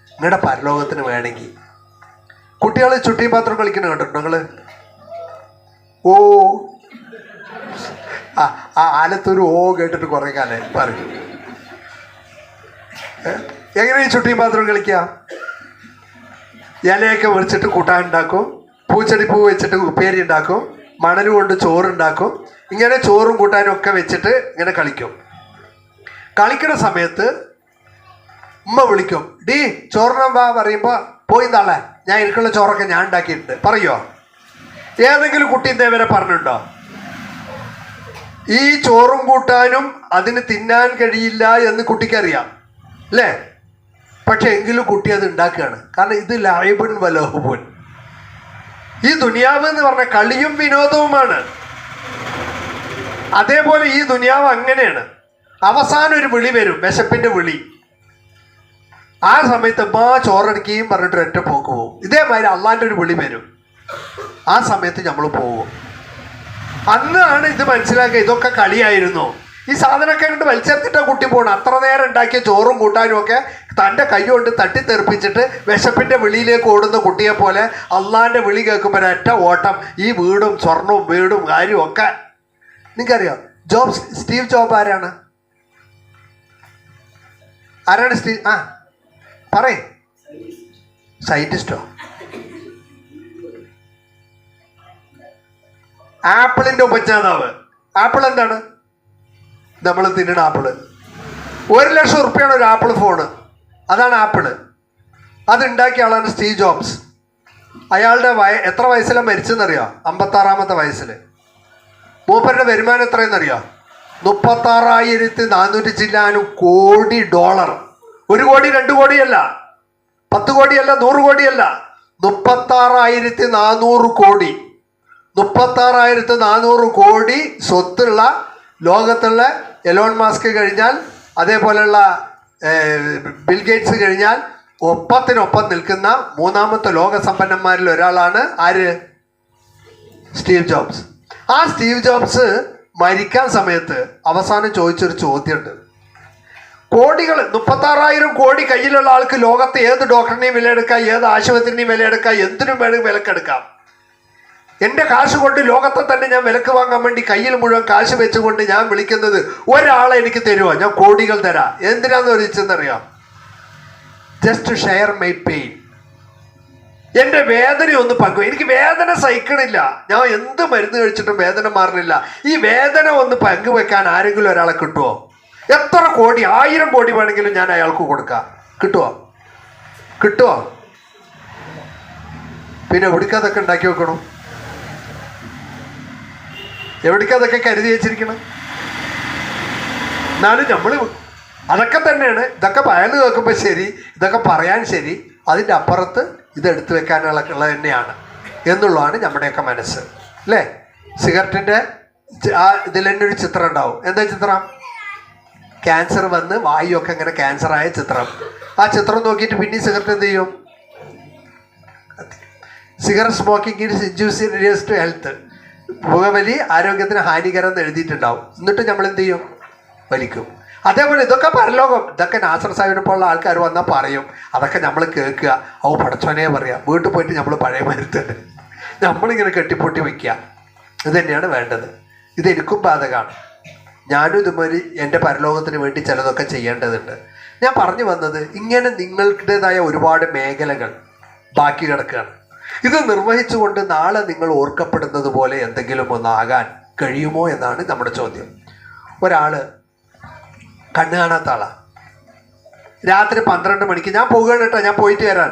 നിങ്ങളുടെ പരലോകത്തിന് വേണമെങ്കിൽ. കുട്ടികൾ ചുട്ടി പാത്രം കളിക്കുന്ന കണ്ടിട്ടുണ്ടോ നിങ്ങൾ? ആലത്തൊരു കേട്ടിട്ട് കുറേ കാലം പറയും. എങ്ങനെ ഈ ചുട്ടിയും പാത്രം കളിക്കുക? ഇലയൊക്കെ വെച്ചിട്ട് കൂട്ടാൻ ഉണ്ടാക്കും, പൂച്ചെടിപ്പൂ വെച്ചിട്ട് ഉപ്പേരി ഉണ്ടാക്കും, മണൽ കൊണ്ട് ചോറുണ്ടാക്കും. ഇങ്ങനെ ചോറും കൂട്ടാനും ഒക്കെ വെച്ചിട്ട് ഇങ്ങനെ കളിക്കും. കളിക്കുന്ന സമയത്ത് ഉമ്മ വിളിക്കും, ഡീ ചോറിനാൻ വാ പറയുമ്പോൾ പോയി നാളെ ഞാൻ എനിക്കുള്ള ചോറൊക്കെ ഞാൻ ഉണ്ടാക്കിയിട്ടുണ്ട് പറയുമോ? ഏതെങ്കിലും കുട്ടി ഇതേവരെ പറഞ്ഞിട്ടുണ്ടോ? ഈ ചോറും കൂട്ടാനും അതിന് തിന്നാൻ കഴിയില്ല എന്ന് കുട്ടിക്കറിയാം അല്ലേ? പക്ഷെ എങ്കിലും കുട്ടി അത് ഉണ്ടാക്കുകയാണ്. കാരണം ഇത് ലൈബുൻ വലഹുബുൻ. ഈ ദുനിയാവ് എന്ന് പറഞ്ഞ കളിയും വിനോദവുമാണ്. അതേപോലെ ഈ ദുനിയാവ് അങ്ങനെയാണ്. അവസാനം ഒരു വിളി വരും, വിശപ്പിന്റെ വിളി. ആ സമയത്ത് ചോറടിക്കുകയും പറഞ്ഞിട്ട് ഒറ്റ പോക്ക് പോകും. ഇതേമാതിരി അള്ളാന്റെ ഒരു വിളി വരും. ആ സമയത്ത് നമ്മൾ പോകും. അന്നാണ് ഇത് മനസ്സിലാക്കുക, ഇതൊക്കെ കളിയായിരുന്നു. ഈ സാധനമൊക്കെ കണ്ട് വലിച്ചെടുത്തിട്ടാണ് കുട്ടി പോകണം. അത്ര നേരം ഉണ്ടാക്കിയ ചോറും കൂട്ടാനും ഒക്കെ തൻ്റെ കൈ കൊണ്ട് തട്ടിത്തെറിപ്പിച്ചിട്ട് വിശപ്പിൻ്റെ വിളിയിലേക്ക് ഓടുന്ന കുട്ടിയെ പോലെ അള്ളാൻ്റെ വിളി കേൾക്കുമ്പോൾ ഒരൊറ്റ ഓട്ടം. ഈ വീടും സ്വർണവും വീടും കാര്യവും ഒക്കെ. നിങ്ങൾക്കറിയോ സ്റ്റീവ് ജോബ് ആരാണ്? പറയേ. സയന്റിസ്റ്റോ? ആപ്പിളിന്റെ ഉപജ്ഞാതാവ്. ആപ്പിൾ എന്താണ്? നമ്മൾ തിന്നണ ആപ്പിള്. 1,00,000 ഉറുപ്പിയാണ് ഒരു ആപ്പിൾ ഫോണ്. അതാണ് ആപ്പിള്. അതുണ്ടാക്കിയ ആളാണ് സ്റ്റീവ് ജോബ്സ്. അയാളുടെ എത്ര വയസ്സിലാണ് മരിച്ചെന്നറിയോ? 56-ാമത്തെ വയസ്സിൽ. മൂപ്പരുടെ വരുമാനം എത്രയെന്നറിയോ? $36,400 ചില്ലാനും കോടി. 1 കോടി 2 കോടിയല്ല, 10 കോടിയല്ല, 100 കോടിയല്ല, 36,400 കോടി. 36,400 കോടി സ്വത്തുള്ള ലോകത്തുള്ള എലോൺ മാസ്ക് കഴിഞ്ഞാൽ, അതേപോലെയുള്ള ബിൽഗേറ്റ്സ് കഴിഞ്ഞാൽ ഒപ്പത്തിനൊപ്പം നിൽക്കുന്ന 3ാമത്തെ ലോകസമ്പന്നന്മാരിൽ ഒരാളാണ് ആര്? Steve jobs. ആ സ്റ്റീവ് ജോബ്സ് മരിക്കാൻ സമയത്ത് അവസാനം ചോദിച്ചൊരു ചോദ്യമുണ്ട്. കോടികൾ, 36,000 കോടി കയ്യിലുള്ള ആൾക്ക് ലോകത്തെ ഏത് ഡോക്ടറിനെയും വിലയെടുക്കാം, ഏത് ആശുപത്രിനെയും വിലയെടുക്കാം, എന്തിനും വേണമെങ്കിൽ വിലക്കെടുക്കാം. എൻ്റെ കാശ് കൊണ്ട് ലോകത്തെ തന്നെ ഞാൻ വിലക്ക് വാങ്ങാൻ വേണ്ടി കയ്യിൽ മുഴുവൻ കാശ് വെച്ചുകൊണ്ട് ഞാൻ വിളിക്കുന്നത് ഒരാളെ എനിക്ക് തരുമോ? ഞാൻ കോടികൾ തരാം. എന്തിനാന്ന് ചോദിച്ചെന്നറിയാം? Just share my pain. എൻ്റെ വേദന ഒന്ന് പങ്കുവെക്കും. എനിക്ക് വേദന സഹിക്കണില്ല. ഞാൻ എന്ത് മരുന്ന് കഴിച്ചിട്ടും വേദന മാറുന്നില്ല. ഈ വേദന ഒന്ന് പങ്കുവെക്കാൻ ആരെങ്കിലും ഒരാളെ കിട്ടുമോ? എത്ര കോടി, 1000 കോടി വേണമെങ്കിലും ഞാൻ അയാൾക്ക് കൊടുക്കാം. കിട്ടുമോ? പിന്നെ എവിടേക്കതൊക്കെ ഉണ്ടാക്കി വെക്കണം? എവിടേക്കതൊക്കെ കരുതി വെച്ചിരിക്കണം? എന്നാലും നമ്മൾ അതൊക്കെ തന്നെയാണ്. ഇതൊക്കെ പയന്ന് കേൾക്കുമ്പോൾ ശരി, ഇതൊക്കെ പറയാൻ ശരി, അതിൻ്റെ അപ്പുറത്ത് ഇതെടുത്തു വെക്കാനുള്ള തന്നെയാണ് എന്നുള്ളതാണ് നമ്മുടെയൊക്കെ മനസ്സ്, അല്ലേ? സിഗരറ്റിൻ്റെ ആ ഇതിൽ തന്നെ ഒരു ചിത്രം ഉണ്ടാവും. എന്താ ചിത്രം? ക്യാൻസർ വന്ന് വായുവൊക്കെ ഇങ്ങനെ ക്യാൻസറായ ചിത്രം. ആ ചിത്രം നോക്കിയിട്ട് പിന്നെ സിഗരറ്റ് എന്ത് ചെയ്യും? Cigarette smoking is injurious to health. പുകവലി ആരോഗ്യത്തിന് ഹാനികരം എന്ന് എഴുതിയിട്ടുണ്ടാവും. എന്നിട്ട് നമ്മൾ എന്ത് ചെയ്യും? വലിക്കും. അതേപോലെ ഇതൊക്കെ പരലോകം. ഇതൊക്കെ നാസർ സാഹിബിനെ പോലുള്ള ആൾക്കാർ വന്നാൽ പറയും. അതൊക്കെ നമ്മൾ കേൾക്കുക. പഠിച്ചോനെ പറയാം. വീട്ടിൽ പോയിട്ട് നമ്മൾ പഴയ മരുത്തന്നെ നമ്മളിങ്ങനെ കെട്ടിപ്പൊട്ടി വയ്ക്കുക. ഇത് തന്നെയാണ് വേണ്ടത്. ഇത് എനിക്കും ബാധകമാണ്. ഞാനും ഇതുമാതിരി എൻ്റെ പരലോകത്തിന് വേണ്ടി ചിലതൊക്കെ ചെയ്യേണ്ടതുണ്ട്. ഞാൻ പറഞ്ഞു വന്നത്, ഇങ്ങനെ നിങ്ങളുടേതായ ഒരുപാട് മേഖലകൾ ബാക്കി കിടക്കുകയാണ്. ഇത് നിർവഹിച്ചുകൊണ്ട് നാളെ നിങ്ങൾ ഓർക്കപ്പെടുന്നത് പോലെ എന്തെങ്കിലും ഒന്നാകാൻ കഴിയുമോ എന്നാണ് നമ്മുടെ ചോദ്യം. ഒരാൾ കണ്ണ് കാണാത്ത ആളാണ്. രാത്രി 12 മണിക്ക് ഞാൻ പോകുകയാണ് കേട്ടോ, ഞാൻ പോയിട്ട് വരാൻ.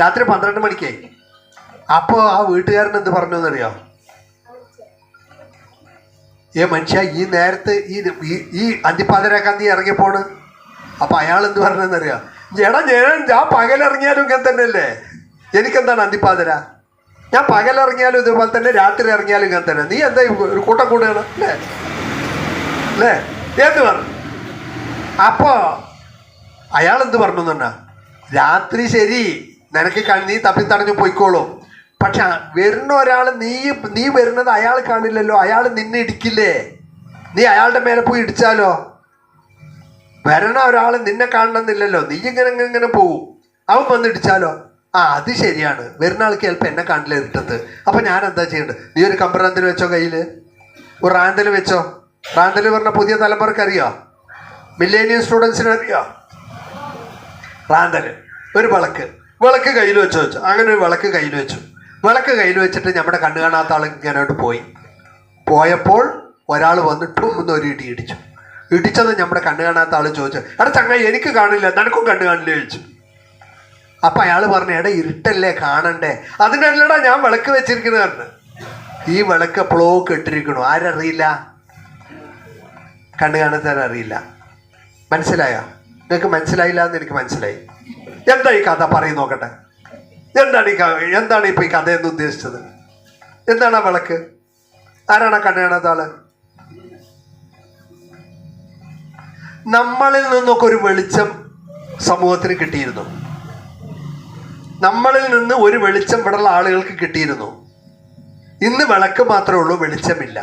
രാത്രി 12 മണിക്കേ. അപ്പോൾ ആ വീട്ടുകാരൻ എന്ത് പറഞ്ഞു എന്നറിയോ? മനുഷ്യ, ഈ നേരത്ത് ഈ അന്തിപ്പാതിരാക്കാൻ നീ ഇറങ്ങിപ്പോണ്. അപ്പം അയാൾ എന്ത് പറഞ്ഞതെന്നറിയാം? ഞാൻ പകലിറങ്ങിയാലും ഇങ്ങനെ തന്നെയല്ലേ. എനിക്കെന്താണ് അന്തിപ്പാതിര? ഞാൻ പകലിറങ്ങിയാലും ഇതുപോലെ തന്നെ, രാത്രി ഇറങ്ങിയാലും ഇങ്ങനെ തന്നെ. നീ എന്താ ഒരു കൂട്ടം കൂടുകയാണ് അല്ലേ എന്ന് പറഞ്ഞു. അപ്പോൾ അയാൾ എന്ത് പറഞ്ഞു എന്ന്? രാത്രി ശരി, നിനക്ക് നീ തപ്പിത്തടഞ്ഞു പോയിക്കോളും. പക്ഷെ വരുന്ന ഒരാൾ നീ വരുന്നത് അയാൾ കാണില്ലല്ലോ. അയാൾ നിന്നെ ഇടിക്കില്ലേ? നീ അയാളുടെ മേലെ പോയി ഇടിച്ചാലോ? വരണ ഒരാൾ നിന്നെ കാണണമെന്നില്ലല്ലോ. നീ ഇങ്ങനെ പോകും. അവൻ വന്ന് ഇടിച്ചാലോ? അത് ശരിയാണ്. വരുന്ന ആൾക്ക് ചിലപ്പോൾ എന്നെ കാണില്ല ഇരുട്ടത്ത്. അപ്പം ഞാൻ എന്താ ചെയ്യേണ്ടത്? നീ ഒരു കമ്പറാന്തൽ വെച്ചോ, കയ്യിൽ ഒരു റാന്തൽ വെച്ചോ. റാന്തൽ പറഞ്ഞ പുതിയ തലമുറക്ക് അറിയോ? മില്ലേനിയം സ്റ്റുഡൻസിന് അറിയോ? റാന്തൽ ഒരു വിളക്ക് കയ്യിൽ വെച്ചോ. അങ്ങനെ ഒരു വിളക്ക് കയ്യിൽ വെച്ചു. വിളക്ക് കയ്യിൽ വെച്ചിട്ട് നമ്മുടെ കണ്ണു കാണാത്ത ആൾ ഇങ്ങനോട്ട് പോയപ്പോൾ ഒരാൾ വന്നിട്ട് ഒന്ന് ഒരു ഇടിച്ചു. ഇടിച്ചത് നമ്മുടെ കണ്ണു കാണാത്ത ആൾ ചോദിച്ചു, എടാ ചങ്ങായി, എനിക്ക് കാണില്ല, നിനക്കും കണ്ണു കാണില്ല ചോദിച്ചു. അപ്പം അയാൾ പറഞ്ഞു, എടാ ഇരുട്ടല്ലേ, കാണണ്ടേ? അതിനല്ലടാ ഞാൻ വിളക്ക് വെച്ചിരിക്കുന്നത് പറഞ്ഞു. ഈ വിളക്ക് എപ്പോഴോ കെട്ടിരിക്കണു. ആരറിയില്ല? കണ്ണു കാണാത്തവർ അറിയില്ല. മനസ്സിലായോ? നിങ്ങൾക്ക് മനസ്സിലായില്ല എന്ന് എനിക്ക് മനസ്സിലായി. എന്താ ഈ കഥ പറയും നോക്കട്ടെ. എന്താണ് ഇപ്പൊ ഈ കഥയെന്ന് ഉദ്ദേശിച്ചത്? എന്താണ് ആ വിളക്ക്? ആരാണ് ആ കണ്ണു കാണാത്ത ആള്? നമ്മളിൽ നിന്നൊക്കെ ഒരു വെളിച്ചം സമൂഹത്തിന് കിട്ടിയിരുന്നു. നമ്മളിൽ നിന്ന് ഒരു വെളിച്ചം ഇവിടെയുള്ള ആളുകൾക്ക് കിട്ടിയിരുന്നു. ഇന്ന് വിളക്ക് മാത്രമേ ഉള്ളൂ, വെളിച്ചമില്ല.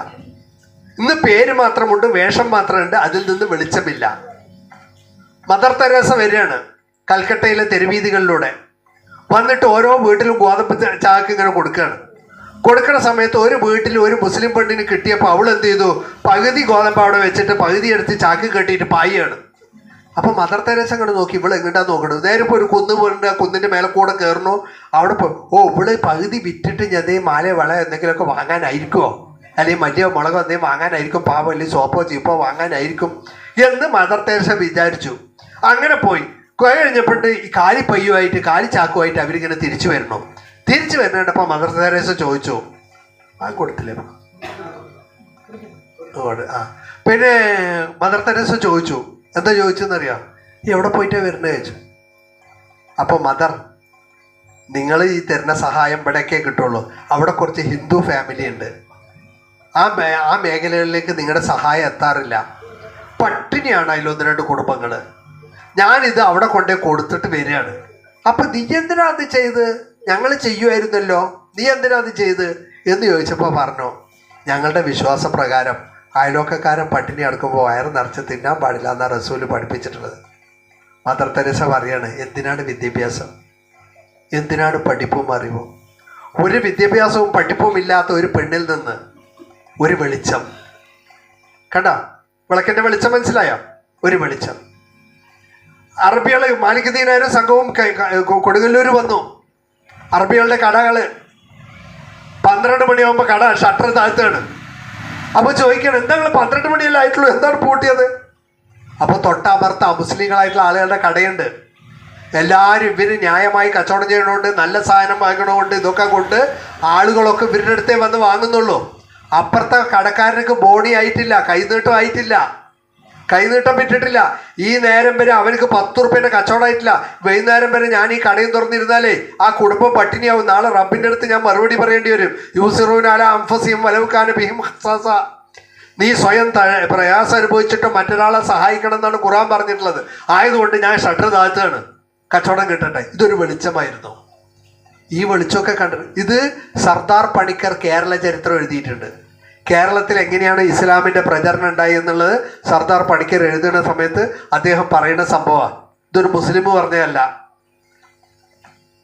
ഇന്ന് പേര് മാത്രമുണ്ട്, വേഷം മാത്രമുണ്ട്, അതിൽ നിന്ന് വെളിച്ചമില്ല. മദർ തെരേസ വരികയാണ് കൽക്കട്ടയിലെ തെരുവീതികളിലൂടെ. വന്നിട്ട് ഓരോ വീട്ടിലും ഗോതമ്പ് ചാക്ക് ഇങ്ങനെ കൊടുക്കുകയാണ്. കൊടുക്കുന്ന സമയത്ത് ഒരു വീട്ടിൽ ഒരു മുസ്ലിം പെണ്ണിന് കിട്ടിയപ്പോൾ അവൾ എന്ത് ചെയ്തു, പകുതി ഗോതമ്പ് അവിടെ വെച്ചിട്ട് പകുതി എടുത്ത് ചാക്ക് കെട്ടിയിട്ട് പായാണ്. അപ്പം മദർ തെരേസ അങ്ങോട്ട് നോക്കി, ഇവള് എങ്ങോട്ടാ നോക്കണത്? നേരെ ഇപ്പോൾ ഒരു കുന്ന് പോയിട്ട് കുന്നിൻ്റെ മേലെ കൂടെ കയറണു. അവിടെ ഇവള് പകുതി വിറ്റിട്ട് ഞാൻ മാല വള എന്തെങ്കിലുമൊക്കെ വാങ്ങാനായിരിക്കുമോ, അല്ലെങ്കിൽ മല്ലിയോ മുളകോ എന്തെങ്കിലും വാങ്ങാനായിരിക്കും, പാവം അല്ലെങ്കിൽ സോപ്പോ ചീപ്പോ വാങ്ങാനായിരിക്കും എന്ന് മദർ തെരേസ വിചാരിച്ചു. അങ്ങനെ പോയി കഴിഞ്ഞപ്പോട്ട് ഈ കാലി പയ്യുമായിട്ട് കാലി ചാക്കുമായിട്ട് അവരിങ്ങനെ തിരിച്ചു വരണം. തിരിച്ചു വരുന്നുണ്ടപ്പോൾ മദർ തെരേസ ചോദിച്ചു, ആ കൊടുത്തില്ലേ? പിന്നെ മദർ തെരേസ ചോദിച്ചു, എന്താ ചോദിച്ചെന്നറിയാം, എവിടെ പോയിട്ടാ വരുന്നത് ചോദിച്ചു. അപ്പോൾ മദർ, നിങ്ങൾ ഈ തരുന്ന സഹായം ഇവിടെയൊക്കെ കിട്ടുള്ളൂ, അവിടെ കുറച്ച് ഹിന്ദു ഫാമിലി ഉണ്ട്, ആ മേഖലകളിലേക്ക് നിങ്ങളുടെ സഹായം എത്താറില്ല, പട്ടിണിയാണ് അതിലൊന്ന് രണ്ട് കുടുംബങ്ങൾ, ഞാനിത് അവിടെ കൊണ്ടേ കൊടുത്തിട്ട് വരികയാണ്. അപ്പം നീ എന്തിനാ അത് ചെയ്ത്? ഞങ്ങൾ ചെയ്യുമായിരുന്നല്ലോ, നീ എന്തിനാ അത് ചെയ്ത് എന്ന് ചോദിച്ചപ്പോൾ പറഞ്ഞു, ഞങ്ങളുടെ വിശ്വാസപ്രകാരം അയലോക്കക്കാരൻ പട്ടിണി അടുക്കുമ്പോൾ വയറ് നിറച്ച് തിന്നാൻ പാടില്ല എന്നാണ് റസൂല് പഠിപ്പിച്ചിട്ടുള്ളത്. മദർ തെരേസ പറയാണ്, എന്തിനാണ് വിദ്യാഭ്യാസം, എന്തിനാണ് പഠിപ്പും അറിവും? ഒരു വിദ്യാഭ്യാസവും പഠിപ്പും ഇല്ലാത്ത ഒരു പെണ്ണിൽ നിന്ന് ഒരു വെളിച്ചം കണ്ട, വിളക്കിൻ്റെ വെളിച്ചം മനസ്സിലായോ? ഒരു വെളിച്ചം. അറബികൾ മാലിക് ദീനാരും സംഘവും കൊടുങ്ങല്ലൂർ വന്നു. അറബികളുടെ കടകൾ 12 മണിയാകുമ്പോൾ കട ഷട്ടർ താഴ്ത്തുകയാണ്. അപ്പോൾ ചോദിക്കണം, എന്താ നിങ്ങൾ 12 മണിയല്ലേ ആയിട്ടുള്ളൂ, എന്താണ് പൂട്ടിയത്? അപ്പോൾ തൊട്ടമർത്ത മുസ്ലിങ്ങളായിട്ടുള്ള ആളുകളുടെ കടയുണ്ട്. എല്ലാവരും ഇവർ ന്യായമായി കച്ചവടം ചെയ്യണോണ്ട്, നല്ല സാധനം വാങ്ങണോണ്ട്, ഇതൊക്കെ കൊണ്ട് ആളുകളൊക്കെ ഇവരുടെ അടുത്തേ വന്ന് വാങ്ങുന്നുള്ളൂ. അപ്പുറത്തെ കടക്കാരനക്ക് ബോണി ആയിട്ടില്ല, കൈനീട്ടം ആയിട്ടില്ല, കൈനീട്ടം വിട്ടിട്ടില്ല. ഈ നേരം വരെ അവനക്ക് 10 റുപ്യേൻ്റെ കച്ചവടമായിട്ടില്ല. വൈകുന്നേരം വരെ ഞാൻ ഈ കടയും തുറന്നിരുന്നാലേ ആ കുടുംബം പട്ടിണിയാവും. നാളെ റബ്ബിൻ്റെ അടുത്ത് ഞാൻ മറുപടി പറയേണ്ടി വരും. യൂസിറൂനാല അംഫസിയും വലവുക്കാന ബിഹിം ഹസാസ. നീ സ്വയം പ്രയാസം അനുഭവിച്ചിട്ട് മറ്റൊരാളെ സഹായിക്കണം എന്നാണ് ഖുർആൻ പറഞ്ഞിട്ടുള്ളത്. ആയതുകൊണ്ട് ഞാൻ ഷട്ടർ താഴ്ത്തുകയാണ്, കച്ചവടം കിട്ടട്ടെ. ഇതൊരു വെളിച്ചമായിരുന്നു. ഈ വെളിച്ചമൊക്കെ കണ്ടത് ഇത് സർദാർ പണിക്കർ കേരള ചരിത്രം എഴുതിയിട്ടുണ്ട്. കേരളത്തിൽ എങ്ങനെയാണ് ഇസ്ലാമിൻ്റെ പ്രചരണം ഉണ്ടായി എന്നുള്ളത് സർദാർ പണിക്കർ എഴുതുന്ന സമയത്ത് അദ്ദേഹം പറയുന്ന സംഭവമാണ്. ഇതൊരു മുസ്ലിം പറഞ്ഞതല്ല,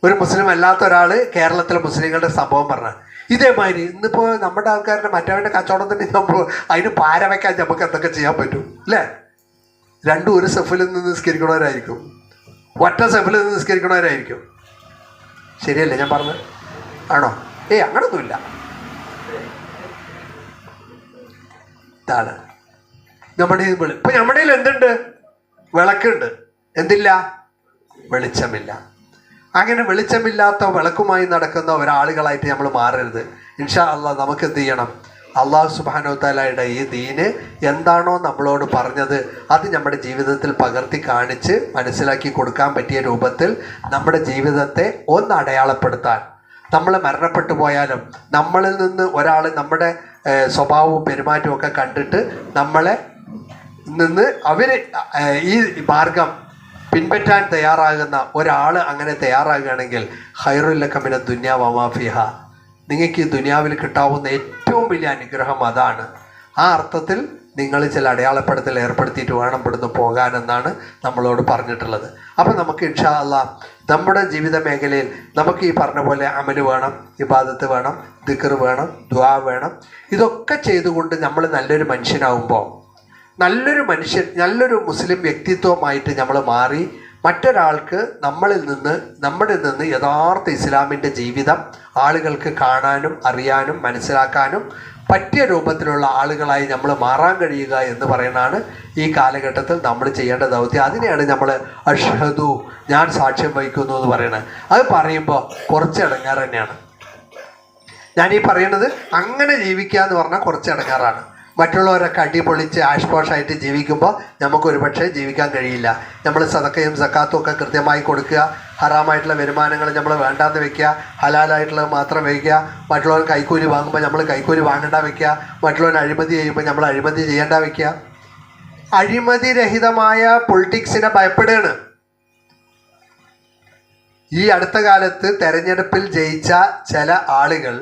ഒരു മുസ്ലിം അല്ലാത്ത ഒരാൾ കേരളത്തിലെ മുസ്ലിങ്ങളുടെ സംഭവം പറഞ്ഞ. ഇതേമാതിരി ഇന്നിപ്പോൾ നമ്മുടെ ആൾക്കാരുടെ മറ്റവൻ്റെ കച്ചവടത്തിന് നമ്മൾ അതിന് പാര വയ്ക്കാൻ നമുക്ക് എന്തൊക്കെ ചെയ്യാൻ പറ്റും അല്ലേ? രണ്ടും ഒരു സെഫിൽ നിന്ന് നിസ്കരിക്കണവരായിരിക്കും, ഒറ്റ സെഫിൽ നിന്ന് നിസ്കരിക്കണവരായിരിക്കും. ശരിയല്ലേ ഞാൻ പറഞ്ഞത്? ആണോ? അങ്ങനൊന്നുമില്ല. ഇതാണ് നമ്മുടെ ഇപ്പം നമ്മുടെ കയ്യിൽ എന്തുണ്ട്? വിളക്കുണ്ട്. എന്തില്ല? വെളിച്ചമില്ല. അങ്ങനെ വെളിച്ചമില്ലാത്ത വിളക്കുമായി നടക്കുന്ന ഒരാളുകളായിട്ട് നമ്മൾ മാറരുത്. ഇൻഷാ അള്ളാഹ് നമുക്ക് എന്ത് ചെയ്യണം? അള്ളാഹു സുബ്ഹാനഹു തആലയുടെ ഈ ദീന് എന്താണോ നമ്മളോട് പറഞ്ഞത് അത് നമ്മുടെ ജീവിതത്തിൽ പകർത്തി കാണിച്ച് മനസ്സിലാക്കി കൊടുക്കാൻ പറ്റിയ രൂപത്തിൽ നമ്മുടെ ജീവിതത്തെ ഒന്ന് അടയാളപ്പെടുത്താൻ, നമ്മൾ മരണപ്പെട്ടു പോയാലും നമ്മളിൽ നിന്ന് ഒരാൾ നമ്മുടെ സ്വഭാവവും പെരുമാറ്റവും ഒക്കെ കണ്ടിട്ട് നമ്മളെ നിന്ന് അവർ ഈ മാർഗം പിൻപറ്റാൻ തയ്യാറാകുന്ന ഒരാൾ അങ്ങനെ തയ്യാറാകുകയാണെങ്കിൽ ഖൈറുല്ലക മിന ദുനിയ വമാ ഫിഹ, നിങ്ങൾക്ക് ഈ ദുനിയാവിൽ കിട്ടാവുന്ന ഏറ്റവും വലിയ അനുഗ്രഹം അതാണ്. ആ അർത്ഥത്തിൽ നിങ്ങൾ ചില അടയാളപ്പെടുത്തൽ ഏർപ്പെടുത്തിയിട്ട് വേണം ഇവിടുന്ന് പോകാനെന്നാണ് നമ്മളോട് പറഞ്ഞിട്ടുള്ളത്. അപ്പം നമുക്ക് ഇൻഷാ അല്ലാഹ് നമ്മുടെ ജീവിത മേഖലയിൽ നമുക്ക് ഈ പറഞ്ഞ പോലെ അമല് വേണം, ഇബാദത്ത് വേണം, ദിക്ർ വേണം, ദുആ വേണം. ഇതൊക്കെ ചെയ്തുകൊണ്ട് നമ്മൾ നല്ലൊരു മനുഷ്യനാവുമ്പോൾ, നല്ലൊരു മുസ്ലിം വ്യക്തിത്വമായിട്ട് നമ്മൾ മാറി മറ്റൊരാൾക്ക് നമ്മുടെ നിന്ന് യഥാർത്ഥ ഇസ്ലാമിൻ്റെ ജീവിതം ആളുകൾക്ക് കാണാനും അറിയാനും മനസ്സിലാക്കാനും പറ്റിയ രൂപത്തിലുള്ള ആളുകളായി നമ്മൾ മാറാൻ കഴിയുക എന്ന് പറയുന്നതാണ് ഈ കാലഘട്ടത്തിൽ നമ്മൾ ചെയ്യേണ്ട ദൗത്യം. അതിനെയാണ് നമ്മൾ അഷ്ഹദു, ഞാൻ സാക്ഷ്യം വഹിക്കുന്നു എന്ന് പറയുന്നത്. അത് പറയുമ്പോൾ കുറച്ച് ഇടങ്ങാറ് തന്നെയാണ്. ഞാനീ പറയുന്നത് അങ്ങനെ ജീവിക്കുക എന്ന് പറഞ്ഞാൽ കുറച്ച് ഇടങ്ങാറാണ്. മറ്റുള്ളവരൊക്കെ അടിപൊളിച്ച് ആഷ്പോഷായിട്ട് ജീവിക്കുമ്പോൾ നമുക്കൊരു പക്ഷേ ജീവിക്കാൻ കഴിയില്ല. നമ്മൾ സദക്കയും സക്കാത്തും ഒക്കെ കൃത്യമായി കൊടുക്കുക, ഹറാമായിട്ടുള്ള വരുമാനങ്ങൾ നമ്മൾ വേണ്ടാന്ന് വെക്കുക, ഹലാലായിട്ടുള്ളത് മാത്രം വയ്ക്കുക, മറ്റുള്ളവർ കൈക്കൂലി വാങ്ങുമ്പോൾ നമ്മൾ കൈക്കൂലി വാങ്ങേണ്ട വയ്ക്കുക, മറ്റുള്ളവർ അഴിമതി ചെയ്യുമ്പോൾ നമ്മൾ അഴിമതി ചെയ്യേണ്ട വയ്ക്കുക. അഴിമതി രഹിതമായ പൊളിറ്റിക്സിനെ ഭയപ്പെടുകയാണ്. ഈ അടുത്ത കാലത്ത് തെരഞ്ഞെടുപ്പിൽ ജയിച്ച ചില ആളുകൾ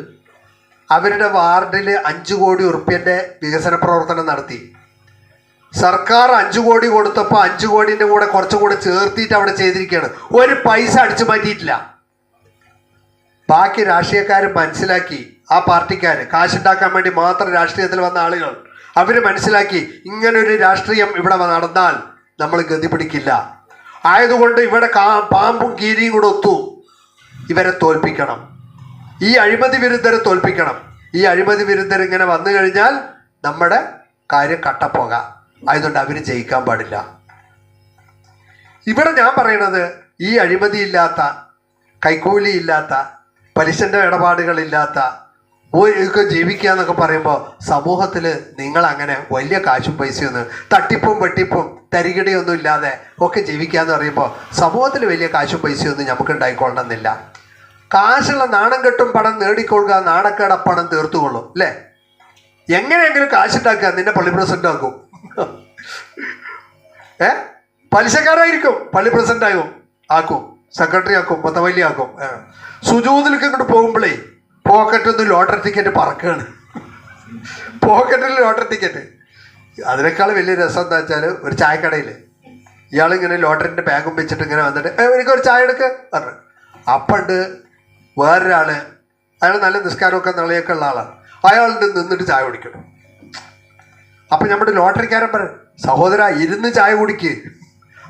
അവരുടെ വാർഡിൽ 5 കോടി ഉറുപ്പ്യൻ്റെ വികസന പ്രവർത്തനം നടത്തി. സർക്കാർ 5 കോടി കൊടുത്തപ്പോൾ 5 കോടിൻ്റെ കൂടെ കുറച്ചും കൂടെ ചേർത്തിട്ട് അവിടെ ചെയ്തിരിക്കുകയാണ്. ഒരു പൈസ അടിച്ചു മാറ്റിയിട്ടില്ല. ബാക്കി രാഷ്ട്രീയക്കാർ മനസ്സിലാക്കി, ആ പാർട്ടിക്കാർ കാശുണ്ടാക്കാൻ വേണ്ടി മാത്രം രാഷ്ട്രീയത്തിൽ വന്ന ആളുകൾ അവർ മനസ്സിലാക്കി ഇങ്ങനൊരു രാഷ്ട്രീയം ഇവിടെ നടന്നാൽ നമ്മൾ ഗതി പിടിക്കില്ല. ആയതുകൊണ്ട് ഇവിടെ പാമ്പും കീരിയും കൂടെ ഒത്തു ഇവരെ തോൽപ്പിക്കണം, ഈ അഴിമതി വിരുദ്ധരെ തോൽപ്പിക്കണം. ഈ അഴിമതി വിരുദ്ധർ ഇങ്ങനെ വന്നു കഴിഞ്ഞാൽ നമ്മുടെ കാര്യം കട്ടപ്പോകാം. ആയതുകൊണ്ട് അവർ ജയിക്കാൻ പാടില്ല. ഇവിടെ ഞാൻ പറയണത് ഈ അഴിമതിയില്ലാത്ത, കൈക്കൂലിയില്ലാത്ത, പലിശൻ്റെ ഇടപാടുകളില്ലാത്ത ഒക്കെ ജീവിക്കുക എന്നൊക്കെ പറയുമ്പോൾ സമൂഹത്തിൽ നിങ്ങളങ്ങനെ വലിയ കാശും പൈസയൊന്നും തട്ടിപ്പും വെട്ടിപ്പും തരികിടയൊന്നും ഇല്ലാതെ ഒക്കെ ജീവിക്കുക എന്ന് പറയുമ്പോൾ സമൂഹത്തിൽ വലിയ കാശും പൈസയൊന്നും നമുക്ക് ഉണ്ടായിക്കൊള്ളണമെന്നില്ല. കാശുള്ള നാണം കെട്ടും പണം നേടിക്കൊള്ളുക, നാണക്കേട പണം തീർത്തുകൊള്ളും അല്ലേ? എങ്ങനെയെങ്കിലും കാശുണ്ടാക്കുക, നിന്നെ പള്ളി പ്രസിഡന്റ് ആക്കും. പലിശക്കാരായിരിക്കും, പള്ളി പ്രസിഡന്റ് ആക്കും, സെക്രട്ടറി ആക്കും, മൊത്തവല്ലി ആക്കും. സുജൂദിലേക്ക് ഇങ്ങോട്ട് പോകുമ്പോഴേ പോക്കറ്റിൽ നിന്ന് ലോട്ടറി ടിക്കറ്റ് പറക്കുകയാണ്. പോക്കറ്റിൽ ലോട്ടറി ടിക്കറ്റ്. അതിനേക്കാൾ വലിയ രസം എന്താ വെച്ചാൽ, ഒരു ചായക്കടയിൽ ഇയാളിങ്ങനെ ലോട്ടറിൻ്റെ ബാഗും വെച്ചിട്ട് ഇങ്ങനെ വന്നിട്ട് എനിക്കൊരു ചായ എടുക്കുക പറഞ്ഞു. അപ്പണ്ട് വേറൊരാൾ, അയാൾ നല്ല നിസ്കാരമൊക്കെ നിളയൊക്കെ ഉള്ള ആളാണ്, അയാളുടെ നിന്നിട്ട് ചായ കുടിക്കണം. അപ്പം നമ്മുടെ ലോട്ടറിക്കാരൻ പറയും, സഹോദര ഇരുന്ന് ചായ കുടിക്ക്,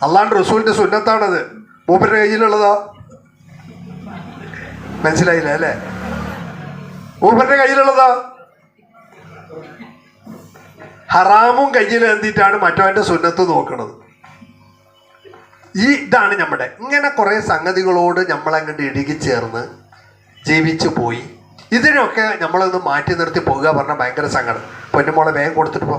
അല്ലാണ്ട് റസൂലിൻ്റെ സുന്നത്താണത്, മൂപ്പരുടെ കയ്യിലുള്ളതോ? മനസ്സിലായില്ല അല്ലേ? മൂപ്പരുടെ കയ്യിലുള്ളതോ? ഹറാമും കയ്യിൽ എന്തിട്ടാണ് മറ്റവൻ്റെ സുന്നത്ത് നോക്കുന്നത്. ഇതാണ് നമ്മുടെ ഇങ്ങനെ കുറേ സംഗതികളോട് നമ്മളങ്ങോട്ട് ഇടുകി ചേർന്ന് ജീവിച്ചു പോയി. ഇതിനൊക്കെ നമ്മളൊന്ന് മാറ്റി നിർത്തി പോകുക പറഞ്ഞാൽ ഭയങ്കര സങ്കടം. പൊന്നുമോളെ വേഗം കൊടുത്തിട്ട് പോ.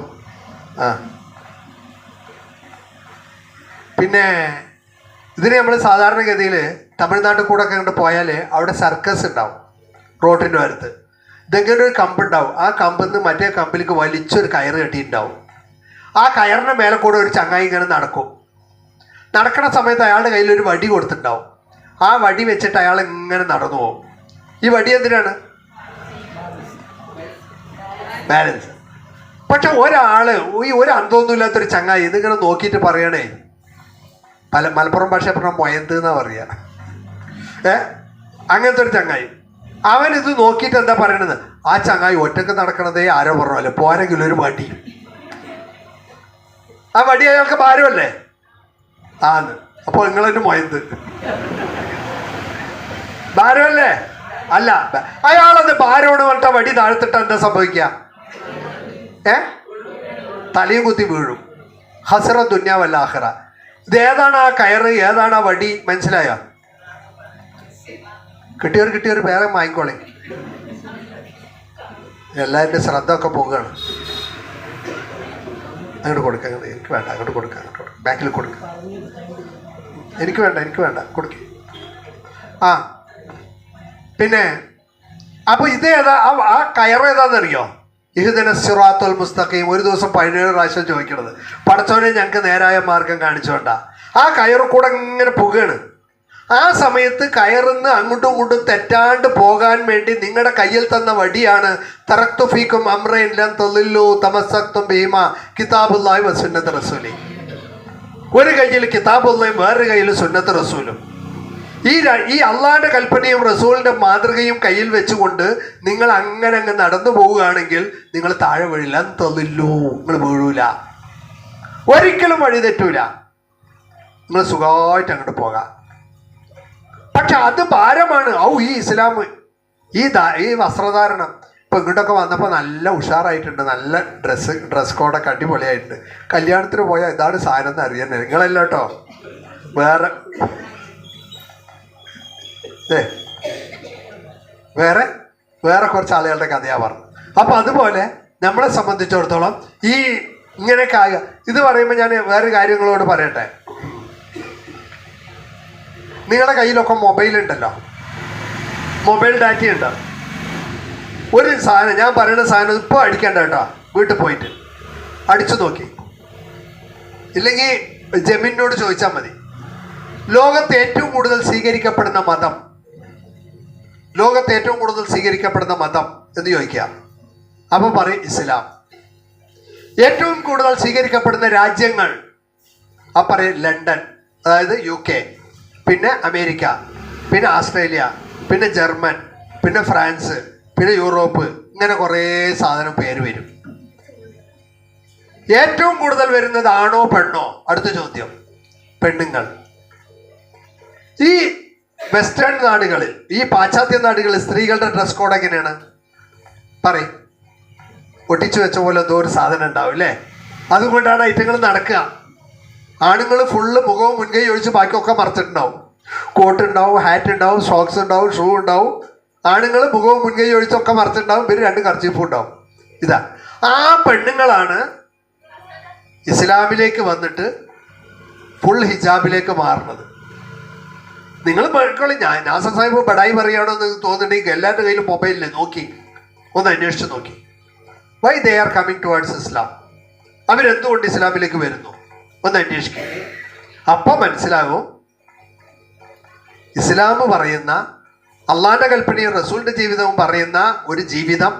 പിന്നെ ഇതിന് നമ്മൾ സാധാരണഗതിയിൽ തമിഴ്നാട്ടിൽ കൂടെ ഒക്കെ അങ്ങോട്ട് പോയാൽ അവിടെ സർക്കസ് ഉണ്ടാവും റോഡിൻ്റെ അടുത്ത്. ഇതെങ്ങനെ ഒരു കമ്പുണ്ടാവും, ആ കമ്പിൽ നിന്ന് മറ്റേ കമ്പിലേക്ക് വലിച്ചൊരു കയറ് കെട്ടിയിട്ടുണ്ടാവും. ആ കയറിൻ്റെ മേലെ കൂടെ ഒരു ചങ്ങായി ഇങ്ങനെ നടക്കും. നടക്കുന്ന സമയത്ത് അയാളുടെ കയ്യിൽ ഒരു വടി കൊടുത്തിട്ടുണ്ടാവും. ആ വടി വെച്ചിട്ട് അയാൾ ഇങ്ങനെ നടന്നു പോകും. ഈ വടി എന്തിനാണ്? ബാലൻസ്. പക്ഷെ ഒരാള് ഒരു അന്തമൊന്നുമില്ലാത്തൊരു ചങ്ങായി ഇതിങ്ങനെ നോക്കിയിട്ട് പറയണേ, മലപ്പുറം ഭാഷ പറഞ്ഞ മൊയന്ത് എന്നാ പറയുക. അങ്ങനത്തെ ഒരു ചങ്ങായി, അവൻ ഇത് നോക്കിയിട്ട് എന്താ പറയണത്, ആ ചങ്ങായി ഒറ്റക്ക് നടക്കണതേ ആരോ പറഞ്ഞല്ലോ, പോരെങ്കിലും ഒരു വടി. ആ വടി അയാൾക്ക് ഭാരമല്ലേ? ആന്ന്. അപ്പോൾ നിങ്ങളെന്നെ മൊയന്ത് ഭാരമല്ലേ? അല്ല, അയാളത് ഭാരമാണ് പറഞ്ഞ വടി താഴ്ത്തിട്ട് എന്താ സംഭവിക്കുക? തലയും കുത്തി വീഴും. ഹസറ ദുന്യാവല്ല ആഖിറ. ഇത് ഏതാണ് ആ കയറ്, ഏതാണ് ആ വടി? മനസ്സിലായോ? കിട്ടിയവർ വേറെ വാങ്ങിക്കോളെ. എല്ലാവരുടെ ശ്രദ്ധ ഒക്കെ പോകുകയാണ്. അങ്ങോട്ട് കൊടുക്കുക. എനിക്ക് വേണ്ട, അങ്ങോട്ട് കൊടുക്കുക, അങ്ങോട്ട് കൊടുക്കുക, ബാക്കിൽ കൊടുക്കുക. എനിക്ക് വേണ്ട കൊടുക്കുക. പിന്നെ അപ്പോൾ ഇതേതാ ആ കയറ് ഏതാണെന്നറിയോ? ഇഹ്ദിന സിറാത്തുൽ മുസ്തഖീം. ഒരു ദിവസം 17 പ്രാവശ്യം ചോദിക്കണത്, പടച്ചോനെ ഞങ്ങൾക്ക് നേരായ മാർഗം കാണിച്ചോണ്ടാ. ആ കയറ് കൂടെ ഇങ്ങനെ പോകുകയാണ്. ആ സമയത്ത് കയറുന്ന് അങ്ങോട്ടും ഇങ്ങോട്ടും തെറ്റാണ്ട് പോകാൻ വേണ്ടി നിങ്ങളുടെ കയ്യിൽ തന്ന വടിയാണ് തറക്തു ഫീക്കും അംറൈൻ ലൻ തളില്ലു തമസ്സക്തും ബിഹിമാ കിതാബുല്ലാഹി വസുന്നത്ത് റസൂലി. ഒരു കയ്യിൽ കിതാബുള്ളയും വേറൊരു കയ്യിൽ സുന്നത്ത് റസൂലും. ഈ അള്ളാഹിൻ്റെ കൽപ്പനയും റസൂലിൻ്റെ മാതൃകയും കയ്യിൽ വെച്ചുകൊണ്ട് നിങ്ങൾ അങ്ങനെ അങ്ങ് നടന്നു പോവുകയാണെങ്കിൽ നിങ്ങൾ താഴെ വീഴില്ല. തളില്ലു, നിങ്ങൾ വീഴൂല, ഒരിക്കലും വഴി തെറ്റൂല, നിങ്ങൾ സുഖമായിട്ട് അങ്ങോട്ട് പോകാം. പക്ഷെ അത് ഭാരമാണ്. ഈ ഇസ്ലാം, ഈ വസ്ത്രധാരണം ഇപ്പം ഇങ്ങോട്ടൊക്കെ വന്നപ്പോൾ നല്ല ഉഷാറായിട്ടുണ്ട്, നല്ല ഡ്രസ് കോഡൊക്കെ അടിപൊളിയായിട്ടുണ്ട്. കല്യാണത്തിന് പോയാൽ ഇതാണ് സാധനം എന്ന് അറിയാൻ നിങ്ങളല്ല കേട്ടോ. വേറെ കുറച്ച് ആളുകളുടെ കഥയാണ് പറഞ്ഞത്. അപ്പം അതുപോലെ നമ്മളെ സംബന്ധിച്ചിടത്തോളം ഈ ഇങ്ങനെയൊക്കെ ആകുക. ഇത് പറയുമ്പോൾ ഞാൻ വേറെ കാര്യങ്ങളോട് പറയട്ടെ. നിങ്ങളുടെ കയ്യിലൊക്കെ മൊബൈലുണ്ടല്ലോ, മൊബൈൽ ഡാറ്റയുണ്ട്. ഒരു സാധനം, ഞാൻ പറയുന്ന സാധനം ഇപ്പോൾ അടിക്കേണ്ട കേട്ടോ, വീട്ടിൽ പോയിട്ട് അടിച്ചു നോക്കി, ഇല്ലെങ്കിൽ ജമീനോട് ചോദിച്ചാൽ മതി. ലോകത്ത് ഏറ്റവും കൂടുതൽ സ്വീകരിക്കപ്പെടുന്ന മതം എന്ന് ചോദിക്കുക. അപ്പൊ പറയും ഇസ്ലാം. ഏറ്റവും കൂടുതൽ സ്വീകരിക്കപ്പെടുന്ന രാജ്യങ്ങൾ പറയും ലണ്ടൻ, അതായത് UK, പിന്നെ അമേരിക്ക, പിന്നെ ഓസ്ട്രേലിയ, പിന്നെ ജർമ്മൻ, പിന്നെ ഫ്രാൻസ്, പിന്നെ യൂറോപ്പ്, ഇങ്ങനെ കുറേ സാധനം പേര് വരും. ഏറ്റവും കൂടുതൽ വരുന്നത് ആണോ പെണ്ണോ? അടുത്ത ചോദ്യം. പെണ്ണുങ്ങൾ. ഈ വെസ്റ്റേൺ നാടുകളിൽ, ഈ പാശ്ചാത്യ നാടുകളിൽ സ്ത്രീകളുടെ ഡ്രസ് കോഡ് എങ്ങനെയാണ്? പറയും. ഒട്ടിച്ചു വെച്ച പോലെ എന്തോ ഒരു സാധനം ഉണ്ടാവും അല്ലേ? അതുകൊണ്ടാണ് ഐറ്റങ്ങൾ നടക്കുക. ആണുങ്ങൾ ഫുള്ള് മുഖവും മുൻകൈ ഒഴിച്ച് ബാക്കിയൊക്കെ മറച്ചിട്ടുണ്ടാവും. കോട്ട് ഉണ്ടാവും, ഹാറ്റ് ഉണ്ടാവും, സോക്സ് ഉണ്ടാവും, ഷൂ ഉണ്ടാവും. ആണുങ്ങൾ മുഖവും മുൻകൈ ഒഴിച്ചൊക്കെ മറച്ചിട്ടുണ്ടാവും. പിന്നെ 2 കർച്ചീഫും ഉണ്ടാവും. ഇതാ ആ പെണ്ണുങ്ങളാണ് ഇസ്ലാമിലേക്ക് വന്നിട്ട് ഫുൾ ഹിജാബിലേക്ക് മാറുന്നത്. നിങ്ങൾ മക്കളി നാസർ സാഹിബ് ബടായി പറയുകയാണോ എന്ന് തോന്നുന്നുണ്ടെങ്കിൽ എല്ലാവരുടെ കയ്യിലും മൊബൈലിൽ നോക്കി ഒന്ന് അന്വേഷിച്ച് നോക്കി. Why they are coming towards Islam? അവരെന്തുകൊണ്ട് ഇസ്ലാമിലേക്ക് വരുന്നു ഒന്ന് അന്വേഷിക്കുക. അപ്പോൾ മനസ്സിലാകും ഇസ്ലാം പറയുന്ന, അള്ളാന്റെ കൽപ്പനയും റസൂലിന്റെ ജീവിതവും പറയുന്ന ഒരു ജീവിതം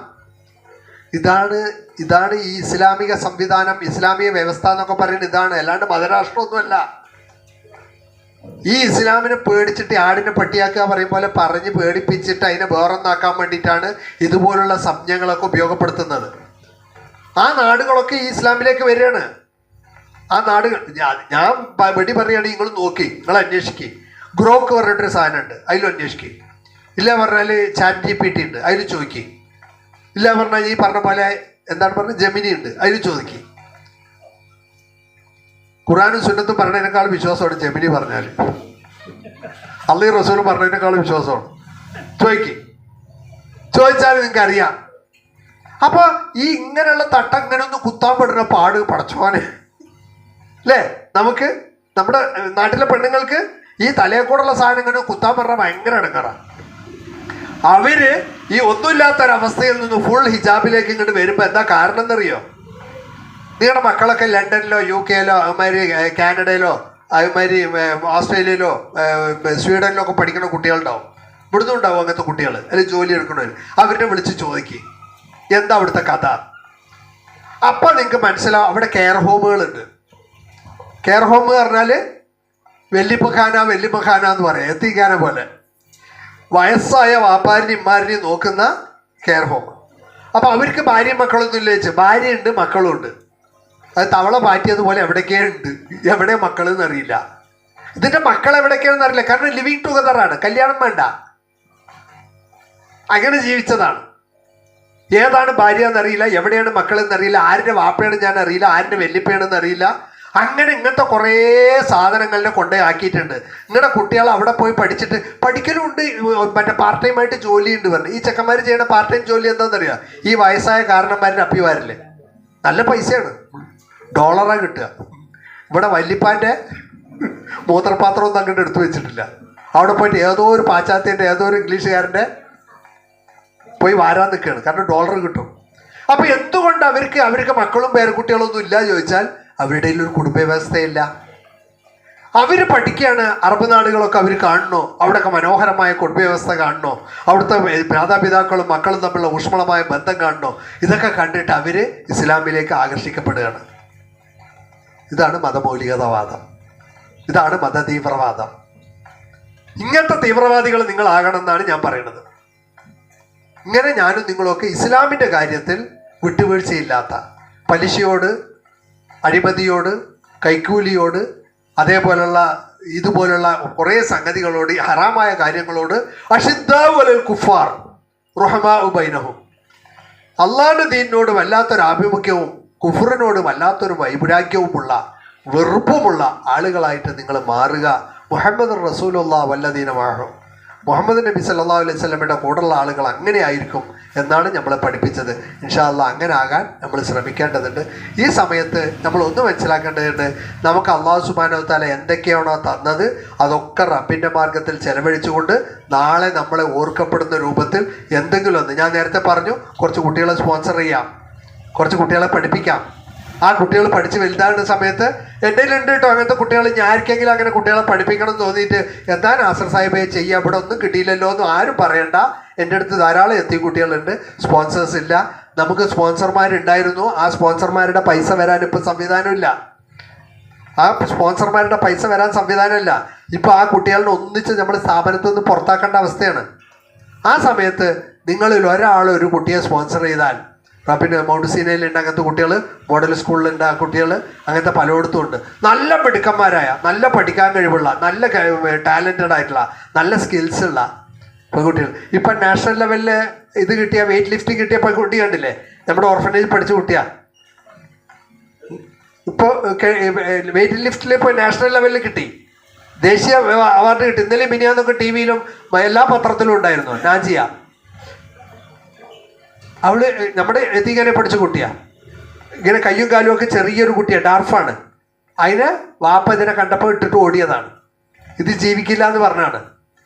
ഇതാണ് ഈ ഇസ്ലാമിക സംവിധാനം, ഇസ്ലാമിക വ്യവസ്ഥ എന്നൊക്കെ പറയുന്നത് ഇതാണ്. അല്ലാണ്ട് മതരാഷ്ട്രമൊന്നുമല്ല. ഈ ഇസ്ലാമിനെ പേടിച്ചിട്ട് ആടിനെ പട്ടിയാക്കുക പറയും പോലെ പറഞ്ഞ് പേടിപ്പിച്ചിട്ട് അതിനെ വേറൊന്നാക്കാൻ വേണ്ടിയിട്ടാണ് ഇതുപോലുള്ള സംജ്ഞകളൊക്കെ ഉപയോഗപ്പെടുത്തുന്നത്. ആ നാടുകളൊക്കെ ഈ ഇസ്ലാമിലേക്ക് വരികയാണ്. ആ നാടുകൾ ഞാൻ വെടി പറയുകയാണെങ്കിൽ നിങ്ങൾ നോക്കി, നിങ്ങൾ അന്വേഷിക്കുക. ഗ്രോക്ക് പറഞ്ഞിട്ടൊരു സാധനമുണ്ട്, അതിലും അന്വേഷിക്കുക. ഇല്ല പറഞ്ഞാൽ ChatGPT ഉണ്ട്, അതിൽ ചോദിക്കുക. ഇല്ല പറഞ്ഞാൽ ഈ പറഞ്ഞ പോലെ എന്താണ് പറഞ്ഞത് ജെമിനി ഉണ്ട്, അതിൽ ചോദിക്കുക. ഖുറാനും സുന്നത്തും പറഞ്ഞതിനേക്കാൾ വിശ്വാസമാണ് ജെമിനി പറഞ്ഞാൽ. അള്ളാഹു റസൂലും പറഞ്ഞതിനേക്കാൾ വിശ്വാസമാണ്. ചോദിച്ചാൽ നിങ്ങൾക്ക് അറിയാം. അപ്പൊ ഈ ഇങ്ങനെയുള്ള ഇങ്ങനെ ഒന്ന് കുത്താൻ പെടുന്ന പാട് പടച്ചോനെ അല്ലേ? നമുക്ക് നമ്മുടെ നാട്ടിലെ പെണ്ണുങ്ങൾക്ക് ഈ തലയെക്കൂടുള്ള സാധനം ഇങ്ങനെ കുത്താൻ പറഞ്ഞാൽ ഭയങ്കര ഇടങ്ങാറാണ്. അവര് ഈ ഒന്നുമില്ലാത്തൊരവസ്ഥയിൽ നിന്ന് ഫുൾ ഹിജാബിലേക്ക് ഇങ്ങോട്ട് വരുമ്പോൾ എന്താ കാരണം എന്നറിയോ? നിങ്ങളുടെ മക്കളൊക്കെ ലണ്ടനിലോ UK അതുമാതിരി കാനഡയിലോ അതുമാതിരി ഓസ്ട്രേലിയയിലോ സ്വീഡനിലോ ഒക്കെ പഠിക്കുന്ന കുട്ടികളുണ്ടാവും. ഇവിടുന്ന് ഉണ്ടാവും അങ്ങനത്തെ കുട്ടികൾ, അല്ലെങ്കിൽ ജോലി എടുക്കണവർ. അവരെ വിളിച്ച് ചോദിക്കും എന്താ അവിടുത്തെ കഥ. അപ്പം നിങ്ങൾക്ക് മനസ്സിലാവും അവിടെ കെയർ ഹോമുകളുണ്ട്. കെയർ ഹോം പറഞ്ഞാൽ വെല്ലിപ്പഖാന എന്ന് പറയാം, എത്തിക്കാന പോലെ വയസ്സായ വാപ്പാരിനെയും ഇമ്മാരിനെയും നോക്കുന്ന കെയർ ഹോം. അപ്പം അവർക്ക് ഭാര്യയും മക്കളൊന്നും ഇല്ല വെച്ച്, ഭാര്യയുണ്ട് മക്കളുണ്ട്. അത് തവള പാറ്റിയതുപോലെ എവിടേക്കുണ്ട്, എവിടെ മക്കളെന്ന് അറിയില്ല. ഇതിൻ്റെ മക്കൾ എവിടേക്കാണെന്ന് അറിയില്ല. കാരണം ലിവിങ് ടുഗദറാണ്, കല്യാണം വേണ്ട, അങ്ങനെ ജീവിച്ചതാണ്. ഏതാണ് ഭാര്യ എന്നറിയില്ല, എവിടെയാണ് മക്കളെന്നറിയില്ല, ആരുടെ വാപ്പയാണ് ഞാൻ അറിയില്ല, ആരുടെ വെല്ലിപ്പയാണെന്ന് അറിയില്ല. അങ്ങനെ ഇങ്ങനത്തെ കുറേ സാധനങ്ങളിനെ കൊണ്ടേ ആക്കിയിട്ടുണ്ട്. നിങ്ങളുടെ കുട്ടികൾ അവിടെ പോയി പഠിക്കലുണ്ട്. മറ്റേ പാർട്ട് ടൈം ആയിട്ട് ജോലിയുണ്ട് പറഞ്ഞു. ഈ ചെക്കന്മാർ ചെയ്യുന്ന പാർട്ട് ടൈം ജോലി എന്താണെന്നറിയാം? ഈ വയസ്സായ കാരണന്മാരുടെ അപ്പിമാരില്ലേ, നല്ല പൈസയാണ്, ഡോളറാണ് കിട്ടുക. ഇവിടെ വല്യപ്പാൻ്റെ മൂത്രപാത്രമൊന്നും അങ്ങോട്ട് എടുത്തു വെച്ചിട്ടില്ല. അവിടെ പോയിട്ട് ഏതോ ഒരു പാശ്ചാത്യൻ്റെ ഏതോ ഒരു ഇംഗ്ലീഷുകാരൻ്റെ പോയി വാരാൻ നിൽക്കുകയാണ്, കാരണം ഡോളർ കിട്ടും. അപ്പം എന്തുകൊണ്ട് അവർക്ക് മക്കളും പേരക്കുട്ടികളൊന്നും ഇല്ല ചോദിച്ചാൽ അവരുടെ ഒരു കുടുംബ വ്യവസ്ഥയില്ല. അവർ പഠിക്കുകയാണ്. അറബ് നാടുകളൊക്കെ അവർ കാണണോ, അവിടെയൊക്കെ മനോഹരമായ കുടുംബ വ്യവസ്ഥ കാണണോ, അവിടുത്തെ മാതാപിതാക്കളും മക്കളും തമ്മിലുള്ള ഊഷ്മളമായ ബന്ധം കാണണോ, ഇതൊക്കെ കണ്ടിട്ട് അവർ ഇസ്ലാമിലേക്ക് ആകർഷിക്കപ്പെടുകയാണ്. ഇതാണ് മതമൗലികതാവാദം, ഇതാണ് മതതീവ്രവാദം. ഇങ്ങനത്തെ തീവ്രവാദികൾ നിങ്ങളാകണം എന്നാണ് ഞാൻ പറയുന്നത്. ഇങ്ങനെ ഞാനും നിങ്ങളൊക്കെ ഇസ്ലാമിൻ്റെ കാര്യത്തിൽ വിട്ടുവീഴ്ചയില്ലാത്ത, പലിശയോട്, അഴിമതിയോട്, കൈക്കൂലിയോട്, അതേപോലുള്ള ഇതുപോലുള്ള കുറേ സംഗതികളോട്, ഹറാമായ കാര്യങ്ങളോട് അഷിദ്ദാഉ അലൽ കുഫാർ റുഹമാഉ ബൈനഹും, അള്ളാഹുവിൻ്റെ ദീനിനോട് വല്ലാത്തൊരു ആഭിമുഖ്യവും കുഫറിനോട് വല്ലാത്തൊരു വൈപുരാഗ്യവുമുള്ള വെറുപ്പുമുള്ള ആളുകളായിട്ട് നിങ്ങൾ മാറുക. മുഹമ്മദ് റസൂലുള്ളാഹി വല്ലദീന മഅഹു, മുഹമ്മദ് നബി സല്ലല്ലാഹു അലൈഹി വസല്ലമയുടെ കൂടെയുള്ള ആളുകൾ അങ്ങനെ ആയിരിക്കും എന്നാണ് നമ്മളെ പഠിപ്പിച്ചത്. ഇൻഷാ അല്ലാഹ് അങ്ങനെ ആകാൻ നമ്മൾ ശ്രമിക്കേണ്ടതുണ്ട്. ഈ സമയത്ത് നമ്മൾ ഒന്ന് മനസ്സിലാക്കേണ്ടതുണ്ട്, നമുക്ക് അല്ലാഹു സുബ്ഹാനഹു വ തആല എന്തൊക്കെയാണോ തന്നത് അതൊക്കെ റബ്ബിൻ്റെ മാർഗത്തിൽ ചെലവഴിച്ചുകൊണ്ട് നാളെ നമ്മളെ ഓർക്കപ്പെടുന്ന രൂപത്തിൽ എന്തെങ്കിലും ഒന്ന്, ഞാൻ നേരത്തെ പറഞ്ഞു, കുറച്ച് കുട്ടികളെ സ്പോൺസർ ചെയ്യാം, കുറച്ച് കുട്ടികളെ പഠിപ്പിക്കാം. ആ കുട്ടികൾ പഠിച്ച് വലുതാകുന്ന സമയത്ത് എൻ്റെ ഉണ്ട് കേട്ടോ അങ്ങനത്തെ കുട്ടികൾ. ഞാൻ ആർക്കെങ്കിലും അങ്ങനെ കുട്ടികളെ പഠിപ്പിക്കണം എന്ന് തോന്നിയിട്ട് എന്താ നാസർ സാഹിബേ ചെയ്യുക, ഇവിടെ ഒന്നും കിട്ടിയില്ലല്ലോ എന്നും ആരും പറയണ്ട. എൻ്റെ അടുത്ത് ധാരാളം എത്തി കുട്ടികളുണ്ട്, സ്പോൺസേഴ്സ് ഇല്ല. നമുക്ക് സ്പോൺസർമാരുണ്ടായിരുന്നു, ആ സ്പോൺസർമാരുടെ പൈസ വരാൻ ഇപ്പോൾ സംവിധാനമില്ല. ആ സ്പോൺസർമാരുടെ പൈസ വരാൻ സംവിധാനമില്ല. ഇപ്പോൾ ആ കുട്ടികളെ ഒന്നിച്ച് നമ്മൾ സ്ഥാപനത്തിൽ നിന്ന് പുറത്താക്കേണ്ട അവസ്ഥയാണ്. ആ സമയത്ത് നിങ്ങളിൽ ഒരാൾ ഒരു കുട്ടിയെ സ്പോൺസർ ചെയ്താൽ, പിന്നെ മൗണ്ട് സീനയിലുണ്ട് അങ്ങനത്തെ കുട്ടികൾ, മോഡൽ സ്കൂളിലുണ്ട് ആ കുട്ടികൾ, അങ്ങനത്തെ പലയിടത്തും ഉണ്ട്. നല്ല മിടുക്കന്മാരായ, നല്ല പഠിക്കാൻ കഴിവുള്ള, നല്ല ടാലൻറ്റഡ് ആയിട്ടുള്ള, നല്ല സ്കിൽസ് ഉള്ള പെൺകുട്ടികൾ. ഇപ്പം നാഷണൽ ലെവലിൽ ഇത് കിട്ടിയ, വെയിറ്റ് ലിഫ്റ്റിംഗ് കിട്ടിയ പെൺകുട്ടി കണ്ടില്ലേ, നമ്മുടെ ഓർഫനേജ് പഠിച്ച കുട്ടിയാ. ഇപ്പോൾ വെയിറ്റ് ലിഫ്റ്റിൽ ഇപ്പോൾ നാഷണൽ ലെവലിൽ കിട്ടി, ദേശീയ അവാർഡ് കിട്ടി. ഇന്നലെ മിനിയാന്നൊക്കെ ടി വിയിലും എല്ലാ പത്രത്തിലും ഉണ്ടായിരുന്നു. നാജിയ, അവള് നമ്മുടെ എത്തിക്കാനെ പഠിച്ച കുട്ടിയാ. ഇങ്ങനെ കയ്യും കാലും ഒക്കെ ചെറിയൊരു കുട്ടിയാണ്, ഡാർഫാണ്. അതിന് വാപ്പ ഇതിനെ കണ്ടപ്പോൾ ഇട്ടിട്ട് ഓടിയതാണ്, ഇത് ജീവിക്കില്ല എന്ന് പറഞ്ഞാണ്.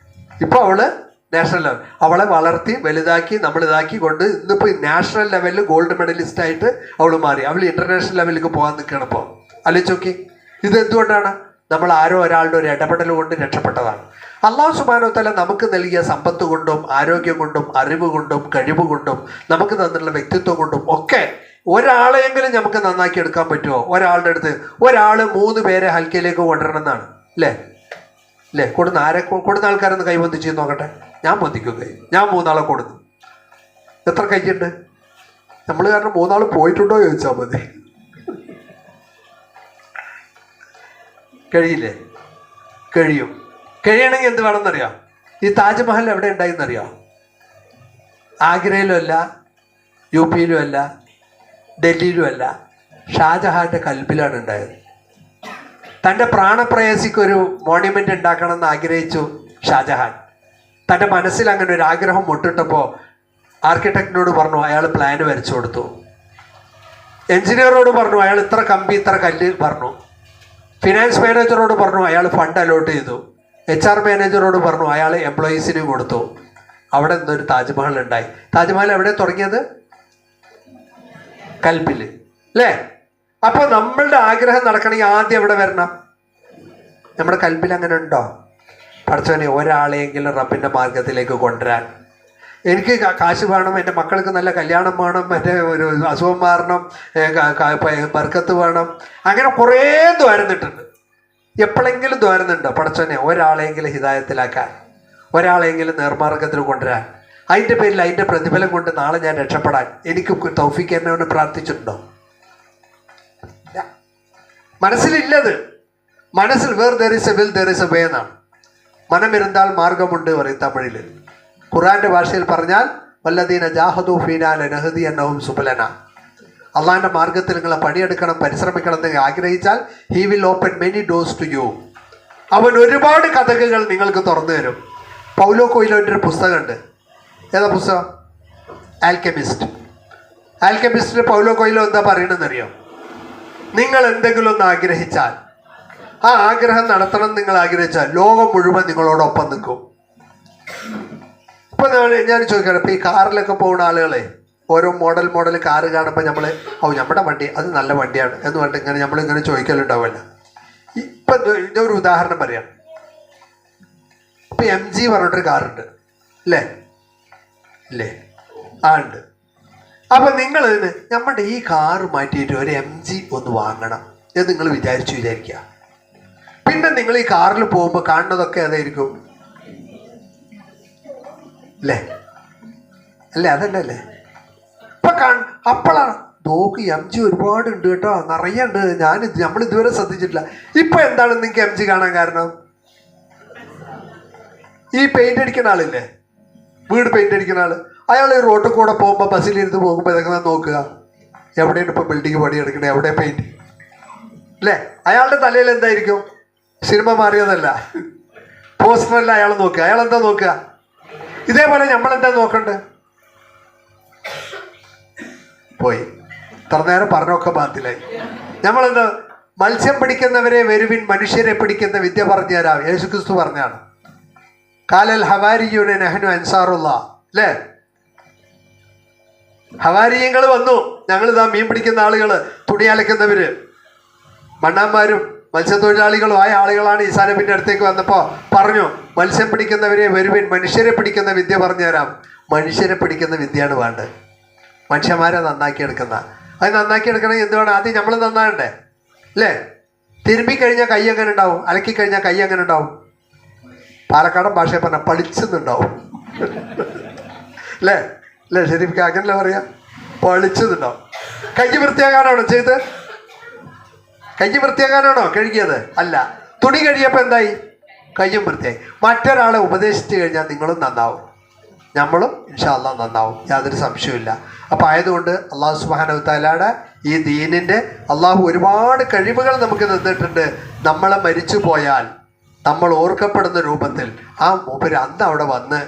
ഇപ്പോൾ അവള് നാഷണൽ ലെവൽ, അവളെ വളർത്തി വലുതാക്കി നമ്മളിതാക്കി കൊണ്ട് ഇന്നിപ്പോൾ നാഷണൽ ലെവലിൽ ഗോൾഡ് മെഡലിസ്റ്റ് ആയിട്ട് അവൾ മാറി. അവൾ ഇൻ്റർനാഷണൽ ലെവലിലേക്ക് പോകാൻ നിൽക്കുകയാണ്. ഇപ്പോൾ ആലോചിച്ചോക്കി, ഇത് എന്തുകൊണ്ടാണ്? നമ്മൾ ആരോ ഒരാളുടെ ഒരു ഇടപെടൽ കൊണ്ട് രക്ഷപ്പെട്ടതാണ്. അല്ലാഹു സുബ്ഹാനഹു വ തആല നമുക്ക് നൽകിയ സമ്പത്ത് കൊണ്ടും ആരോഗ്യം കൊണ്ടും അറിവ് കൊണ്ടും കഴിവ് കൊണ്ടും നമുക്ക് തന്നിട്ടുള്ള വ്യക്തിത്വം കൊണ്ടും ഒക്കെ ഒരാളെയെങ്കിലും നമുക്ക് നന്നാക്കി എടുക്കാൻ പറ്റുമോ? ഒരാളുടെ അടുത്ത് ഒരാൾ 3 പേരെ ഹൽക്കയിലേക്ക് കൊണ്ടുവരണം എന്നാണ് അല്ലേ? കൊടുന്ന കൊടുന്ന ആൾക്കാരൊന്ന് കൈബന്ധിച്ച് നോക്കട്ടെ. ഞാൻ ബന്ധിക്കും കൈ. ഞാൻ 3 ആളെ കൊടുത്തു. എത്ര കൈയുണ്ട്? നമ്മൾ കാരണം 3 ആൾ പോയിട്ടുണ്ടോ ചോദിച്ചാൽ മതി. കഴിയില്ലേ? കഴിയും. കഴിയണമെങ്കിൽ എന്ത് വേണമെന്നറിയാം? ഈ താജ്മഹൽ എവിടെ ഉണ്ടായിന്നറിയാം? ആഗ്രയിലും അല്ല, യു പിയിലും അല്ല, ഡൽഹിയിലും അല്ല, ഷാജഹാന്റെ കൽബിലാണ് ഉണ്ടായത്. തൻ്റെ പ്രാണപ്രേയസിക്കൊരു മോണ്യുമെൻ്റ് ഉണ്ടാക്കണമെന്ന് ആഗ്രഹിച്ചു ഷാജഹാൻ. തൻ്റെ മനസ്സിൽ അങ്ങനെ ഒരു ആഗ്രഹം മുട്ടിട്ടപ്പോൾ ആർക്കിടെക്റ്റിനോട് പറഞ്ഞു, അയാൾ പ്ലാന് വരച്ചു കൊടുത്തു. എഞ്ചിനീയറോട് പറഞ്ഞു, അയാൾ ഇത്ര കമ്പി ഇത്ര കല്ല് പറഞ്ഞു. ഫിനാൻസ് മാനേജറോട് പറഞ്ഞു, അയാൾ ഫണ്ട് അലോട്ട് ചെയ്തു. HR മാനേജറോട് പറഞ്ഞു, അയാൾ എംപ്ലോയീസിന് കൊടുത്തു. അവിടെ നിന്നൊരു താജ്മഹൽ ഉണ്ടായി. താജ്മഹൽ എവിടെ തുടങ്ങിയത്? കൽബിൽ അല്ലേ? അപ്പോൾ നമ്മളുടെ ആഗ്രഹം നടക്കണമെങ്കിൽ ആദ്യം എവിടെ വരണം? നമ്മുടെ കൽബിൽ. അങ്ങനെ ഉണ്ടോ? പഠിച്ചവനെ ഒരാളെയെങ്കിലും റബ്ബിൻ്റെ മാർഗത്തിലേക്ക് കൊണ്ടുവരാൻ. എനിക്ക് കാശ് വേണം, എൻ്റെ മക്കൾക്ക് നല്ല കല്യാണം വേണം, എൻ്റെ ഒരു അസുഖം മാറണം, ബർക്കത്ത് വേണം, അങ്ങനെ കുറേ ദ്വാരുന്നിട്ടുണ്ട്. എപ്പോഴെങ്കിലും ദ്വാരുന്നുണ്ടോ പഠിച്ചവനെ ഒരാളെയെങ്കിലും ഹിദായത്തിലാക്കാൻ, ഒരാളെയെങ്കിലും നേർമാർഗത്തിൽ കൊണ്ടുവരാൻ? അതിൻ്റെ പേരിൽ അതിൻ്റെ പ്രതിഫലം കൊണ്ട് നാളെ ഞാൻ രക്ഷപ്പെടാൻ എനിക്ക് തൗഫീഖ് എന്നോട് പ്രാർത്ഥിച്ചിട്ടുണ്ടോ? മനസ്സിലില്ലത്. മനസ്സിൽ where there is a will there is a way എന്നാണ്. മനമിരുന്നാൽ മാർഗമുണ്ട് പറയും തമിഴിൽ. ഖുർആന്റെ ഭാഷയിൽ പറഞ്ഞാൽ വല്ലദീന ജാഹദൂ ഫീനാ ലനഹ്ദിയന്നഹും സുബലന. അള്ളാഹിൻ്റെ മാർഗത്തിൽ നിങ്ങൾ പണിയെടുക്കണം, പരിശ്രമിക്കണം എന്ന് ആഗ്രഹിച്ചാൽ he will open many doors to you. അവൻ ഒരുപാട് കഥകൾ നിങ്ങൾക്ക് തുറന്നു തരും. പൗലോ കൊയ്ലോൻ്റെ ഒരു പുസ്തകമുണ്ട്. ഏതാ പുസ്തകം? ആൽക്കെമിസ്റ്റ്. ആൽക്കെമിസ്റ്റിൽ പൗലോ കൊയ്ലോ എന്താ പറയണമെന്നറിയോ? നിങ്ങൾ എന്തെങ്കിലും ഒന്ന് ആഗ്രഹിച്ചാൽ, ആ ആഗ്രഹം നടത്തണം നിങ്ങൾ ആഗ്രഹിച്ചാൽ ലോകം മുഴുവൻ നിങ്ങളോടൊപ്പം നിൽക്കും. ഇപ്പം ഞാൻ ചോദിക്കണം, ഇപ്പം ഈ കാറിലൊക്കെ പോകുന്ന ആളുകളെ ഓരോ മോഡൽ കാറ് കാണുമ്പോൾ നമ്മൾ നമ്മുടെ വണ്ടി അത് നല്ല വണ്ടിയാണ് എന്ന് പറഞ്ഞിട്ട് ഇങ്ങനെ നമ്മളിങ്ങനെ ചോദിക്കലുണ്ടാവില്ല. ഇപ്പം ഇതൊരു ഉദാഹരണം പറയാം. ഇപ്പം MG പറഞ്ഞിട്ടൊരു കാറുണ്ട് അല്ലേ? ഉണ്ട്. അപ്പം നിങ്ങൾ നമ്മുടെ ഈ കാറ് മാറ്റിയിട്ട് ഒരു MG ഒന്ന് വാങ്ങണം എന്ന് നിങ്ങൾ വിചാരിക്കുക. പിന്നെ നിങ്ങൾ ഈ കാറിൽ പോകുമ്പോൾ കാണുന്നതൊക്കെ അതായിരിക്കും അല്ലേ? അതല്ലേ? ഇപ്പം അപ്പോഴാണ് നോക്ക് MG ഒരുപാടുണ്ട് കേട്ടോ, നിറയെ ഉണ്ട്, നമ്മൾ ഇതുവരെ ശ്രദ്ധിച്ചിട്ടില്ല. ഇപ്പം എന്താണ് നിങ്ങൾക്ക് MG കാണാൻ കാരണം? ഈ പെയിന്റ് അടിക്കുന്ന ആളില്ലേ, വീട് പെയിന്റ് അടിക്കുന്ന ആള്, അയാൾ ഈ റോഡിൽ കൂടെ പോകുമ്പോൾ ബസ്സിലിരുന്ന് പോകുമ്പോൾ ഇതൊക്കെ നോക്കുക, എവിടെയാണ് ഇപ്പോൾ ബിൽഡിങ് പണിയെടുക്കണേ, എവിടെ പെയിന്റ് അല്ലേ? അയാളുടെ തലയിൽ എന്തായിരിക്കും? സിനിമ മാറിയതല്ല, പോസ്റ്ററല്ല അയാൾ നോക്കുക. അയാൾ എന്താ നോക്കുക? ഇതേപോലെ നമ്മളെന്താ നോക്കണ്ടേ? പോയി ഇത്ര നേരം പറഞ്ഞൊക്കെ ബാത്തിലായി. നമ്മളെന്താ? മത്സ്യം പിടിക്കുന്നവരെ വരുവിൻ, മനുഷ്യരെ പിടിക്കുന്ന വിദ്യ പറഞ്ഞു തരാം. യേശുക്രിസ്തു പറഞ്ഞാണ്. കാലൽ ഹവാരിയൂന നഹ്നു അൻസാറുല്ലാ അല്ലേ? ഹവാരിയങ്ങൾ വന്നു, ഞങ്ങളിതാ മീൻ പിടിക്കുന്ന ആളുകൾ, തുണി അലക്കുന്നവര്, മണ്ണാന്മാരും മത്സ്യത്തൊഴിലാളികളും ആയ ആളുകളാണ് ഈസാ നബിൻ്റെ അടുത്തേക്ക് വന്നപ്പോൾ പറഞ്ഞു, മത്സ്യം പിടിക്കുന്നവരെ വരുവിൻ, മനുഷ്യരെ പിടിക്കുന്ന വിദ്യ പറഞ്ഞു തരാം. മനുഷ്യരെ പിടിക്കുന്ന വിദ്യയാണ് വേണ്ടത്. മനുഷ്യന്മാരെ നന്നാക്കിയെടുക്കുന്ന. അത് നന്നാക്കിയെടുക്കണമെങ്കിൽ എന്ത് വേണം? ആദ്യം നമ്മൾ നന്നാകണ്ടേ അല്ലേ? തിരുമ്പിക്കഴിഞ്ഞാൽ കൈ എങ്ങനെ ഉണ്ടാവും? അലക്കിക്കഴിഞ്ഞാൽ കൈ എങ്ങനെ ഉണ്ടാവും? പാലക്കാടൻ ഭാഷയെ പറഞ്ഞാൽ പളിച്ചെന്നുണ്ടാവും അല്ലേ? അല്ലേ ശരിക്കും അങ്ങനല്ലേ പറയാ? പളിച്ചെന്നുണ്ടാവും. കൈ വൃത്തിയാക്കാനാണോ ചെയ്ത്? കൈ വൃത്തിയാക്കാനാണോ കഴുകിയത്? അല്ല. തുണി കഴിയപ്പോൾ എന്തായി? കയ്യും വൃത്തിയായി. മറ്റൊരാളെ ഉപദേശിച്ചു കഴിഞ്ഞാൽ നിങ്ങളും നന്നാവും, നമ്മളും ഇൻഷാ അല്ലാഹ് നന്നാവും, യാതൊരു സംശയമില്ല. അപ്പോൾ ആയതുകൊണ്ട് അള്ളാഹു സുബ്ഹാനഹു തആലയുടെ ഈ ദീനിൻ്റെ അള്ളാഹു ഒരുപാട് കഴിവുകൾ നമുക്ക് തന്നിട്ടുണ്ട്. നമ്മളെ മരിച്ചു പോയാൽ നമ്മൾ ഓർക്കപ്പെടുന്ന രൂപത്തിൽ ആ മൂപ്പര് അന്ന് അവിടെ വന്ന്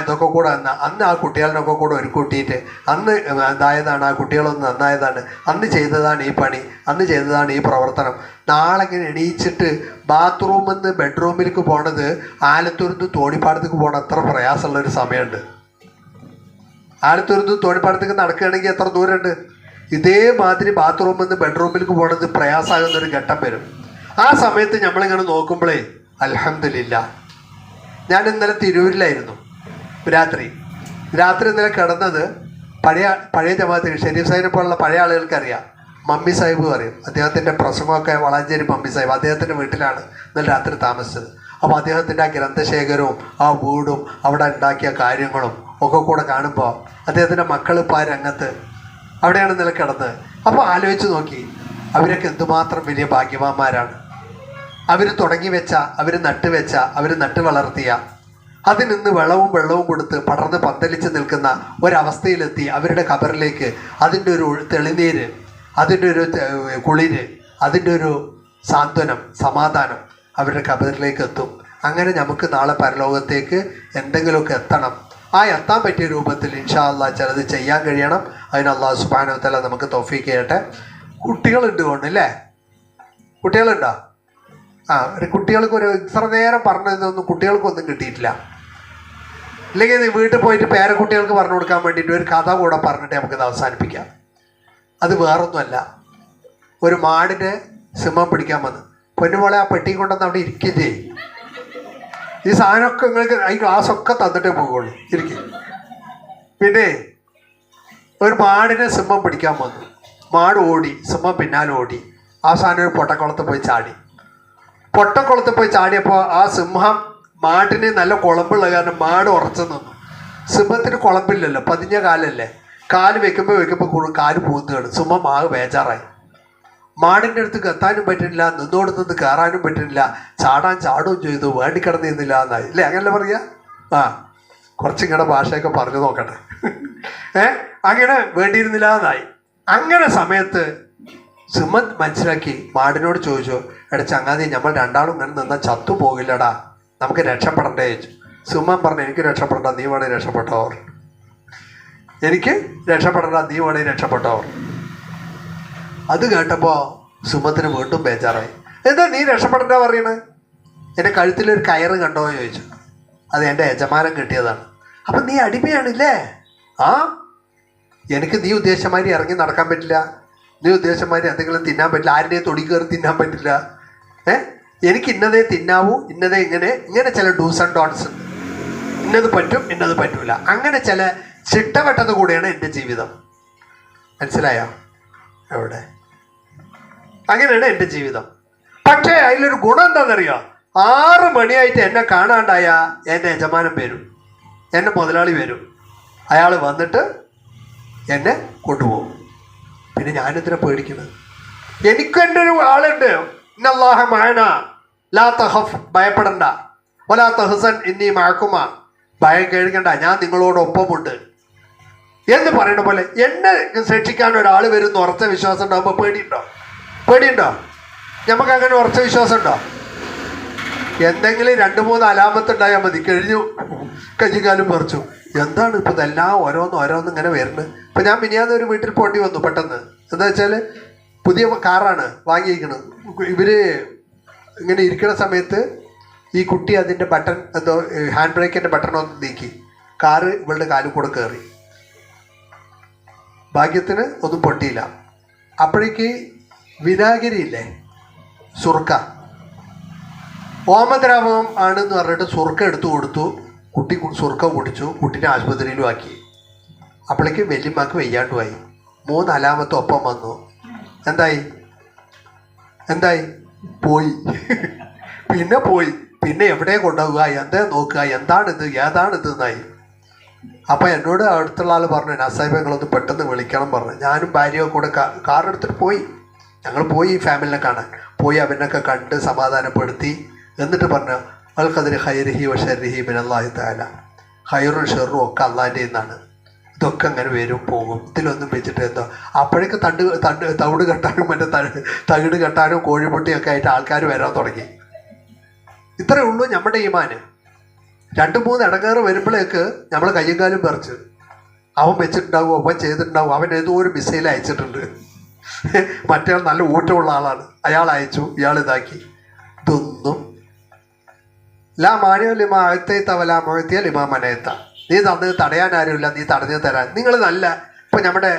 ഇതൊക്കെ കൂടെ അന്ന് ആ കുട്ടികളിനൊക്കെ കൂടെ ഒരു കൂട്ടിയിട്ട് അന്ന് ഇതായതാണ്, ആ കുട്ടികളൊന്ന് നന്നായതാണ്, അന്ന് ചെയ്തതാണ് ഈ പണി, അന്ന് ചെയ്തതാണ് ഈ പ്രവർത്തനം. നാളെ ഇങ്ങനെ എണീച്ചിട്ട് ബാത്റൂമിൽ നിന്ന് ബെഡ്റൂമിലേക്ക് പോണത് ആലത്തൂർന്ന് തോണിപ്പാടത്തേക്ക് പോകണം അത്ര പ്രയാസമുള്ളൊരു സമയമുണ്ട്. ആലത്തൂർന്ന് തോണിപ്പാടത്തേക്ക് നടക്കുകയാണെങ്കിൽ എത്ര ദൂരമുണ്ട്? ഇതേമാതിരി ബാത്റൂമിൽ നിന്ന് ബെഡ്റൂമിലേക്ക് പോണത് പ്രയാസമാകുന്നൊരു ഘട്ടം വരും. ആ സമയത്ത് നമ്മളിങ്ങനെ നോക്കുമ്പോഴേ അൽഹംദുലില്ലാ. ഞാൻ ഇന്നലെ തിരൂരിലായിരുന്നു. രാത്രി ഇന്നലെ കിടന്നത് പഴയ ജമാഅത്ത് ഷെരീഫ് സാഹിബിനെ പോലുള്ള പഴയ ആളുകൾക്കറിയാം. മമ്മി സാഹിബ് പറയും. അദ്ദേഹത്തിൻ്റെ പ്രസംഗമൊക്കെ വളാഞ്ചേരി മമ്മി സാഹിബ് അദ്ദേഹത്തിൻ്റെ വീട്ടിലാണ് ഇന്നലെ രാത്രി താമസിച്ചത്. അപ്പോൾ അദ്ദേഹത്തിൻ്റെ ആ ഗ്രന്ഥശേഖരവും ആ വീടും അവിടെ ഉണ്ടാക്കിയ കാര്യങ്ങളും ഒക്കെ കൂടെ കാണുമ്പോൾ അദ്ദേഹത്തിൻ്റെ മക്കൾ ഇപ്പോൾ ആ രംഗത്ത് അവിടെയാണ് ഇന്നലെ കിടന്നത്. അപ്പോൾ ആലോചിച്ച് നോക്കി, അവരൊക്കെ എന്തുമാത്രം വലിയ ഭാഗ്യവാന്മാരാണ്. അവർ തുടങ്ങി വെച്ച, അവർ നട്ടുവെച്ച, അവർ നട്ടു വളർത്തിയ, അതിൽ നിന്ന് വെള്ളവും കൊടുത്ത് പടർന്ന് പന്തലിച്ച് നിൽക്കുന്ന ഒരവസ്ഥയിലെത്തി അവരുടെ ഖബറിലേക്ക് അതിൻ്റെ ഒരു തെളിനീര്, അതിൻ്റെ ഒരു കുളിര്, അതിൻ്റെ ഒരു സാന്ത്വനം, സമാധാനം അവരുടെ ഖബറിലേക്ക് എത്തും. അങ്ങനെ നമുക്ക് നാളെ പരലോകത്തേക്ക് എന്തെങ്കിലുമൊക്കെ എത്തണം. ആ എത്താൻ പറ്റിയ രൂപത്തിൽ ഇൻഷാ അല്ലാഹ് ചിലത് ചെയ്യാൻ കഴിയണം. അതിന് അല്ലാഹു സുബ്ഹാനഹു വതആല നമുക്ക് തൗഫീഖ് ചെയ്യട്ടെ. കുട്ടികളുണ്ട് കൊണ്ടല്ലേ? കുട്ടികളുണ്ടോ? ഒരു കുട്ടികൾക്ക് ഒരു ഇത്ര നേരം പറഞ്ഞതൊന്നും കുട്ടികൾക്കൊന്നും കിട്ടിയിട്ടില്ല. ഇല്ലെങ്കിൽ വീട്ടിൽ പോയിട്ട് പേരക്കുട്ടികൾക്ക് പറഞ്ഞു കൊടുക്കാൻ വേണ്ടിയിട്ട് ഒരു കഥ കൂടെ പറഞ്ഞിട്ട് നമുക്കിത് അവസാനിപ്പിക്കാം. അത് വേറൊന്നുമല്ല, ഒരു മാടിനെ സിംഹം പിടിക്കാൻ വന്ന് പൊന്നുമോളെ ആ പെട്ടി കൊണ്ടുവന്ന് അവിടെ ഇരിക്കുകയും ചെയ്യും. ഈ സാധനമൊക്കെ നിങ്ങൾക്ക് ഈ ഗ്ലാസ്സൊക്കെ തന്നിട്ടേ പോകുള്ളൂ, ഇരിക്കും. പിന്നെ ഒരു മാടിനെ സിംഹം പിടിക്കാൻ വന്നു. മാട് ഓടി, സിംഹം പിന്നാലെ ഓടി. അവസാനം ഒരു പൊട്ടക്കുളത്ത് പോയി ചാടി. പൊട്ടക്കുളത്ത് പോയി ചാടിയപ്പോൾ ആ സിംഹം മാടിന് നല്ല കുളമ്പുള്ള കാരണം മാട് ഉറച്ചു നിന്നു. സിംഹത്തിന് കുളമ്പില്ലല്ലോ, പതിഞ്ഞ കാലല്ലേ. കാല് വെക്കുമ്പോൾ കാല് പൂന്നുകയാണ്. സിംഹം ആകെ ബേജാറായി. മാടിൻ്റെ അടുത്ത് എത്താനും പറ്റുന്നില്ല, നിന്നോട് നിന്ന് കയറാനും പറ്റുന്നില്ല, ചാടുകയും ചെയ്തു, വേണ്ടിക്കിടന്നിരുന്നില്ല എന്നായി അല്ലേ? അങ്ങനല്ലേ പറയുക? കുറച്ചിങ്ങടെ ഭാഷയൊക്കെ പറഞ്ഞു നോക്കട്ടെ. അങ്ങനെ വേണ്ടിയിരുന്നില്ല എന്നായി. അങ്ങനെ സമയത്ത് സിംഹം മനസ്സിലാക്കി മാടിനോട് ചോദിച്ചു, എടാ ചങ്ങാതി, നമ്മൾ രണ്ടാളും ഇങ്ങനെ നിന്നാൽ ചത്തു പോകില്ലടാ, നമുക്ക് രക്ഷപ്പെടണ്ടേ ചോദിച്ചു. സിംഹം പറഞ്ഞു, എനിക്ക് രക്ഷപ്പെടണ്ട, നീ വേണേ രക്ഷപ്പെട്ടവർ, എനിക്ക് രക്ഷപ്പെടണ്ട, നീ വേണേ രക്ഷപ്പെട്ടവർ. അത് കേട്ടപ്പോൾ സിംഹത്തിന് വീണ്ടും ബേജാറായി. എന്താ നീ രക്ഷപ്പെടണ്ട പറയണത്? എൻ്റെ കഴുത്തിലൊരു കയറ് കണ്ടോ ചോദിച്ചു. അത് എൻ്റെ യജമാനൻ കിട്ടിയതാണ്. അപ്പം നീ അടിമയാണില്ലേ? എനിക്ക് നീ ഉദ്ദേശമാതിരി ഇറങ്ങി നടക്കാൻ പറ്റില്ല, നീ ഉദ്ദേശമാതിരി എന്തെങ്കിലും തിന്നാൻ പറ്റില്ല, ആരുടെയും തൊടി കയറി തിന്നാൻ പറ്റില്ല. എനിക്ക് ഇന്നതേ തിന്നാവൂ, ഇന്നതേ ഇങ്ങനെ ചില ഡൂസ് ആൻഡ് ഡോൺസ് ഉണ്ട്. ഇന്നത് പറ്റും, ഇന്നത് പറ്റൂല, അങ്ങനെ ചില ചിട്ടവട്ടത് കൂടെയാണ് എൻ്റെ ജീവിതം. മനസ്സിലായോ? എവിടെ അങ്ങനെയാണ് എൻ്റെ ജീവിതം. പക്ഷേ അതിലൊരു ഗുണം എന്താണെന്നറിയോ? 6 മണിയായിട്ട് എന്നെ കാണാണ്ടായ എൻ്റെ യജമാനൻ വരും, എൻ്റെ മുതലാളി വരും. അയാൾ വന്നിട്ട് എന്നെ കൊണ്ടുപോകും. പിന്നെ ഞാനെന്തിനാ പേടിക്കുന്നത്? എനിക്കും എൻ്റെ ഒരു ആളുണ്ട്. ഇന്നല്ലാഹ മഅന ലാ തഖഫ്, ഭയപ്പെടണ്ട. വലാ തഹ്സൻ ഇന്നി മഅകുമ, ഭയം കേൾക്കണ്ട, ഞാൻ നിങ്ങളോടൊപ്പമുണ്ട് എന്ന് പറയുന്ന പോലെ എന്നെ രക്ഷിക്കാൻ ഒരാൾ വരുന്ന ഉറച്ച വിശ്വാസം ഉണ്ടാകുമ്പോൾ പേടിയുണ്ടോ? നമുക്ക് അങ്ങനെ ഉറച്ച വിശ്വാസം ഉണ്ടോ? എന്തെങ്കിലും 2-3 അലാമത്തുണ്ടായാൽ മതി, കഴിഞ്ഞു, കഞ്ഞിക്കാലും പറിച്ചു. എന്താണ് ഇപ്പോൾ ഇതെല്ലാം ഓരോന്നും ഇങ്ങനെ വരുന്നത്? ഇപ്പം ഞാൻ മിനിയാന്ന് ഒരു വീട്ടിൽ പോണ്ടി വന്നു പെട്ടെന്ന്. എന്താ വെച്ചാൽ പുതിയ കാറാണ് വാങ്ങിയിരിക്കുന്നത്. ഇവർ ഇങ്ങനെ ഇരിക്കുന്ന സമയത്ത് ഈ കുട്ടി അതിൻ്റെ ബട്ടൺ എന്തോ ഹാൻഡ് ബ്രേക്കിൻ്റെ ബട്ടൺ ഒന്ന് നീക്കി, കാറ് ഇവളുടെ കാലിൽ കൂടെ കയറി. ഭാഗ്യത്തിന് ഒന്നും പൊട്ടിയില്ല. അപ്പോഴേക്ക് വിനാഗിരി ഇല്ലേ, സുർക്ക, ഓമദ്രാവകം ആണെന്ന് പറഞ്ഞിട്ട് സുർക്ക എടുത്തു കൊടുത്തു. കുട്ടി സുർക്കം കുടിച്ചു, കുട്ടീനെ ആശുപത്രിയിലും ആക്കി. അപ്പോഴേക്ക് വല്യമ്മക്ക് വയ്യാണ്ടുമായി. 3 അലാമത്ത് ഒപ്പം വന്നു. എന്തായി പോയി. പിന്നെ പോയി. പിന്നെ എവിടെ കൊണ്ടുപോവുക, എന്താ നോക്കുക, ഏതാണിത് എന്നായി. അപ്പം എന്നോട് അടുത്തുള്ള ആൾ പറഞ്ഞു, നസാഹിബങ്ങളൊന്ന് പെട്ടെന്ന് വിളിക്കണം പറഞ്ഞു. ഞാനും ഭാര്യയൊക്കെ കൂടെ കാറെടുത്തിട്ട് പോയി. ഞങ്ങൾ പോയി ഫാമിലിനെ കാണാൻ പോയി. അവനൊക്കെ കണ്ട് സമാധാനപ്പെടുത്തി. എന്നിട്ട് പറഞ്ഞു, അൽഖദിർ ഹൈറിഹി വഷരിഹി മിനല്ലാഹി തആല, ഹൈറും ഷെറും ഒക്കെ അള്ളാഹിൻ്റെ നിന്നാണ്. ഇതൊക്കെ അങ്ങനെ വരും പോകും. ഇതിലൊന്നും വെച്ചിട്ട് എന്തോ. അപ്പോഴേക്ക് തവിട് കെട്ടാനും മറ്റേ തകിട് കെട്ടാനും കോഴിമുട്ടിയൊക്കെ ആയിട്ട് ആൾക്കാർ വരാൻ തുടങ്ങി. ഇത്രയേ ഉള്ളൂ നമ്മുടെ ഈമാന്. 2-3 ഇടങ്ങേറ് വരുമ്പോഴേക്ക് നമ്മൾ കയ്യും കാലും പറിച്ച്. അവൻ വെച്ചിട്ടുണ്ടാവും, അവൻ ചെയ്തിട്ടുണ്ടാവും, അവൻ ഏതോ ഒരു മിസൈൽ അയച്ചിട്ടുണ്ട്, മറ്റേ നല്ല ഊറ്റമുള്ള ആളാണ്, അയാൾ അയച്ചു, ഇയാൾ ഇതാക്കി. ഇതൊന്നും ലാ മാനിയോ ലിമാ അഴത്തേത്തവല മുഴത്തിയ ലിമാ മനയത്ത. നീ തന്നത് തടയാൻ ആരുമില്ല, നീ തടഞ്ഞു തരാൻ. നിങ്ങൾ നല്ല ഇപ്പം നമ്മുടെ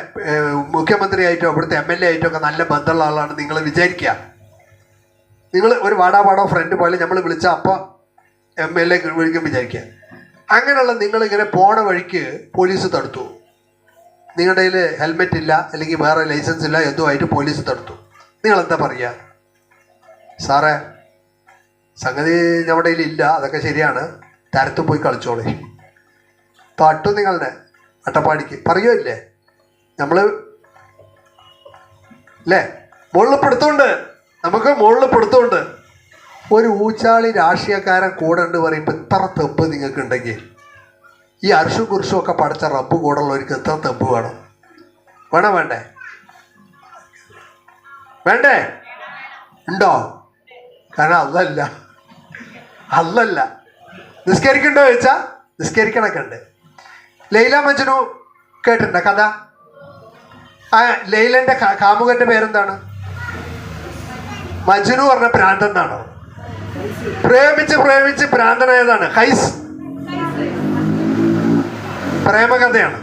മുഖ്യമന്ത്രിയായിട്ടോ ഇവിടുത്തെ MLA ആയിട്ടോ ഒക്കെ നല്ല ബന്ധമുള്ള ആളാണ് നിങ്ങൾ വിചാരിക്കുക. നിങ്ങൾ ഒരു വാടാ ഫ്രണ്ട് പോലെ നമ്മൾ വിളിച്ചാൽ അപ്പോൾ MLA വിളിക്കും വിചാരിക്കുക. അങ്ങനെയുള്ള നിങ്ങളിങ്ങനെ പോണ വഴിക്ക് പോലീസ് തടുത്തു. നിങ്ങളുടെ കയ്യിൽ ഹെൽമെറ്റ് ഇല്ല, അല്ലെങ്കിൽ വേറെ ലൈസൻസ് ഇല്ല, എന്തോ ആയിട്ട് പോലീസ് തടുത്തു. നിങ്ങളെന്താ പറയുക? സാറേ, സംഗതി നമ്മുടെ കയ്യിൽ ഇല്ല, അതൊക്കെ ശരിയാണ്, തരത്ത് പോയി കളിച്ചോളേ. തട്ടു നിങ്ങളുടെ അട്ടപ്പാടിക്ക് പറയുമല്ലേ നമ്മൾ അല്ലേ? മുകളിൽ പിടുത്തമുണ്ട്, നമുക്ക് മുകളിൽ പിടുത്തമുണ്ട്. ഒരു ഊച്ചാളി രാഷ്ട്രീയക്കാരൻ കൂടെ ഉണ്ട് പറയുമ്പോൾ ഇത്ര തെമ്പ് നിങ്ങൾക്ക് ഉണ്ടെങ്കിൽ, ഈ അർഷും കുർഷും ഒക്കെ പഠിച്ച റബ്ബ് കൂടെ ഉള്ളവർക്ക് എത്ര തെമ്പ് വേണം? വേണ്ടേ? ഉണ്ടോ? കാരണം അല്ലല്ല നിസ്കരിക്കണ്ടോ ചോദിച്ചാൽ നിസ്കരിക്കണൊക്കെ ഉണ്ട്. ലൈല മജ്നു കേട്ടിട്ടുണ്ടോ കഥ? ആ ലൈലൻ്റെ കാമുകൻ്റെ പേരെന്താണ്? മജ്നു പറഞ്ഞ ഭ്രാന്തൻ എന്നാണോ? പ്രേമിച്ച് ഭ്രാന്തനായതാണ് ഹൈസ്. പ്രേമകഥയാണ്.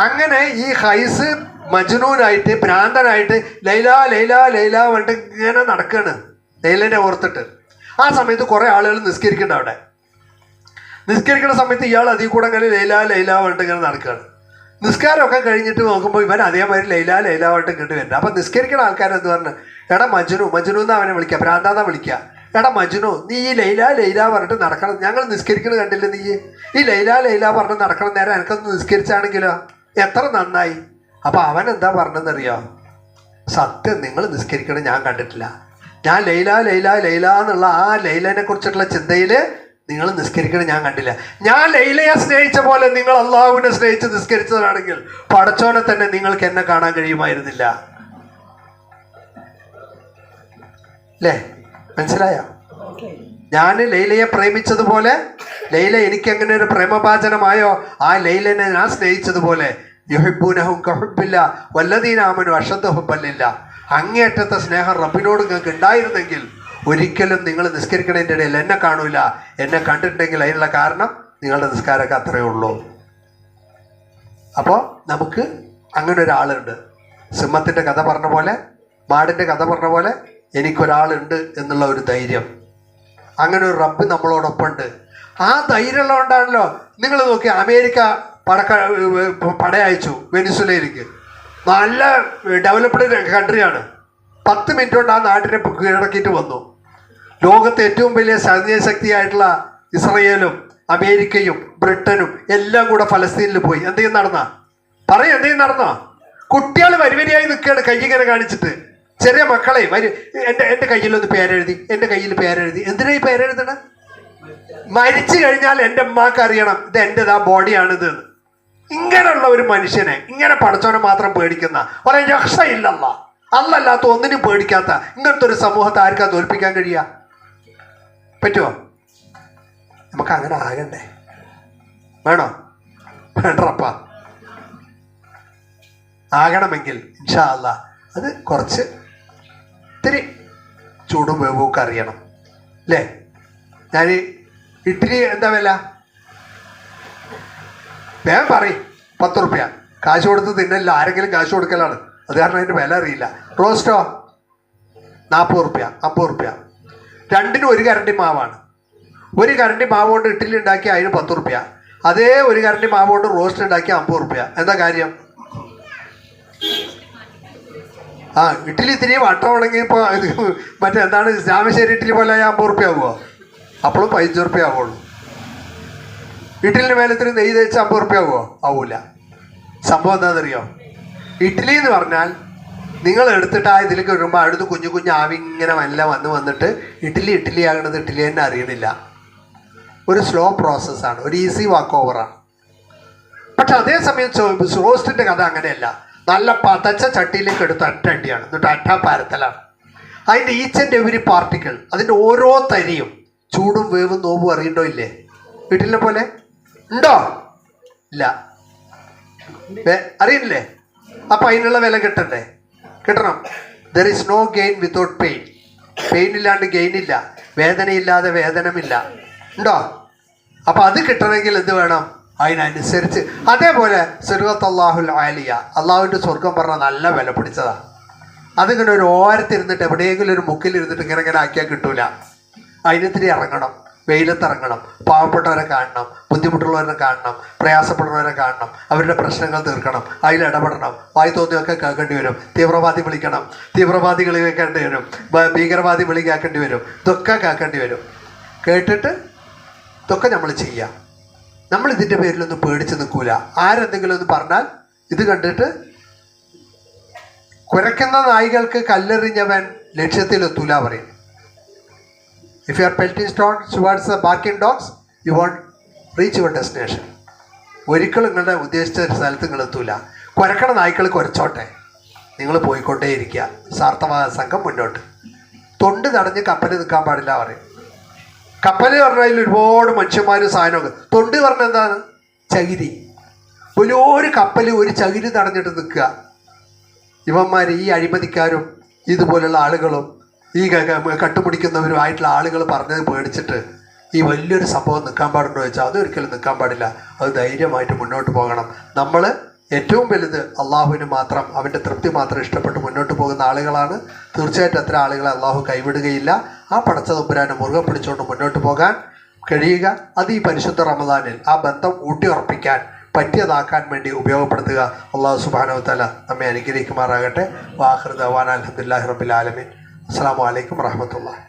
അങ്ങനെ ഈ ഹൈസ് മജ്നൂനായിട്ട് ഭ്രാന്തനായിട്ട് ലൈല പറഞ്ഞിട്ട് ഇങ്ങനെ നടക്കുകയാണ് ലൈലനെ ഓർത്തിട്ട്. ആ സമയത്ത് കുറേ ആളുകൾ നിസ്കരിക്കുന്നുണ്ട് അവിടെ. നിസ്കരിക്കുന്ന സമയത്ത് ഇയാൾ അതിൽ കൂടെ അങ്ങനെ ലൈല പറഞ്ഞിട്ട് ഇങ്ങനെ നടക്കുകയാണ്. നിസ്കാരമൊക്കെ കഴിഞ്ഞിട്ട് നോക്കുമ്പോൾ ഇവൻ അതേമാതിരി ലൈല പറഞ്ഞിട്ട് ഇങ്ങോട്ട് വരുന്നത്. അപ്പം നിസ്കരിക്കുന്ന ആൾക്കാരെന്ത് പറഞ്ഞു, എടാ മജ്നു എന്നാ അവനെ വിളിക്കുക, ഭ്രാന്താന്നാ വിളിക്കുക. എടാ മജ്നു, നീ ഈ ലൈല പറഞ്ഞിട്ട് നടക്കണം. ഞങ്ങൾ നിസ്കരിക്കുന്നത് കണ്ടില്ല, നീ ഈ ലൈല പറഞ്ഞിട്ട് നടക്കണം. നേരം എനിക്കൊന്ന് നിസ്കരിച്ചാണെങ്കിലോ എത്ര നന്നായി. അപ്പം അവൻ എന്താ പറഞ്ഞതെന്നറിയോ? സത്യം, നിങ്ങൾ നിസ്കരിക്കണം ഞാൻ കണ്ടിട്ടില്ല. ഞാൻ ലൈല എന്നുള്ള ആ ലൈലനെ കുറിച്ചിട്ടുള്ള ചിന്തയിൽ നിങ്ങൾ നിസ്കരിക്കണം ഞാൻ കണ്ടില്ല. ഞാൻ ലൈലയെ സ്നേഹിച്ച പോലെ നിങ്ങൾ അള്ളാഹുവിനെ സ്നേഹിച്ച് നിസ്കരിച്ചതാണെങ്കിൽ പടച്ചോനെ തന്നെ നിങ്ങൾക്ക് എന്നെ കാണാൻ കഴിയുമായിരുന്നില്ല. അല്ലേ? മനസ്സിലായോ? ഞാൻ ലൈലയെ പ്രേമിച്ചതുപോലെ ലൈല എനിക്ക് എങ്ങനെ ഒരു പ്രേമഭാചനമായോ, ആ ലൈലനെ ഞാൻ സ്നേഹിച്ചതുപോലെ യുഹിബ്ബൂനഹും കഹുബ്ബില്ല വല്ലദീന ആമനു അഷദ്ദ ഹുബ്ബൻ ലില്ലാഹ്. അങ്ങേയറ്റത്തെ സ്നേഹം റബ്ബിനോട് നിങ്ങൾക്ക് ഉണ്ടായിരുന്നെങ്കിൽ ഒരിക്കലും നിങ്ങൾ നിസ്കരിക്കണതിൻ്റെ ഇടയിൽ എന്നെ കാണൂല. എന്നെ കണ്ടിട്ടുണ്ടെങ്കിൽ അതിനുള്ള കാരണം നിങ്ങളുടെ നിസ്കാരമൊക്കെ അത്രയേ ഉള്ളൂ. അപ്പോൾ നമുക്ക് അങ്ങനെ ഒരാളുണ്ട്. സിംഹത്തിൻ്റെ കഥ പറഞ്ഞ പോലെ, മാടിൻ്റെ കഥ പറഞ്ഞ പോലെ എനിക്കൊരാളുണ്ട് എന്നുള്ള ഒരു ധൈര്യം. അങ്ങനെ ഒരു റബ്ബ് നമ്മളോടൊപ്പം ഉണ്ട്. ആ ധൈര്യമുള്ളതുകൊണ്ടാണല്ലോ നിങ്ങൾ നോക്കി അമേരിക്ക പടയച്ചു വെനിസുലയിലേക്ക്. നല്ല ഡെവലപ്ഡ് കൺട്രിയാണ്. 10 മിനിറ്റ് കൊണ്ട് ആ നാട്ടിനെ കീഴടക്കിയിട്ട് വന്നു. ലോകത്തെ ഏറ്റവും വലിയ സൈന്യ ശക്തിയായിട്ടുള്ള ഇസ്രയേലും അമേരിക്കയും ബ്രിട്ടനും എല്ലാം കൂടെ ഫലസ്തീനിൽ പോയി. എന്തെങ്കിലും നടന്നാ? എന്തെങ്കിലും നടന്നോ? കുട്ടികൾ വരിവരിയായി നിൽക്കുകയാണ് കൈയിങ്ങനെ കാണിച്ചിട്ട്. ചെറിയ മക്കളെ എൻ്റെ കയ്യിലൊന്ന് പേരെഴുതി, എൻ്റെ കയ്യിൽ പേരെഴുതി. എന്തിനാ ഈ പേരെഴുതണം? മരിച്ചു കഴിഞ്ഞാൽ എൻ്റെ ഉമ്മാക്ക് അറിയണം ഇത് എൻ്റെതാ ബോഡിയാണിത്. ഇങ്ങനെയുള്ള ഒരു മനുഷ്യനെ, ഇങ്ങനെ പടച്ചോനെ മാത്രം പേടിക്കുന്ന ഒരു രക്ഷയില്ലല്ല, അല്ലല്ലാത്ത ഒന്നിനും പേടിക്കാത്ത ഇങ്ങനത്തെ ഒരു സമൂഹത്തെ ആർക്കാ തോൽപ്പിക്കാൻ കഴിയുക? പറ്റുമോ? നമുക്ക് അങ്ങനെ ആകണ്ടേ? വേണോ? വേണ്ടപ്പ. ആകണമെങ്കിൽ ഇൻഷാ അല്ലാ അത് കുറച്ച് ഇത്തിരി ചൂടും വേവൊക്കെ അറിയണം അല്ലേ? ഞാൻ ഇഡ്ഡലി എന്താ വില? വേഗം പറയും. 10 റുപ്യ. കാശ് കൊടുത്ത് തിന്നല്ല, ആരെങ്കിലും കാശ് കൊടുക്കലാണ്. അത് കാരണം അതിൻ്റെ വില അറിയില്ല. റോസ്റ്റോ 40 റുപ്യ 50 റുപ്യ. രണ്ടിനും 1 കരണ്ടി മാവാണ്. ഒരു കരണ്ടി മാവ് കൊണ്ട് ഇഡ്ഡലി ഉണ്ടാക്കി അതിന് 10 റുപ്യ. അതേ ഒരു കരണ്ടി മാവ് കൊണ്ട് റോസ്റ്റ് ഉണ്ടാക്കി 50 റുപ്യ. എന്താ കാര്യം? ഇഡ്ഡലി ഇത്തിരി വട്ടം ഉണങ്ങി ഇപ്പോൾ മറ്റെന്താണ് രാമശ്ശേരി ഇഡ്ഡലി പോലെ 50 റുപ്യ ആകുമോ? അപ്പോഴും 15 റുപ്യ ആവുള്ളൂ. ഇഡ്ഡലിന് മേലെ ഇത്തിരി നെയ്യ് തേച്ച് 50 റുപ്യ ആകുമോ? ആവൂല. സംഭവം എന്താണെന്നറിയോ? ഇഡ്ഡലി എന്ന് പറഞ്ഞാൽ നിങ്ങൾ എടുത്തിട്ട് ആ ഇതിലേക്ക് വരുമ്പോൾ അടുത്ത് കുഞ്ഞു കുഞ്ഞു ആവി ഇങ്ങനെ മെല്ലെ വന്നിട്ട് ഇഡ്ഡലി ആകണത് ഇഡ്ഡലി തന്നെ അറിയണില്ല. ഒരു സ്ലോ പ്രോസസ്സാണ്, ഒരു ഈസി വാക്ക് ഓവറാണ്. പക്ഷെ അതേസമയം റോസ്റ്റിൻ്റെ കഥ അങ്ങനെയല്ല. നല്ല പതച്ച ചട്ടിയിലേക്ക് എടുത്ത് അടിയാണ്, എന്നിട്ട് പരത്തലാണ്. അതിൻ്റെ ഈച്ച് ആൻഡ് എവരി പാർട്ടിക്കിൾ, അതിൻ്റെ ഓരോ തരിയും ചൂടും വേവും നോവും അറിയണ്ടോ ഇല്ലേ? ഇഡ്ഡലിനെ പോലെ ഉണ്ടോ? ഇല്ല, അറിയില്ലേ? അപ്പം അതിനുള്ള വില കിട്ടണ്ടേ? കിട്ടണം. There is no gain without pain. Pain ഇല്ലാണ്ട് ഗെയിൻ ഇല്ല, വേദനയില്ലാതെ വേദനമില്ല. ഉണ്ടോ? അപ്പം അത് കിട്ടണമെങ്കിൽ എന്ത് വേണം? അതിനനുസരിച്ച്. അതേപോലെ സിർവത്ത് അല്ലാഹുൽ ആലിയ, അള്ളാഹുവിൻ്റെ സ്വർഗം പറഞ്ഞാൽ നല്ല വില പിടിച്ചതാണ്. അതിങ്ങനെ ഒരു ഓരത്തിരുന്നിട്ട് എവിടെയെങ്കിലും ഒരു മുക്കിലിരുന്നിട്ട് ഇങ്ങനെ ആക്കിയാൽ കിട്ടൂല. അതിനെത്തിരി ഇറങ്ങണം, വെയിലത്തിറങ്ങണം, പാവപ്പെട്ടവരെ കാണണം, ബുദ്ധിമുട്ടുള്ളവരെ കാണണം, പ്രയാസപ്പെടുന്നവരെ കാണണം, അവരുടെ പ്രശ്നങ്ങൾ തീർക്കണം, അതിലിടപെടണം. വായി തോന്നിയൊക്കെ കേൾക്കേണ്ടി വരും. തീവ്രവാദി വിളിക്കണം, തീവ്രവാദികളെ കേൾക്കേണ്ടി വരും, ഭീകരവാദി വിളി കേൾക്കേണ്ടി വരും. ഇതൊക്കെ കേൾക്കേണ്ടി വരും. കേട്ടിട്ട് ഇതൊക്കെ നമ്മൾ ചെയ്യാം. നമ്മൾ ഇതിൻ്റെ പേരിലൊന്നും പേടിച്ച് നിൽക്കൂല. ആരെന്തെങ്കിലും ഒന്ന് പറഞ്ഞാൽ ഇത് കണ്ടിട്ട് കുരയ്ക്കുന്ന നായികൾക്ക് കല്ലെറിഞ്ഞവൻ ലക്ഷ്യത്തിലെത്തൂല പറയും. If you are pelting stones towards the barking dogs, you won't reach your destination. ഒരിക്കലും നിങ്ങളുടെ ഉദ്ദേശിച്ച സ്ഥലത്ത് നിങ്ങൾ എത്തൂല. കുരക്കണ നായ്ക്കൾ കുരച്ചോട്ടെ, നിങ്ങൾ പോയിക്കൊണ്ടേ ഇരിക്കുക. സാർത്ഥവാദ സംഘം മുന്നോട്ട്. തൊണ്ട് തടഞ്ഞ് കപ്പൽ നിൽക്കാൻ പാടില്ല പറയും. കപ്പൽ പറഞ്ഞതിൽ ഒരുപാട് മനുഷ്യന്മാരും സാധനമൊക്കെ. തൊണ്ട് പറഞ്ഞ എന്താണ്? ചകിരി. ഒരു കപ്പൽ ഒരു ചകിരി തടഞ്ഞിട്ട് നിൽക്കുക. ഇവന്മാർ ഈ അഴിമതിക്കാരും ഇതുപോലുള്ള ആളുകളും ഈ കട്ടുപിടിക്കുന്നവരുമായിട്ടുള്ള ആളുകൾ പറഞ്ഞത് പേടിച്ചിട്ട് ഈ വലിയൊരു സംഭവം നിൽക്കാൻ പാടുണ്ടോ ചോദിച്ചാൽ അതൊരിക്കലും നിൽക്കാൻ പാടില്ല. അത് ധൈര്യമായിട്ട് മുന്നോട്ട് പോകണം. നമ്മൾ ഏറ്റവും വലുത് അള്ളാഹുവിന് മാത്രം, അവൻ്റെ തൃപ്തി മാത്രം ഇഷ്ടപ്പെട്ട് മുന്നോട്ട് പോകുന്ന ആളുകളാണ്. തീർച്ചയായിട്ടും അത്ര ആളുകളെ അള്ളാഹു കൈവിടുകയില്ല. ആ പടച്ച തമ്പുരാനെ മുറുകെ പിടിച്ചുകൊണ്ട് മുന്നോട്ട് പോകാൻ കഴിയുക. അത് ഈ പരിശുദ്ധ റമദാനിൽ ആ ബന്ധം ഊട്ടിയുറപ്പിക്കാൻ പറ്റിയതാക്കാൻ വേണ്ടി ഉപയോഗപ്പെടുത്തുക. അള്ളാഹു സുബ്ഹാനഹു വ തആല നമ്മെ അനുഗ്രഹിക്കുമാറാകട്ടെ. വാഖിറു ദഅവാനാ അൽഹംദുലില്ലാഹി റബ്ബിൽ ആലമീൻ. അസ്സലാമു അലൈക്കും വറഹ്മത്തുള്ളാഹി.